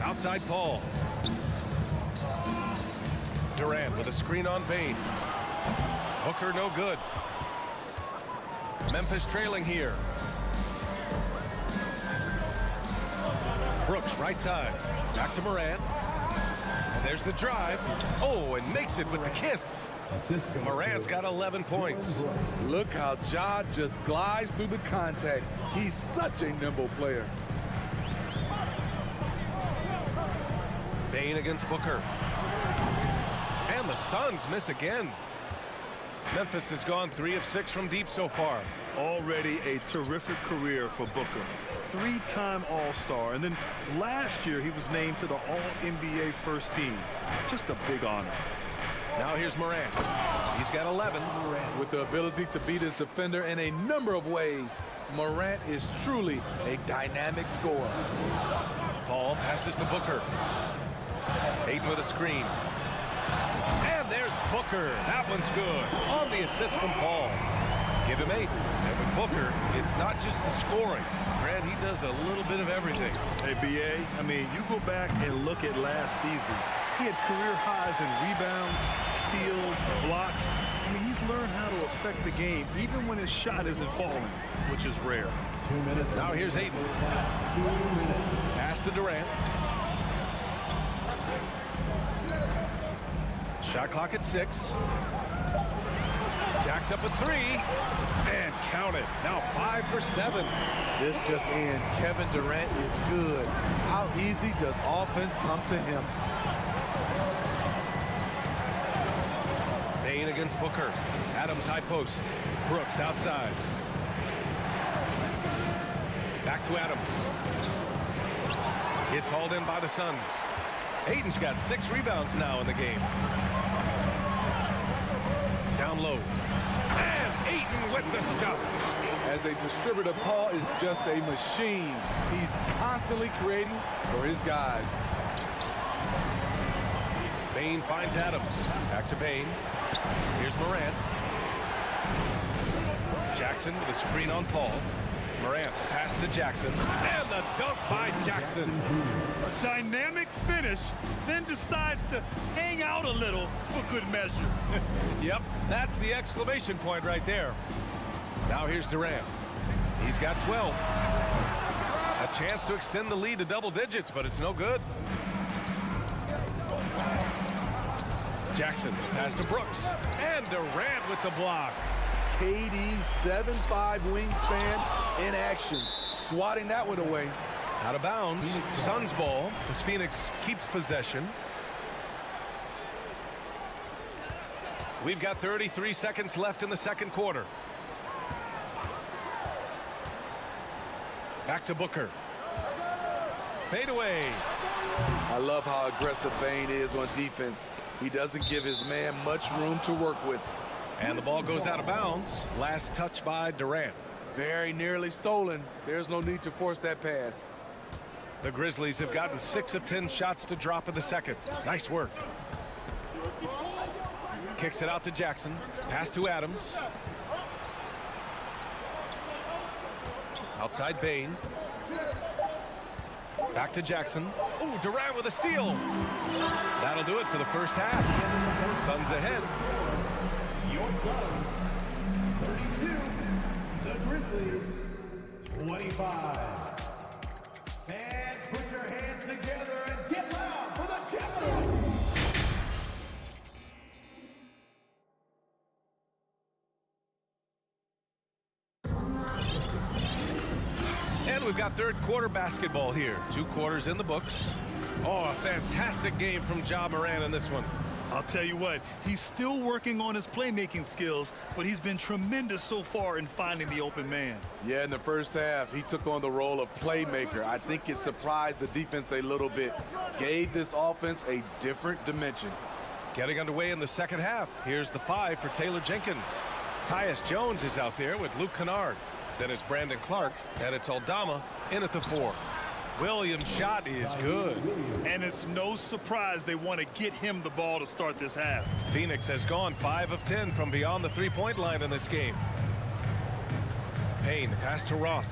Outside Paul. Durant with a screen on Payne. Booker no good. Memphis trailing here. Brooks right side. Back to Morant. And there's the drive. Oh, and makes it with the kiss. Morant's got 11 points. Look how Ja just glides through the contact. He's such a nimble player. Payne against Booker. And the Suns miss again. Memphis has gone 3 of 6 from deep so far. Already a terrific career for Booker. 3-time All-Star, and then last year he was named to the All-NBA first team. Just a big honor. Now here's Morant. He's got 11. With the ability to beat his defender in a number of ways, Morant is truly a dynamic scorer. Paul passes to Booker. Ayton with a screen. And there's Booker. That one's good. On the assist from Paul. Give him 8. And with Booker, it's not just the scoring. Grant, he does a little bit of everything. Hey, BA, I mean, you go back and look at last season. He had career highs in rebounds, steals, blocks. I mean, he's learned how to affect the game, even when his shot isn't falling, which is rare. 2 minutes. Now here's Ayton. 2 minutes. Pass to Durant. Shot clock at 6. Jacks up a 3. And count it. Now 5 for 7. This just in. Kevin Durant is good. How easy does offense come to him? Payne against Booker. Adams high post. Brooks outside. Back to Adams. It's hauled in by the Suns. Ayton's got 6 rebounds now in the game. down low. And Ayton with the stuff. As a distributor, Paul is just a machine. He's constantly creating for his guys. Bain finds Adams. Back to Bain. Here's Morant. Jackson with a screen on Paul. Morant, pass to Jackson. And the dunk by Jackson. A dynamic finish, then decides to hang out a little for good measure. Yep, that's the exclamation point right there. Now here's Durant. He's got 12. A chance to extend the lead to double digits, but it's no good. Jackson, pass to Brooks. And Durant with the block. KD's 7'5" wingspan in action. Swatting that one away. Out of bounds. Suns ball as Phoenix keeps possession. We've got 33 seconds left in the second quarter. Back to Booker. Fade away. I love how aggressive Bain is on defense. He doesn't give his man much room to work with. And the ball goes out of bounds. Last touch by Durant. Very nearly stolen. There's no need to force that pass. The Grizzlies have gotten 6 of 10 shots to drop in the second. Nice work. Kicks it out to Jackson. Pass to Adams. Outside Bain. Back to Jackson. Oh, Durant with a steal. That'll do it for the first half. Suns ahead. Your Suns, 32. The Grizzlies, 25. And put your hands together and get loud for the champion. And we've got third quarter basketball here. 2 quarters in the books. Oh, a fantastic game from Ja Morant in this one. I'll tell you what, he's still working on his playmaking skills, but he's been tremendous so far in finding the open man. Yeah, in the first half, he took on the role of playmaker. I think it surprised the defense a little bit. Gave this offense a different dimension. Getting underway in the second half. Here's the 5 for Taylor Jenkins. Tyus Jones is out there with Luke Kennard. Then it's Brandon Clark, and it's Aldama in at the 4. Williams' shot is good. And it's no surprise they want to get him the ball to start this half. Phoenix has gone 5 of 10 from beyond the three-point line in this game. Payne, pass to Ross.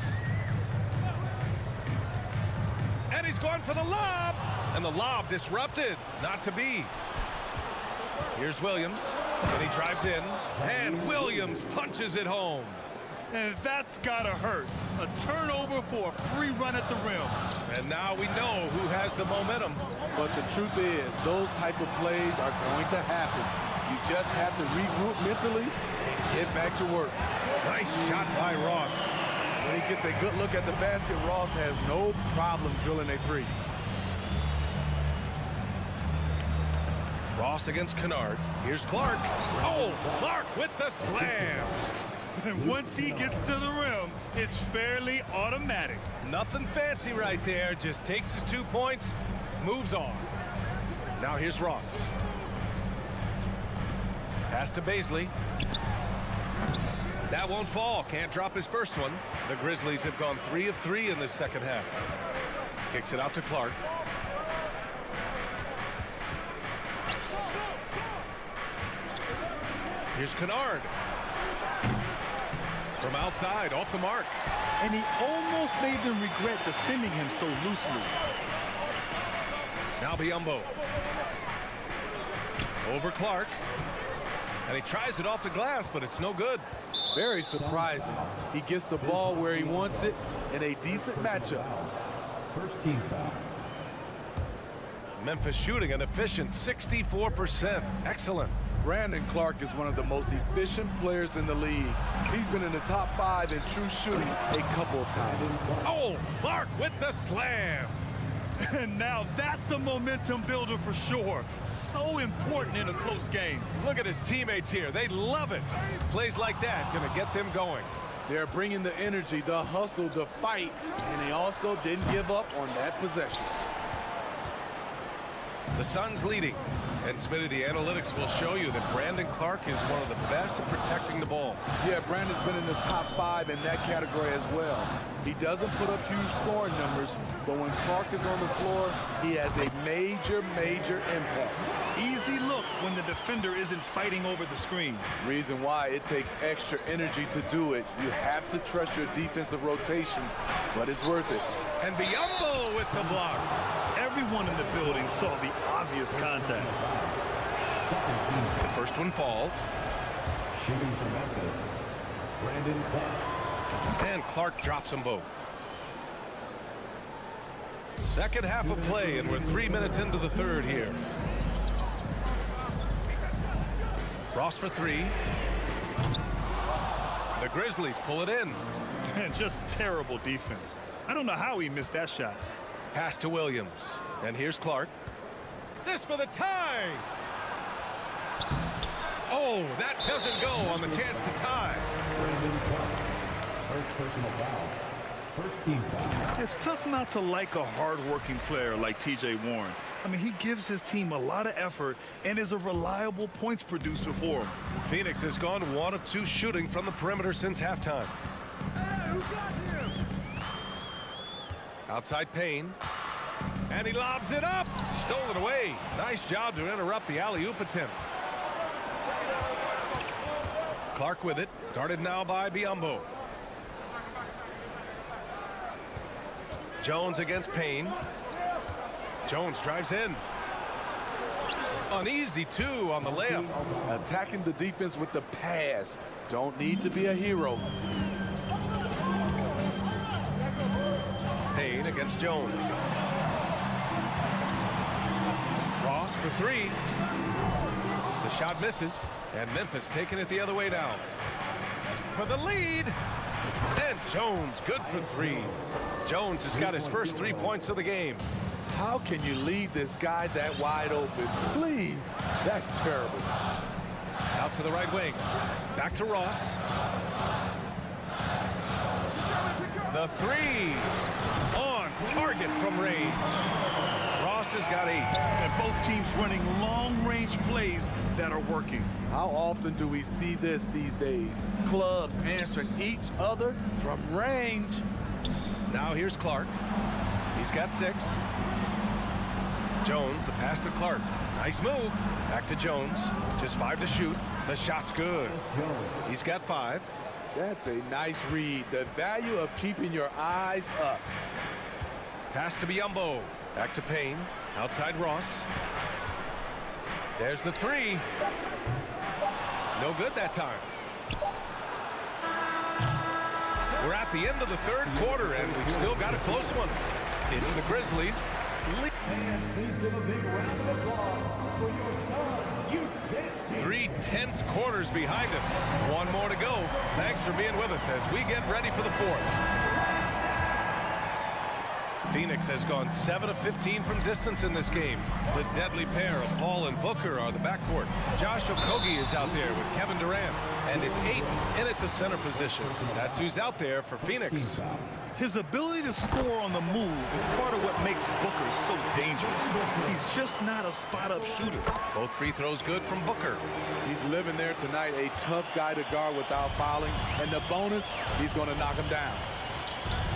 And he's going for the lob. And the lob disrupted. Not to be. Here's Williams. And he drives in. And Williams punches it home. And that's gotta hurt. A turnover for a free run at the rim. And now we know who has the momentum. But the truth is, those type of plays are going to happen. You just have to regroup mentally and get back to work. Nice shot by Ross. When he gets a good look at the basket, Ross has no problem drilling a 3. Ross against Kennard. Here's Clark. Oh, Clark with the slam. And once he gets to the rim, it's fairly automatic. Nothing fancy right there. Just takes his 2 points, moves on. Now here's Ross. Pass to Baisley. That won't fall. Can't drop his first one. The Grizzlies have gone 3 of 3 in this second half. Kicks it out to Clark. Here's Kennard. From outside, off the mark. And he almost made them regret defending him so loosely. Now Biyombo. Over Clark. And he tries it off the glass, but it's no good. Very surprising. He gets the ball where he wants it in a decent matchup. First team foul. Memphis shooting an efficient 64%. Excellent. Brandon Clark is one of the most efficient players in the league. He's been in the top 5 in true shooting a couple of times. Oh, Clark with the slam. And now that's a momentum builder for sure. So important in a close game. Look at his teammates here. They love it. Plays like that gonna get them going. They're bringing the energy, the hustle, the fight, and they also didn't give up on that possession. The Suns leading. And Smitty, the analytics will show you that Brandon Clark is one of the best at protecting the ball. Yeah, Brandon's been in the top 5 in that category as well. He doesn't put up huge scoring numbers, but when Clark is on the floor, he has a major impact. Easy look when the defender isn't fighting over the screen. Reason why it takes extra energy to do it. You have to trust your defensive rotations, but it's worth it. And Biombo with the block. Everyone in the building saw the obvious contact. The first one falls. Shooting from Memphis, Brandon Clark. And Clark drops them both. Second half of play, and we're 3 minutes into the third here. Ross for 3. The Grizzlies pull it in. And just terrible defense. I don't know how he missed that shot. Pass to Williams. And here's Clark. This for the tie. Oh, that doesn't go on the chance to tie. Brandon Clark. First personal foul. First team foul. It's tough not to like a hard-working player like T.J. Warren. I mean, he gives his team a lot of effort and is a reliable points producer for him. Phoenix has gone 1 of 2 shooting from the perimeter since halftime. Hey, who got him? Outside Payne. And he lobs it up. Stolen away. Nice job to interrupt the alley-oop attempt. Clark with it. Guarded now by Biombo. Jones against Payne. Jones drives in. An easy 2 on the layup. Attacking the defense with the pass. Don't need to be a hero. Payne against Jones. Ross for 3. The shot misses, and Memphis taking it the other way now. For the lead, and Jones good for 3. Jones has got his first 3 points of the game. How can you leave this guy that wide open? Please, that's terrible. Out to the right wing. Back to Ross. The 3 on target from range. Ross has got 8. And both teams running long-range plays that are working. How often do we see this these days? Clubs answering each other from range. Now here's Clark. He's got 6. Jones, the pass to Clark. Nice move. Back to Jones. Just 5 to shoot. The shot's good. He's got 5. That's a nice read. The value of keeping your eyes up. Pass to Biombo. Back to Payne. Outside Ross. There's the 3. No good that time. We're at the end of the third quarter, and we've still got a close one. It's the Grizzlies. And please give a big round of applause for your son, you bet. 3 tense quarters behind us. 1 more to go. Thanks for being with us as we get ready for the 4th. Phoenix has gone 7 of 15 from distance in this game. The deadly pair of Paul and Booker are the backcourt. Josh Okogie is out there with Kevin Durant. And it's Ayton in at the center position. That's who's out there for Phoenix. His ability to score on the move is part of what makes Booker so dangerous. He's just not a spot-up shooter. Both free throws good from Booker. He's living there tonight, a tough guy to guard without fouling. And the bonus, he's going to knock him down.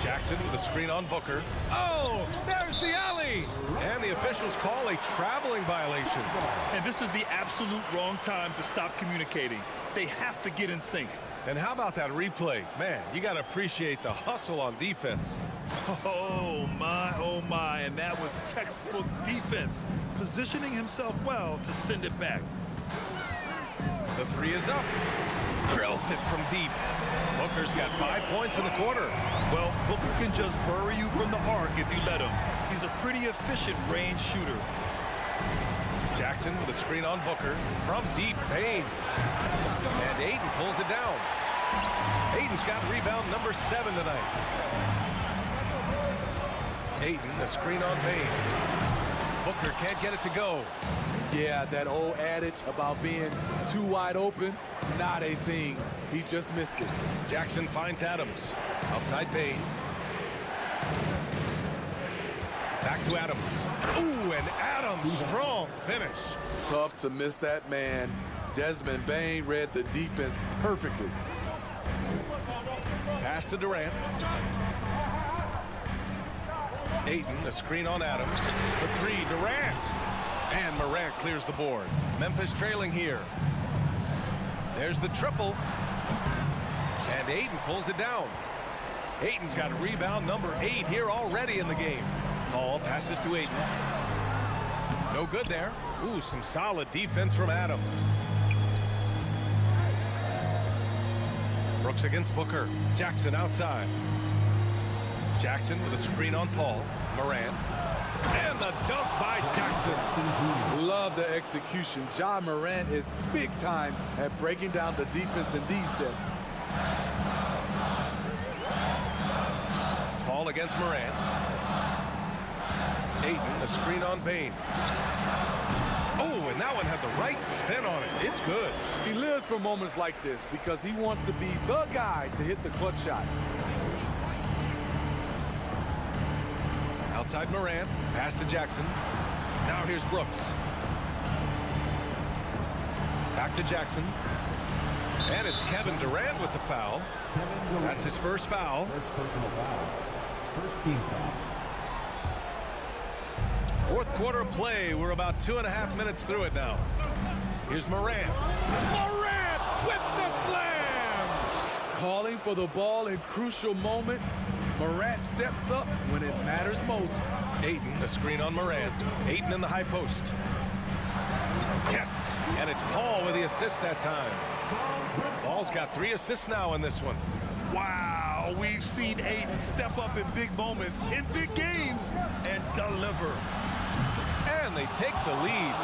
Jackson with a screen on Booker. Oh, there's the alley. And the officials call a traveling violation. And this is the absolute wrong time to stop communicating. They have to get in sync. And how about that replay? Man, you got to appreciate the hustle on defense. Oh, my. And that was textbook defense. Positioning himself well to send it back. The 3 is up. Drills it from deep. Booker's got 5 points in the quarter. Well, Booker can just bury you from the arc if you let him. He's a pretty efficient range shooter. Jackson with a screen on Booker. From deep, Payne. And Ayton pulls it down. Ayton's got rebound number 7 tonight. Ayton, the screen on Payne. Booker can't get it to go. Yeah, that old adage about being too wide open, not a thing. He just missed it. Jackson finds Adams. Outside Payne. Back to Adams. Ooh, and Adams Adams, strong finish. Tough to miss that man. Desmond Bain read the defense perfectly. Pass to Durant. Ayton, a screen on Adams. For three, Durant. And Morant clears the board. Memphis trailing here. There's the triple. And Ayton pulls it down. Ayton's got rebound number 8 here already in the game. Ball passes to Ayton. No good there. Ooh, some solid defense from Adams. Brooks against Booker. Jackson outside. Jackson with a screen on Paul. Morant. And the dunk by Jackson. Love the execution. Ja Morant is big time at breaking down the defense in these sets. Paul against Morant. Ayton, a screen on Bain. Oh, and that one had the right spin on it. It's good. He lives for moments like this because he wants to be the guy to hit the clutch shot. Outside Morant, pass to Jackson. Now here's Brooks. Back to Jackson. And it's Kevin Durant with the foul. That's his first foul. First personal foul. First team foul. Fourth quarter of play. We're about 2.5 minutes through it now. Here's Morant. Morant with the slam! Calling for the ball in crucial moments. Morant steps up when it matters most. Ayton, a screen on Morant. Ayton in the high post. Yes, and it's Paul with the assist that time. Paul's got 3 assists now in this one. Wow, we've seen Ayton step up in big moments, in big games, and deliver. And they take the lead.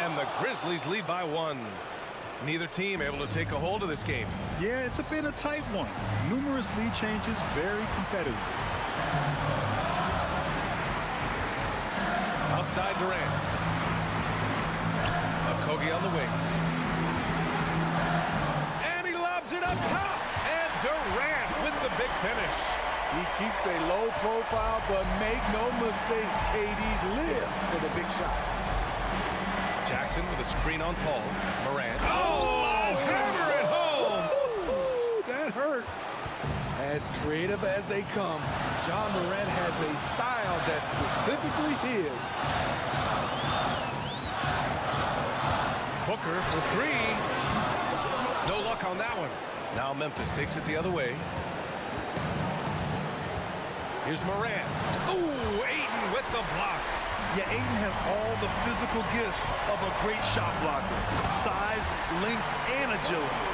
And the Grizzlies lead by 1. Neither team able to take a hold of this game. Yeah, it's been a tight one. Numerous lead changes, very competitive. Outside Durant. Okogie on the wing. And he lobs it up top. And Durant with the big finish. He keeps a low profile, but make no mistake, KD lives for the big shots. Jackson with a screen on Paul. Morant. Oh, hammer it home. Ooh, that hurt. As creative as they come, Ja Morant has a style that's specifically his. Booker for 3. No luck on that one. Now Memphis takes it the other way. Here's Morant. Ooh, Ayton with the block. Yeah, Ayton has all the physical gifts of a great shot blocker. Size, length, and agility.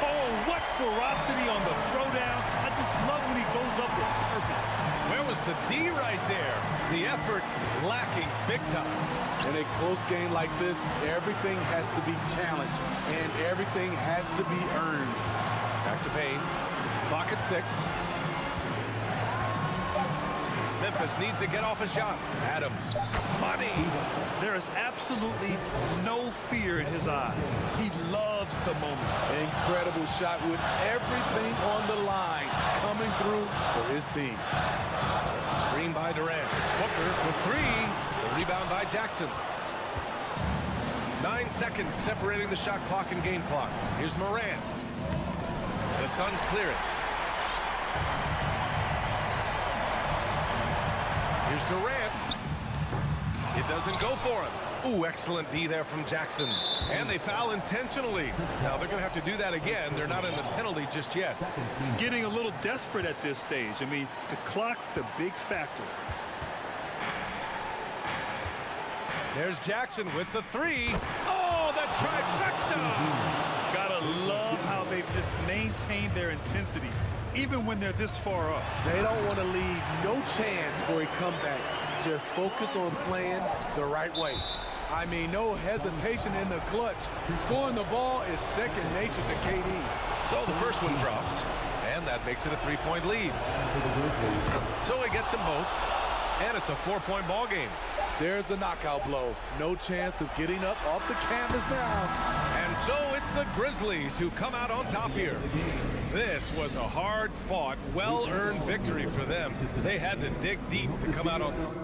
Oh, what ferocity on the throwdown. I just love when he goes up with purpose. Where was the D right there? The effort lacking big time. In a close game like this, everything has to be challenged, and everything has to be earned. Back to Bain. Clock at 6. Memphis needs to get off a shot. Adams. Money. There is absolutely no fear in his eyes. He loves the moment. Incredible shot with everything on the line coming through for his team. Screen by Durant. Booker for 3. The rebound by Jackson. 9 seconds separating the shot clock and game clock. Here's Morant. The Suns clear it. Here's Durant. It doesn't go for him. Ooh, excellent D there from Jackson. And they foul intentionally. Now they're going to have to do that again. They're not in the penalty just yet. Getting a little desperate at this stage. I mean, the clock's the big factor. There's Jackson with the 3. Oh, the trifecta! Gotta love how they've just maintained their intensity, even when they're this far up. They don't want to leave no chance for a comeback. Just focus on playing the right way. I mean, no hesitation in the clutch. Scoring the ball is second nature to KD. So the first one drops, and that makes it a 3-point lead. So he gets them both, and it's a 4-point ball game. There's the knockout blow. No chance of getting up off the canvas now. And so it's the Grizzlies who come out on top here. This was a hard-fought, well-earned victory for them. They had to dig deep to come out on top.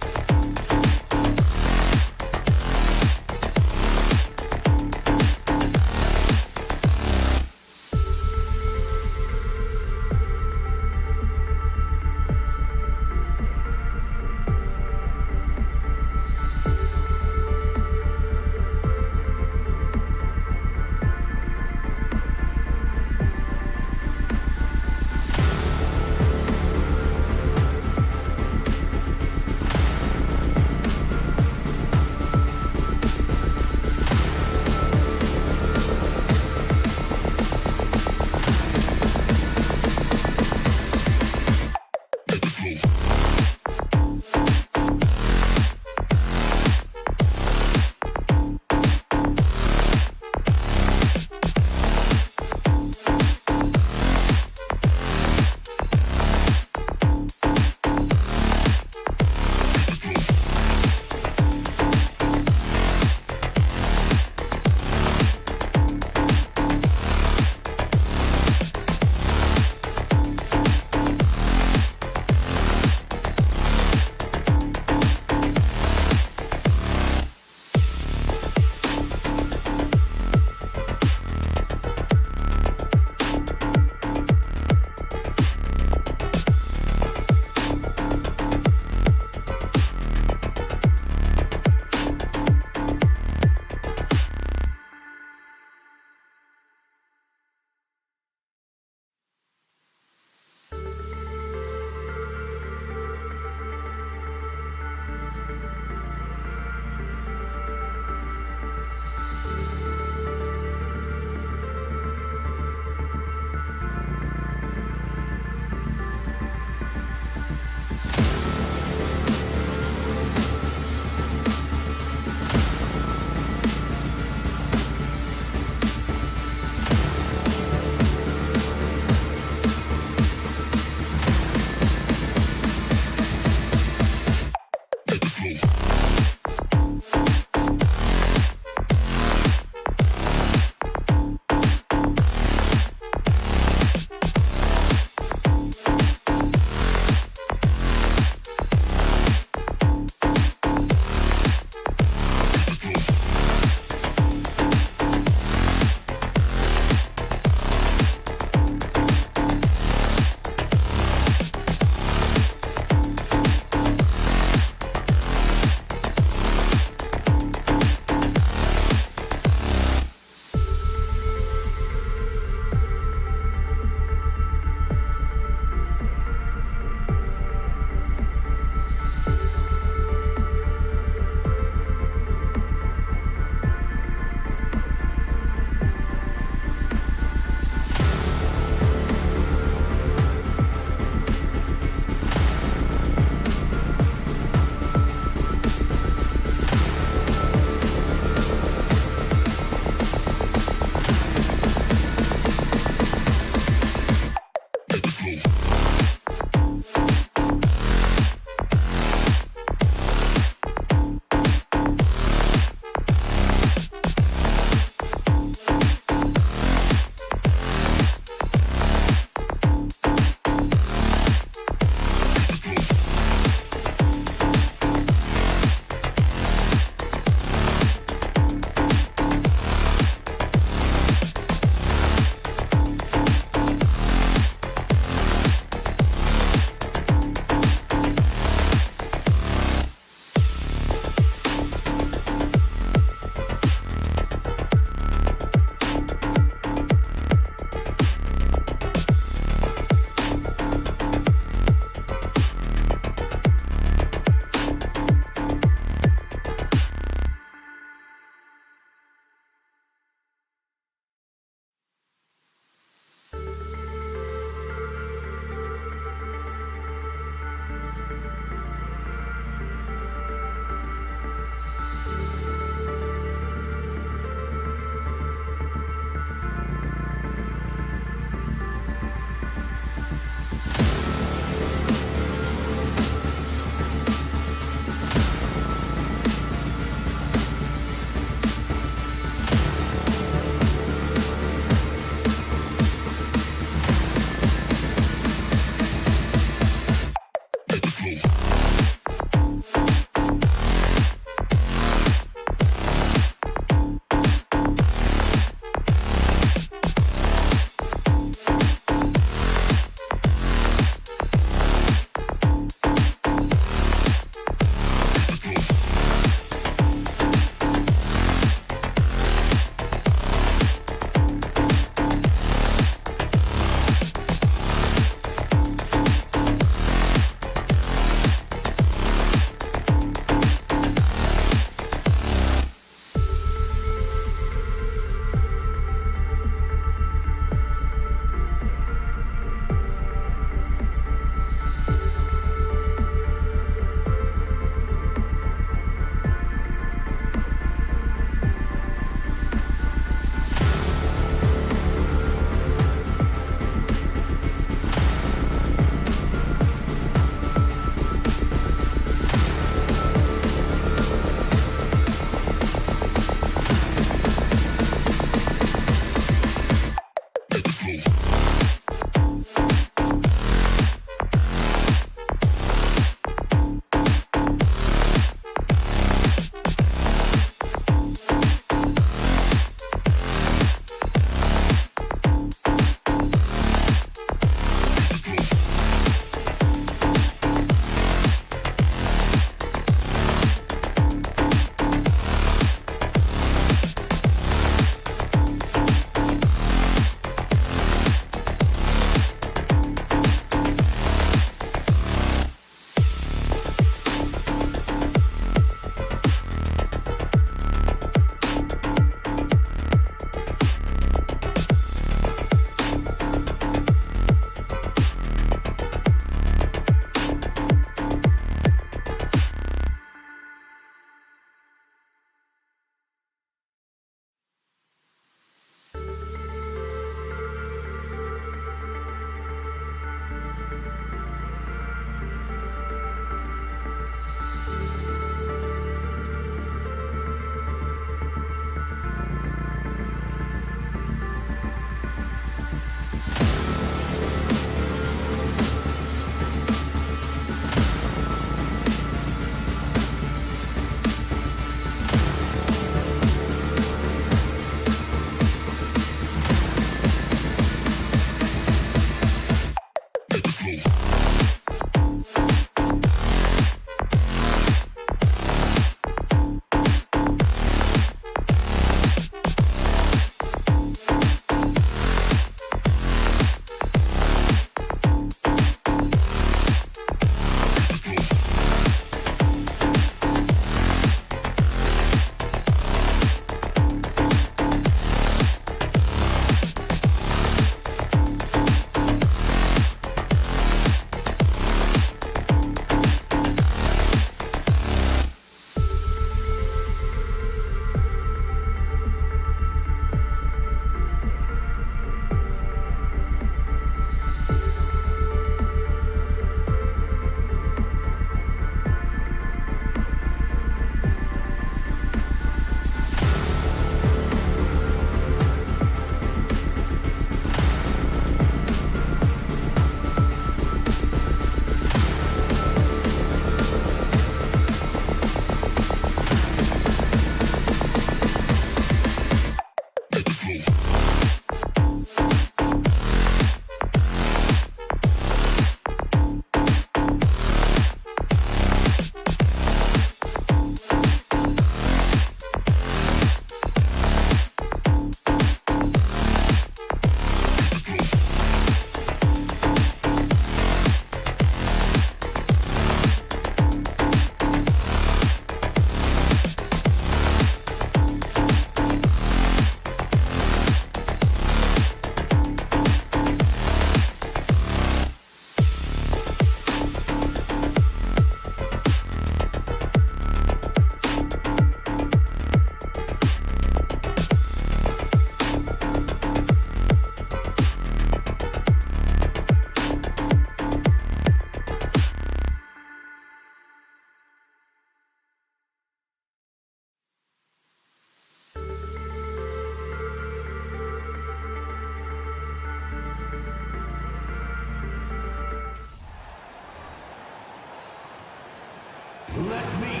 That's me.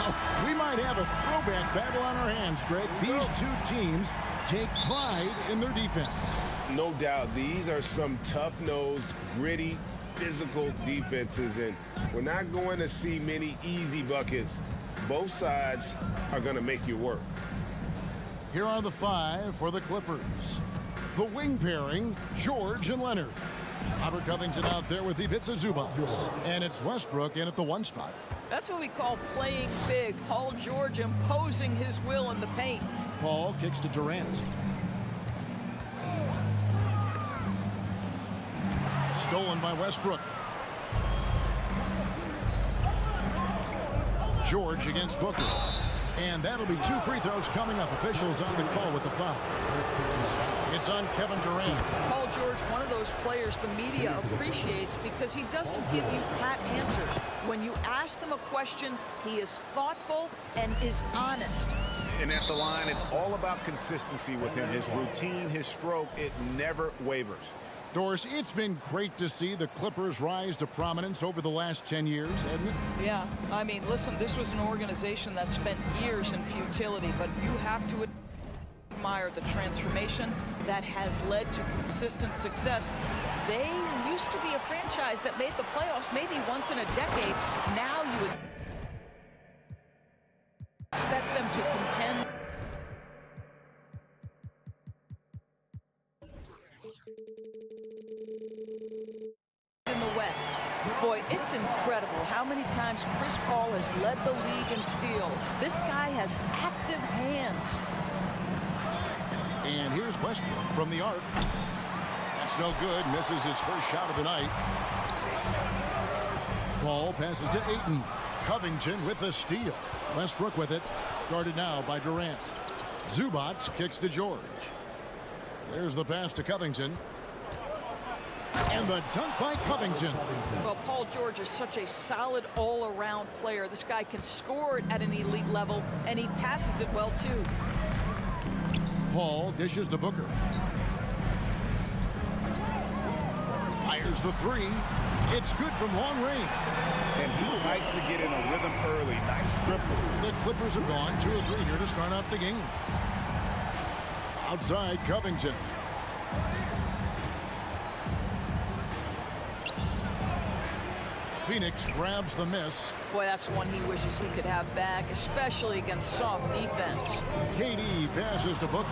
Oh, we might have a throwback battle on our hands, Greg. These two teams take pride in their defense. No doubt, these are some tough-nosed, gritty, physical defenses, and we're not going to see many easy buckets. Both sides are going to make you work. Here are the five for the Clippers. The wing pairing, George and Leonard. Robert Covington out there with Ivica Zubac. And it's Westbrook in at the one spot. That's what we call playing big. Paul George imposing his will in the paint. Paul kicks to Durant. Stolen by Westbrook. George against Booker. And that'll be 2 free throws coming up. Officials on the call with the foul. It's on Kevin Durant. Paul George, one of those players the media appreciates because he doesn't give you pat answers. When you ask him a question, he is thoughtful and is honest. And at the line, it's all about consistency with him. His routine, his stroke, it never wavers. Doris, it's been great to see the Clippers rise to prominence over the last 10 years, hasn't it? Yeah, I mean, listen, this was an organization that spent years in futility, but you have to admire the transformation that has led to consistent success. They used to be a franchise that made the playoffs maybe once in a decade. Now you would expect them to contend. In the West. Boy, it's incredible how many times Chris Paul has led the league in steals. This guy has active hands. And here's Westbrook from the arc. That's no good. Misses his first shot of the night. Paul passes to Ayton. Covington with the steal. Westbrook with it. Guarded now by Durant. Zubac kicks to George. There's the pass to Covington. And the dunk by Covington. Well, Paul George is such a solid all-around player. This guy can score it at an elite level, and he passes it well, too. Paul dishes to Booker. Fires the three. It's good from long range. And he likes to get in a rhythm early. Nice triple. The Clippers have gone 2 of 3 here to start off the game. Outside Covington. Phoenix grabs the miss. Boy, that's one he wishes he could have back, especially against soft defense. KD passes to Booker.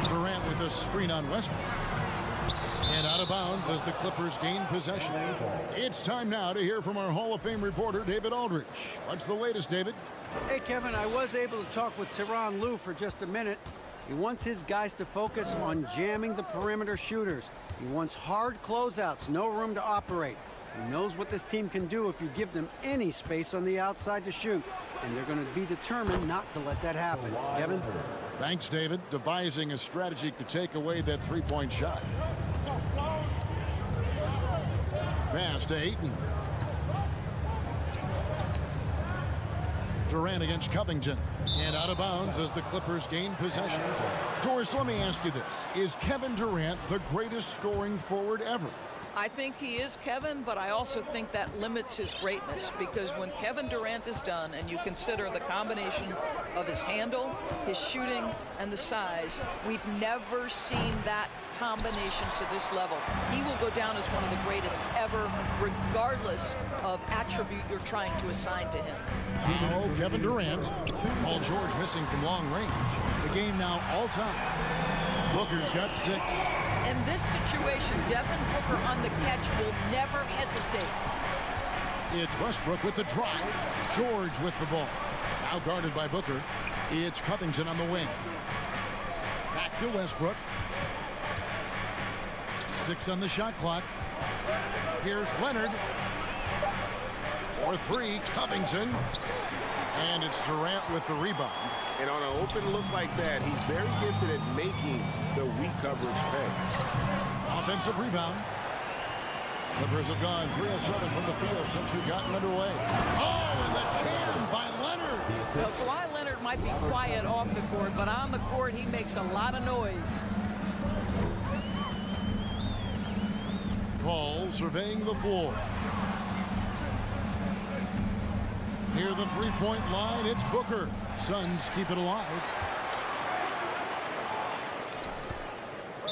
Durant with a screen on Westbrook. And out of bounds as the Clippers gain possession. It's time now to hear from our Hall of Fame reporter, David Aldridge. What's the latest, David? Hey, Kevin, I was able to talk with Tyronn Lue for just a minute. He wants his guys to focus on jamming the perimeter shooters. He wants hard closeouts, no room to operate. He knows what this team can do if you give them any space on the outside to shoot. And they're going to be determined not to let that happen. Kevin? Thanks, David. Devising a strategy to take away that three-point shot. Pass to Ayton. Durant against Covington. And out of bounds as the Clippers gain possession. Doris, let me ask you this. Is Kevin Durant the greatest scoring forward ever? I think he is, Kevin, but I also think that limits his greatness because when Kevin Durant is done and you consider the combination of his handle, his shooting, and the size, we've never seen that combination to this level. He will go down as one of the greatest ever, regardless of attribute you're trying to assign to him. Oh, Kevin Durant. Paul George missing from long range. The game now all time. Booker's got 6. In this situation, Devin Booker on the catch will never hesitate. It's Westbrook with the drive. George with the ball. Now guarded by Booker. It's Covington on the wing. Back to Westbrook. 6 on the shot clock. Here's Leonard. For 3, Covington. And it's Durant with the rebound. And on an open look like that, he's very gifted at making the weak coverage pay. Offensive rebound. Clippers have gone 3 of 7 from the field since we've gotten underway. Oh, and the jam by Leonard. Well, Kawhi Leonard might be quiet off the court, but on the court, he makes a lot of noise. Paul surveying the floor. Near the three-point line, it's Booker. Suns keep it alive.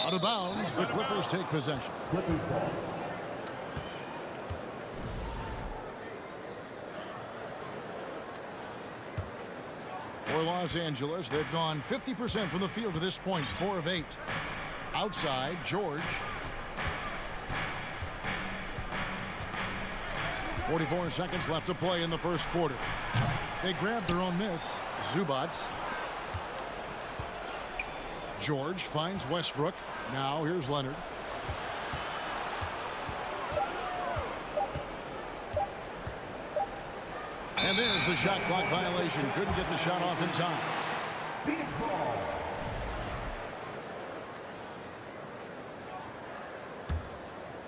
Out of bounds, the Clippers take possession. Clippers ball. For Los Angeles, they've gone 50% from the field to this point, 4 of 8. Outside, George. 44 seconds left to play in the first quarter. They grabbed their own miss. Zubac. George finds Westbrook. Now here's Leonard. And there's the shot clock violation. Couldn't get the shot off in time. Phoenix ball.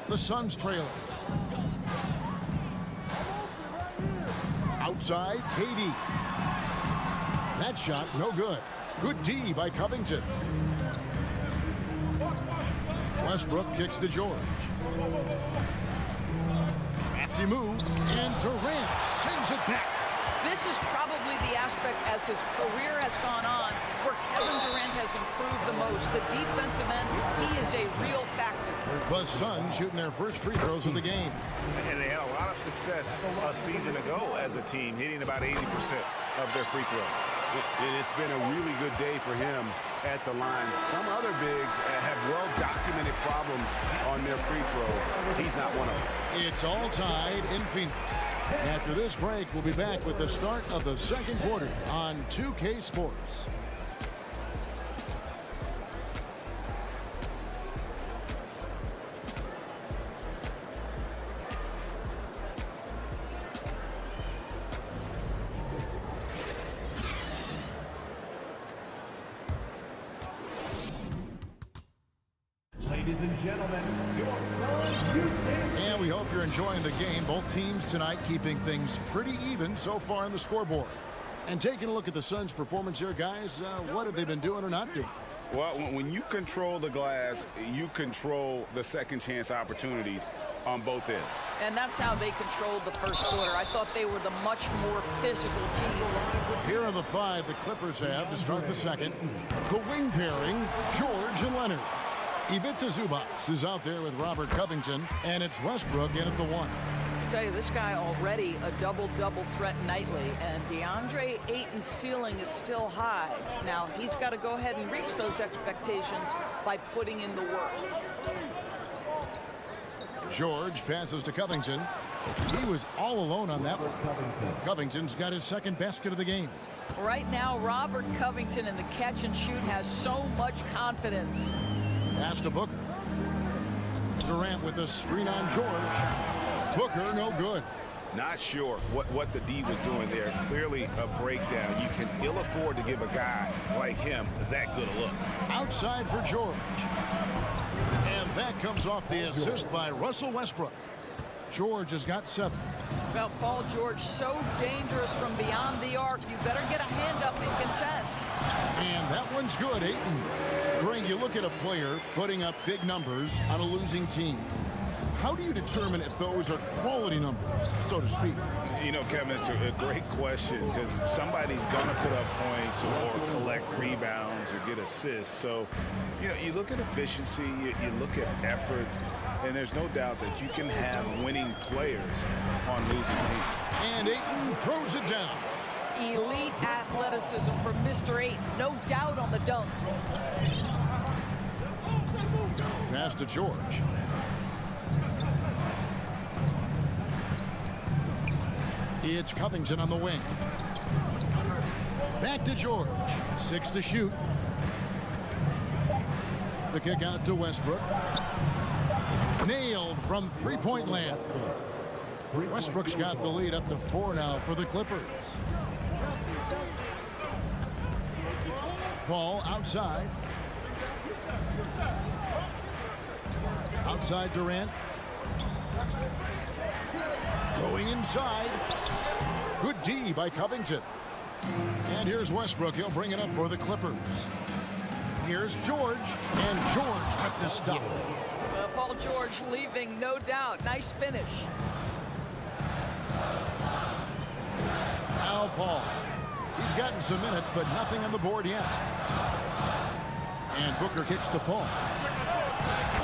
The Suns trailing. Outside, KD. That shot, no good. Good D by Covington. Westbrook kicks to George. Crafty move, and Durant sends it back. This is probably the aspect as his career has gone on where Kevin Durant has improved the most. The defensive end, he is a real factor. The Suns shooting their first free throws of the game. And they had a lot of success a season ago as a team, hitting about 80% of their free throws. It's been a really good day for him at the line. Some other bigs have well-documented problems on their free throws. He's not one of them. It's all tied in Phoenix. After this break, we'll be back with the start of the second quarter on 2K Sports. Ladies and gentlemen, your Suns Houston. And we hope you're enjoying the game. Both teams tonight keeping things pretty even so far on the scoreboard. And taking a look at the Suns' performance here, guys, what have they been doing or not doing? Well, when you control the glass, you control the second chance opportunities on both ends. And that's how they controlled the first quarter. I thought they were the much more physical team. Here are the 5 the Clippers have to start the second. The wing pairing, George and Leonard. Ivica Zubac is out there with Robert Covington, and it's Westbrook in at the 1. I tell you, this guy already a double-double threat nightly, and DeAndre Ayton's ceiling is still high. Now, he's got to go ahead and reach those expectations by putting in the work. George passes to Covington. He was all alone on that one. Covington's got his second basket of the game. Right now, Robert Covington in the catch and shoot has so much confidence. Pass to Booker. Durant with a screen on George. Booker, no good. Not sure what the D was doing there. Clearly a breakdown. You can ill afford to give a guy like him that good a look. Outside for George. And that comes off the assist by Russell Westbrook. George has got 7. Well, Paul George, so dangerous from beyond the arc. You better get a hand up and contest. And that one's good, Ayton. Greg, you look at a player putting up big numbers on a losing team. How do you determine if those are quality numbers, so to speak? You know, Kevin, it's a great question because somebody's going to put up points or collect rebounds or get assists. So, you know, you look at efficiency, you look at effort, and there's no doubt that you can have winning players on losing teams. And Ayton throws it down. Elite athleticism from Mr. Ayton. No doubt on the dunk. Pass to George. It's Covington on the wing. Back to George. 6 to shoot. The kick out to Westbrook. Nailed from three-point land. Westbrook's got the lead up to 4 now for the Clippers. Paul outside. Outside Durant. Going inside. Good D by Covington. And here's Westbrook. He'll bring it up for the Clippers. Here's George. And George with the stuff. Paul George leaving, no doubt. Nice finish. Now Paul. He's gotten some minutes, but nothing on the board yet. And Booker kicks to Paul.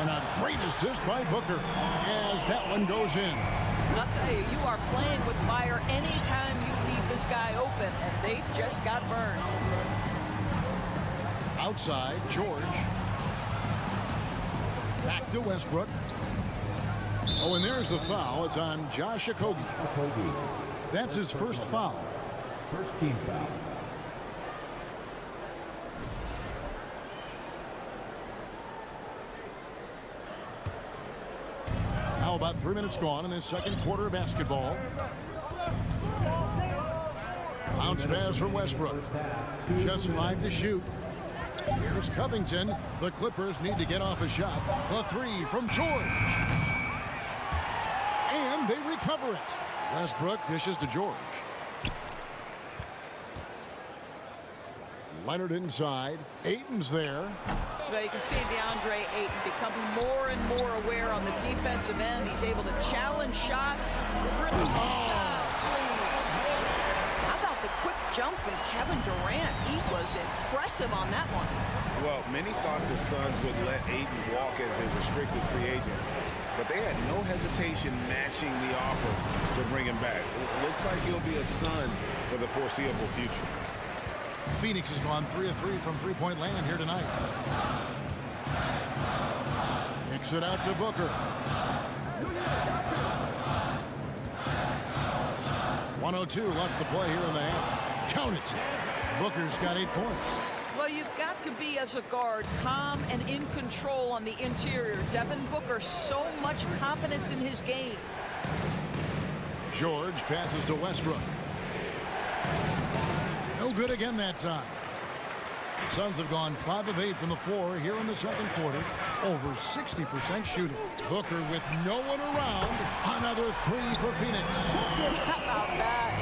And a great assist by Booker as that one goes in. I'll tell you, you are playing with fire anytime you leave this guy open, and they just got burned. Outside, George. Back to Westbrook. Oh, and there's the foul. It's on Josh Okogie. That's his first foul. First team foul. Now about 3 minutes gone in this second quarter of basketball. Bounce pass from Westbrook. Just 5 to shoot. Here's Covington. The Clippers need to get off a shot. The three from George. And they recover it. Westbrook dishes to George. Leonard inside. Ayton's there. Well, you can see DeAndre Ayton becoming more and more aware on the defensive end. He's able to challenge shots. How about the quick jump from Kevin Durant? He was impressive on that one. Well, many thought the Suns would let Ayton walk as a restricted free agent, but they had no hesitation matching the offer to bring him back. It looks like he'll be a Sun for the foreseeable future. Phoenix has gone 3 of 3 from three-point land here tonight. Kicks it out to Booker. 1:02 left to play here in the half. Count it. Booker's got 8 points. Well, you've got to be, as a guard, calm and in control on the interior. Devin Booker, so much confidence in his game. George passes to Westbrook. No good again that time. The Suns have gone 5 of 8 from the floor here in the second quarter. Over 60% shooting. Booker with no one around. Another 3 for Phoenix. How about that?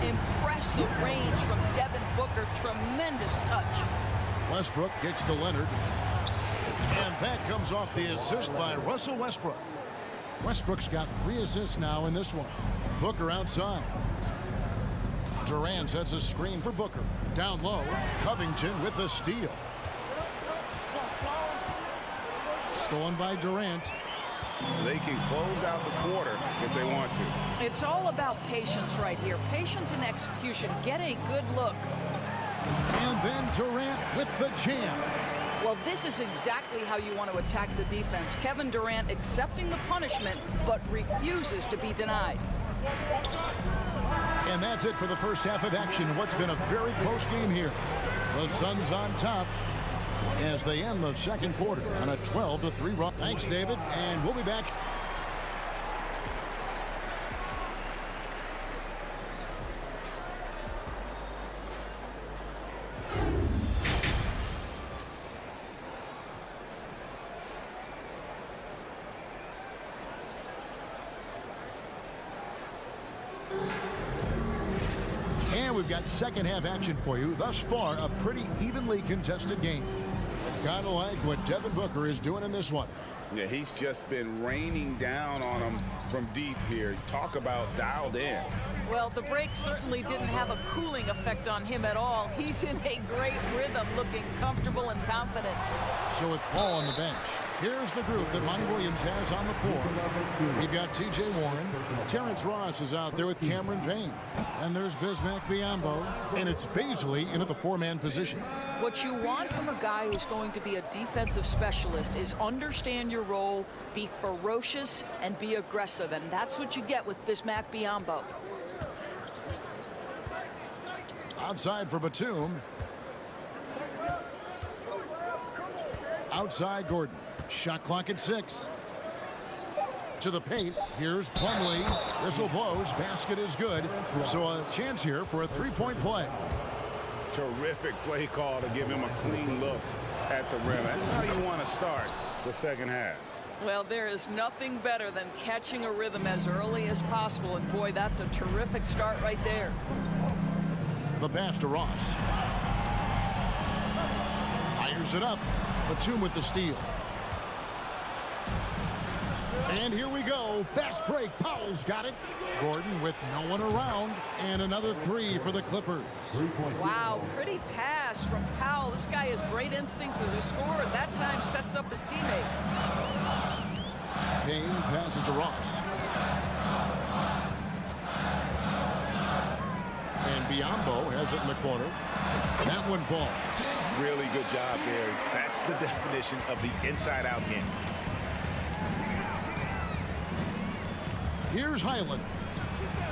Impressive range from Devin Booker. Tremendous touch. Westbrook kicks to Leonard. And that comes off the assist by Russell Westbrook. Westbrook's got 3 assists now in this one. Booker outside. Durant sets a screen for Booker. Down low, Covington with the steal. Stolen by Durant. They can close out the quarter if they want to. It's all about patience right here. Patience and execution. Get a good look. And then Durant with the jam. Well, this is exactly how you want to attack the defense. Kevin Durant accepting the punishment, but refuses to be denied. And that's it for the first half of action. What's been a very close game here. The Suns on top as they end the second quarter on a 12-3 run. Thanks, David, and we'll be back. And we've got second half action for you. Thus far, a pretty evenly contested game. Gotta like what Devin Booker is doing in this one. Yeah, he's just been raining down on him from deep here. Talk about dialed in. Well, the break certainly didn't have a cooling effect on him at all. He's in a great rhythm, looking comfortable and confident. So with Paul on the bench, here's the group that Monty Williams has on the floor. We've got T.J. Warren. Terrence Ross is out there with Cameron Payne. And there's Bismack Biyombo. And it's Baisley in at the 4-man position. What you want from a guy who's going to be a defensive specialist is understand your role, be ferocious, and be aggressive. And that's what you get with Bismack Biyombo. Outside for Batum. Outside Gordon. Shot clock at 6. To the paint. Here's Plumlee. Whistle blows. Basket is good. So a chance here for a 3-point play. Terrific play call to give him a clean look at the rim. That's how you want to start the second half. Well, there is nothing better than catching a rhythm as early as possible. And boy, that's a terrific start right there. The pass to Ross. Fires it up. Batum with the steal. And here we go. Fast break. Powell's got it. Gordon with no one around. And another three for the Clippers. Wow, pretty pass from Powell. This guy has great instincts as a scorer. That time sets up his teammate. Payne passes to Ross. And Biombo has it in the corner. That one falls. Really good job, Gary. That's the definition of the inside-out game. Here's Highland.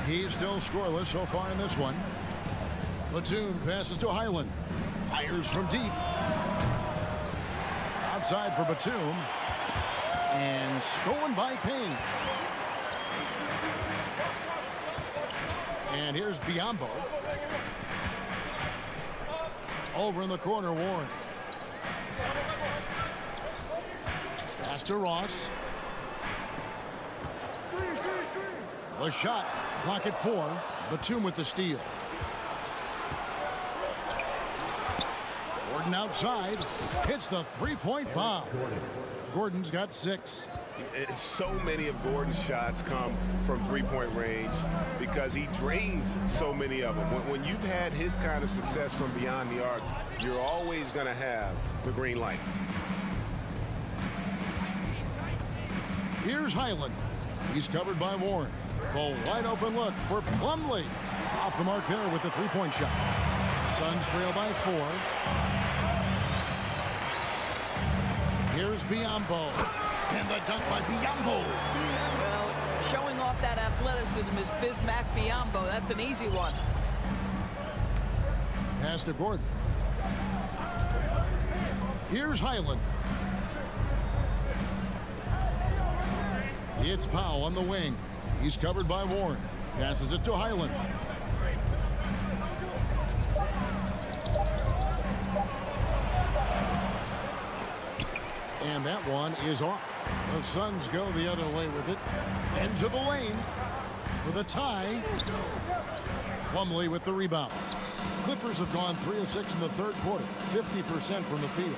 He's still scoreless so far in this one. Batum passes to Highland. Fires from deep. Outside for Batum. And stolen by Payne. And here's Biombo. Over in the corner, Warren. Pass to Ross. The shot, clock at 4. Batum with the steal. Gordon outside, hits the three-point bomb. Gordon's got 6. So many of Gordon's shots come from three-point range because he drains so many of them. When you've had his kind of success from beyond the arc, you're always going to have the green light. Here's Highland. He's covered by Warren. A wide open look for Plumlee. Off the mark there with the three-point shot. Suns trail by 4. Here's Biombo. And the dunk by Biombo. Well, showing off that athleticism is Bismack Biombo. That's an easy one. Pass to Gordon. Here's Highland. It's Powell on the wing. He's covered by Warren. Passes it to Highland. And that one is off. The Suns go the other way with it. Into the lane for the tie. Plumlee with the rebound. Clippers have gone 3 of 6 in the third quarter. 50% from the field.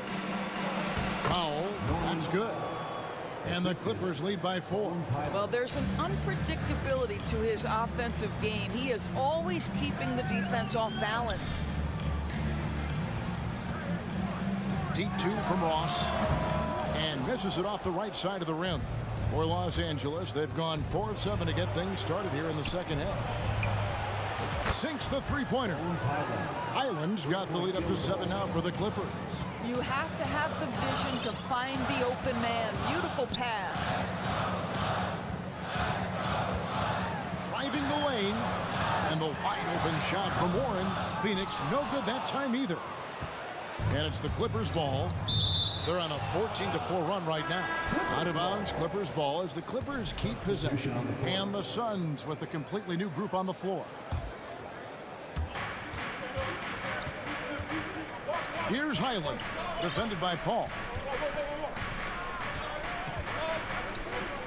Powell, that's good. And the Clippers lead by 4. Well, there's an unpredictability to his offensive game. He is always keeping the defense off balance. Deep 2 from Ross. And misses it off the right side of the rim. For Los Angeles, they've gone 4 of 7 to get things started here in the second half. Sinks the three-pointer. Highland's got the lead up to 7 now for the Clippers. You have to have the vision to find the open man. Beautiful pass. Driving the lane. And the wide open shot from Warren. Phoenix, no good that time either. And it's the Clippers ball. They're on a 14-4 run right now. Out of bounds, Clippers ball as the Clippers keep possession. And the Suns with a completely new group on the floor. Here's Highland, defended by Paul.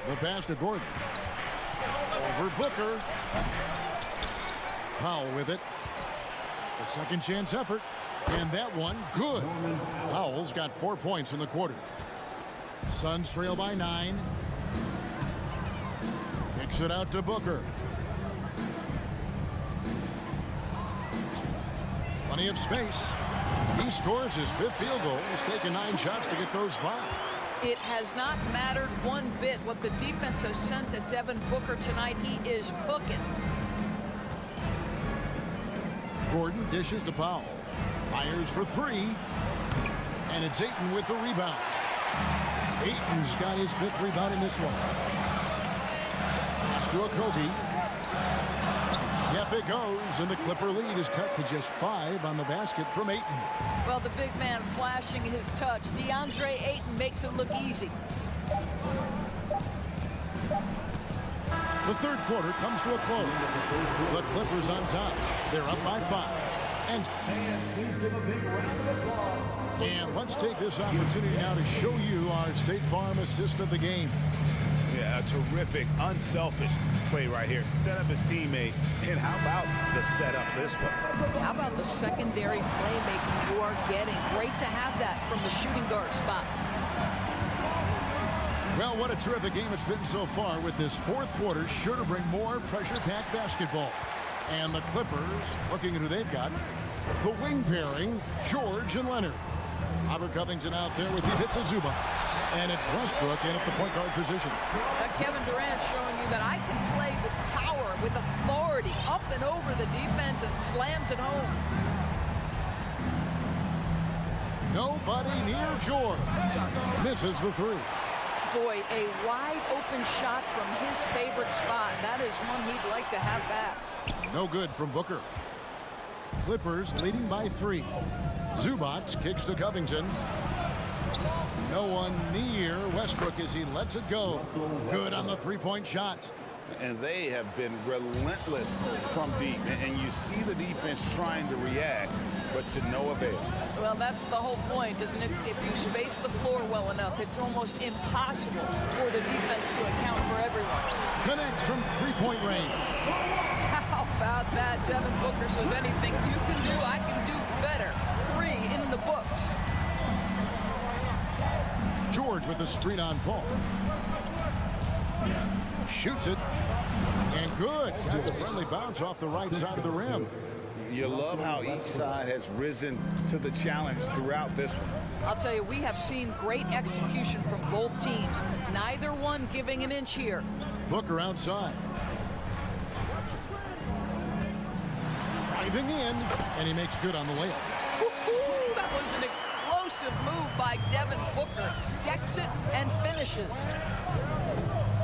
The pass to Gordon. Over Booker. Powell with it. A second chance effort. And that one, good. Powell's got 4 points in the quarter. Suns trail by 9. Kicks it out to Booker. Plenty of space. He scores his 5th field goal. He's taken 9 shots to get those 5. It has not mattered one bit what the defense has sent to Devin Booker tonight. He is cooking. Gordon dishes to Powell. Fires for 3. And it's Ayton with the rebound. Ayton's got his 5th rebound in this one. Pass to Okogie. Yep, it goes. And the Clipper lead is cut to just 5 on the basket from Ayton. Well, the big man flashing his touch. DeAndre Ayton makes it look easy. The third quarter comes to a close. The Clippers on top. They're up by 5. And let's take this opportunity now to show you our State Farm assist of the game. Yeah, a terrific, unselfish play right here. Set up his teammate. And how about the setup this one? How about the secondary playmaking you are getting? Great to have that from the shooting guard spot. Well, what a terrific game it's been so far, with this fourth quarter sure to bring more pressure-packed basketball. And the Clippers, looking at who they've got, the wing pairing, George and Leonard. Robert Covington out there with Ivica Zubac. And it's Westbrook in at the point guard position. Kevin Durant showing you that I can play with power, with authority, up and over the defense and slams it home. Nobody near George. Misses the three. Boy, a wide open shot from his favorite spot. That is one he'd like to have back. No good from Booker. Clippers leading by 3. Zubac kicks to Covington. No one near Westbrook as he lets it go. Good on the three-point shot. And they have been relentless from deep. And you see the defense trying to react, but to no avail. Well, that's the whole point, isn't it? If you space the floor well enough, it's almost impossible for the defense to account for everyone. Connects from three-point range. How about that? Devin Booker says anything you can do, I can do better. 3 in the books. George with the screen on Paul. Shoots it. And good. Got the friendly bounce off the right side of the rim. You love how each side has risen to the challenge throughout this one. I'll tell you, we have seen great execution from both teams. Neither one giving an inch here. Booker outside. Driving in, and he makes good on the layup. That was an explosive move by Devin Booker. Decks it and finishes.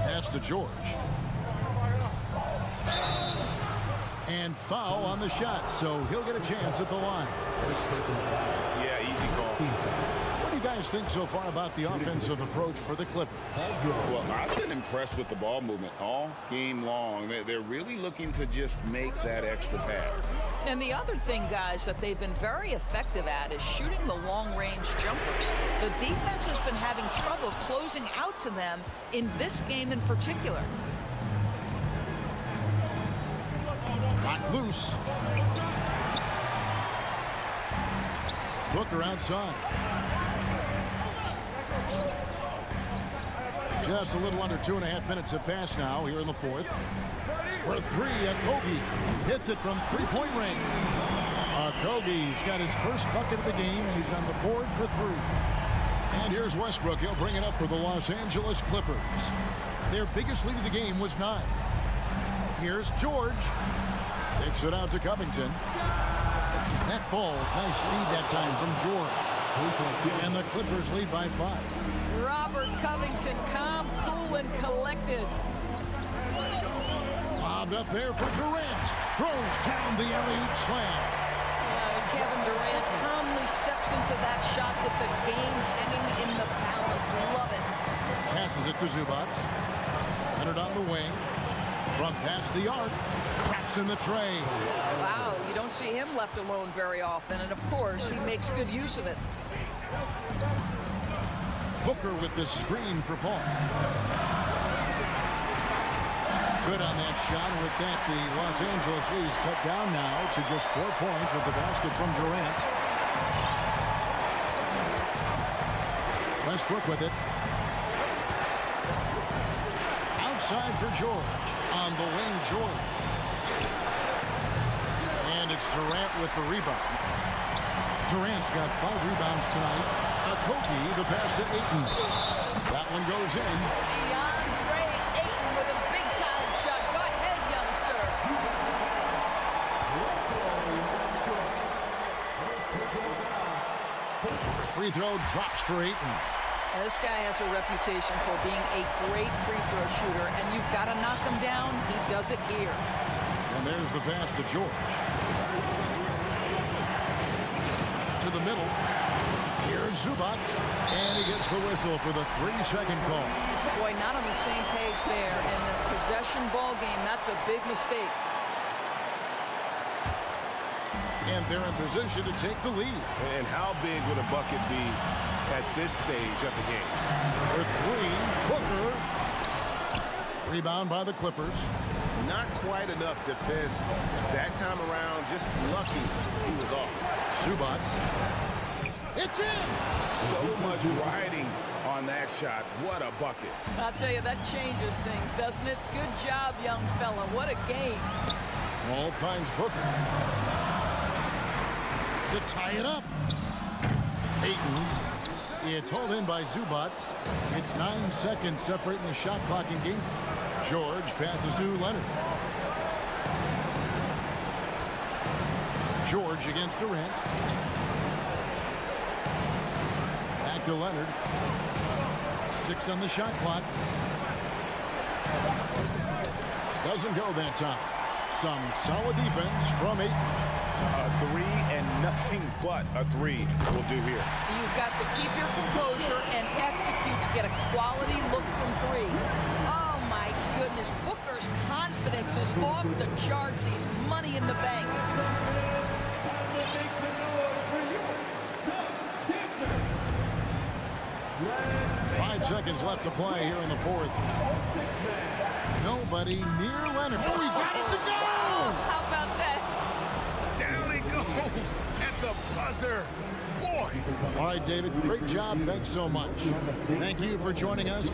Pass to George. And foul on the shot, so he'll get a chance at the line. Yeah, easy call. What do you guys think so far about the offensive approach for the Clippers? Well, I've been impressed with the ball movement all game long. They're really looking to just make that extra pass. And the other thing, guys, that they've been very effective at is shooting the long-range jumpers. The defense has been having trouble closing out to them in this game in particular. Got loose. Booker outside. Just a little under 2.5 minutes have passed now here in the fourth. For 3, Kobe hits it from three-point range. Kobe's got his first bucket of the game, and he's on the board for 3. And here's Westbrook. He'll bring it up for the Los Angeles Clippers. Their biggest lead of the game was 9. Here's George. Takes it out to Covington. That falls. Nice feed that time from George. And the Clippers lead by 5. Robert Covington, calm, cool, and collected. Lobbed up there for Durant. Throws down the alley-oop slam. Kevin Durant calmly steps into that shot with the game hanging in the balance. Love it. Passes it to Zubac. Leonard on the wing. From past the arc. Traps in the tray. Wow, you don't see him left alone very often. And, of course, he makes good use of it. Booker with the screen for Paul. Good on that shot. And with that, the Los Angeles lead cut down now to just 4 points with the basket from Durant. Westbrook with it. Outside for George. On the wing, George. And it's Durant with the rebound. Durant's got 5 rebounds tonight. Kobe, the pass to Ayton. That one goes in. DeAndre Ayton with a big-time shot. Go ahead, young sir. Free throw drops for Ayton. This guy has a reputation for being a great free throw shooter, and you've got to knock him down. He does it here. And there's the pass to George. To the middle. Here's Zubac, and he gets the whistle for the 3-second call. Boy, not on the same page there. In the possession ball game, that's a big mistake. And they're in position to take the lead. And how big would a bucket be at this stage of the game? For 3, Booker. Rebound by the Clippers. Not quite enough defense that time around. Just lucky he was off. Zubac. It's in! So much riding on that shot. What a bucket. I'll tell you, that changes things, doesn't it? Good job, young fella. What a game. Ball finds Booker to tie it up. Ayton. It's hauled in by Zubats. It's 9 seconds separating the shot clock in game. George passes to Leonard. George against Durant. Back to Leonard. 6 on the shot clock. Doesn't go that time. Some solid defense from Ayton. A 3 and nothing but a 3 will do here. You've got to keep your composure and execute to get a quality look from 3. Oh, my goodness. Booker's confidence is off the charts. He's money in the bank. 5 seconds left to play here in the fourth. Nobody near Leonard. Oh, he got it to go! How about that? Down it goes at the buzzer. Boy. All right, David, great job. Thanks so much. Thank you for joining us.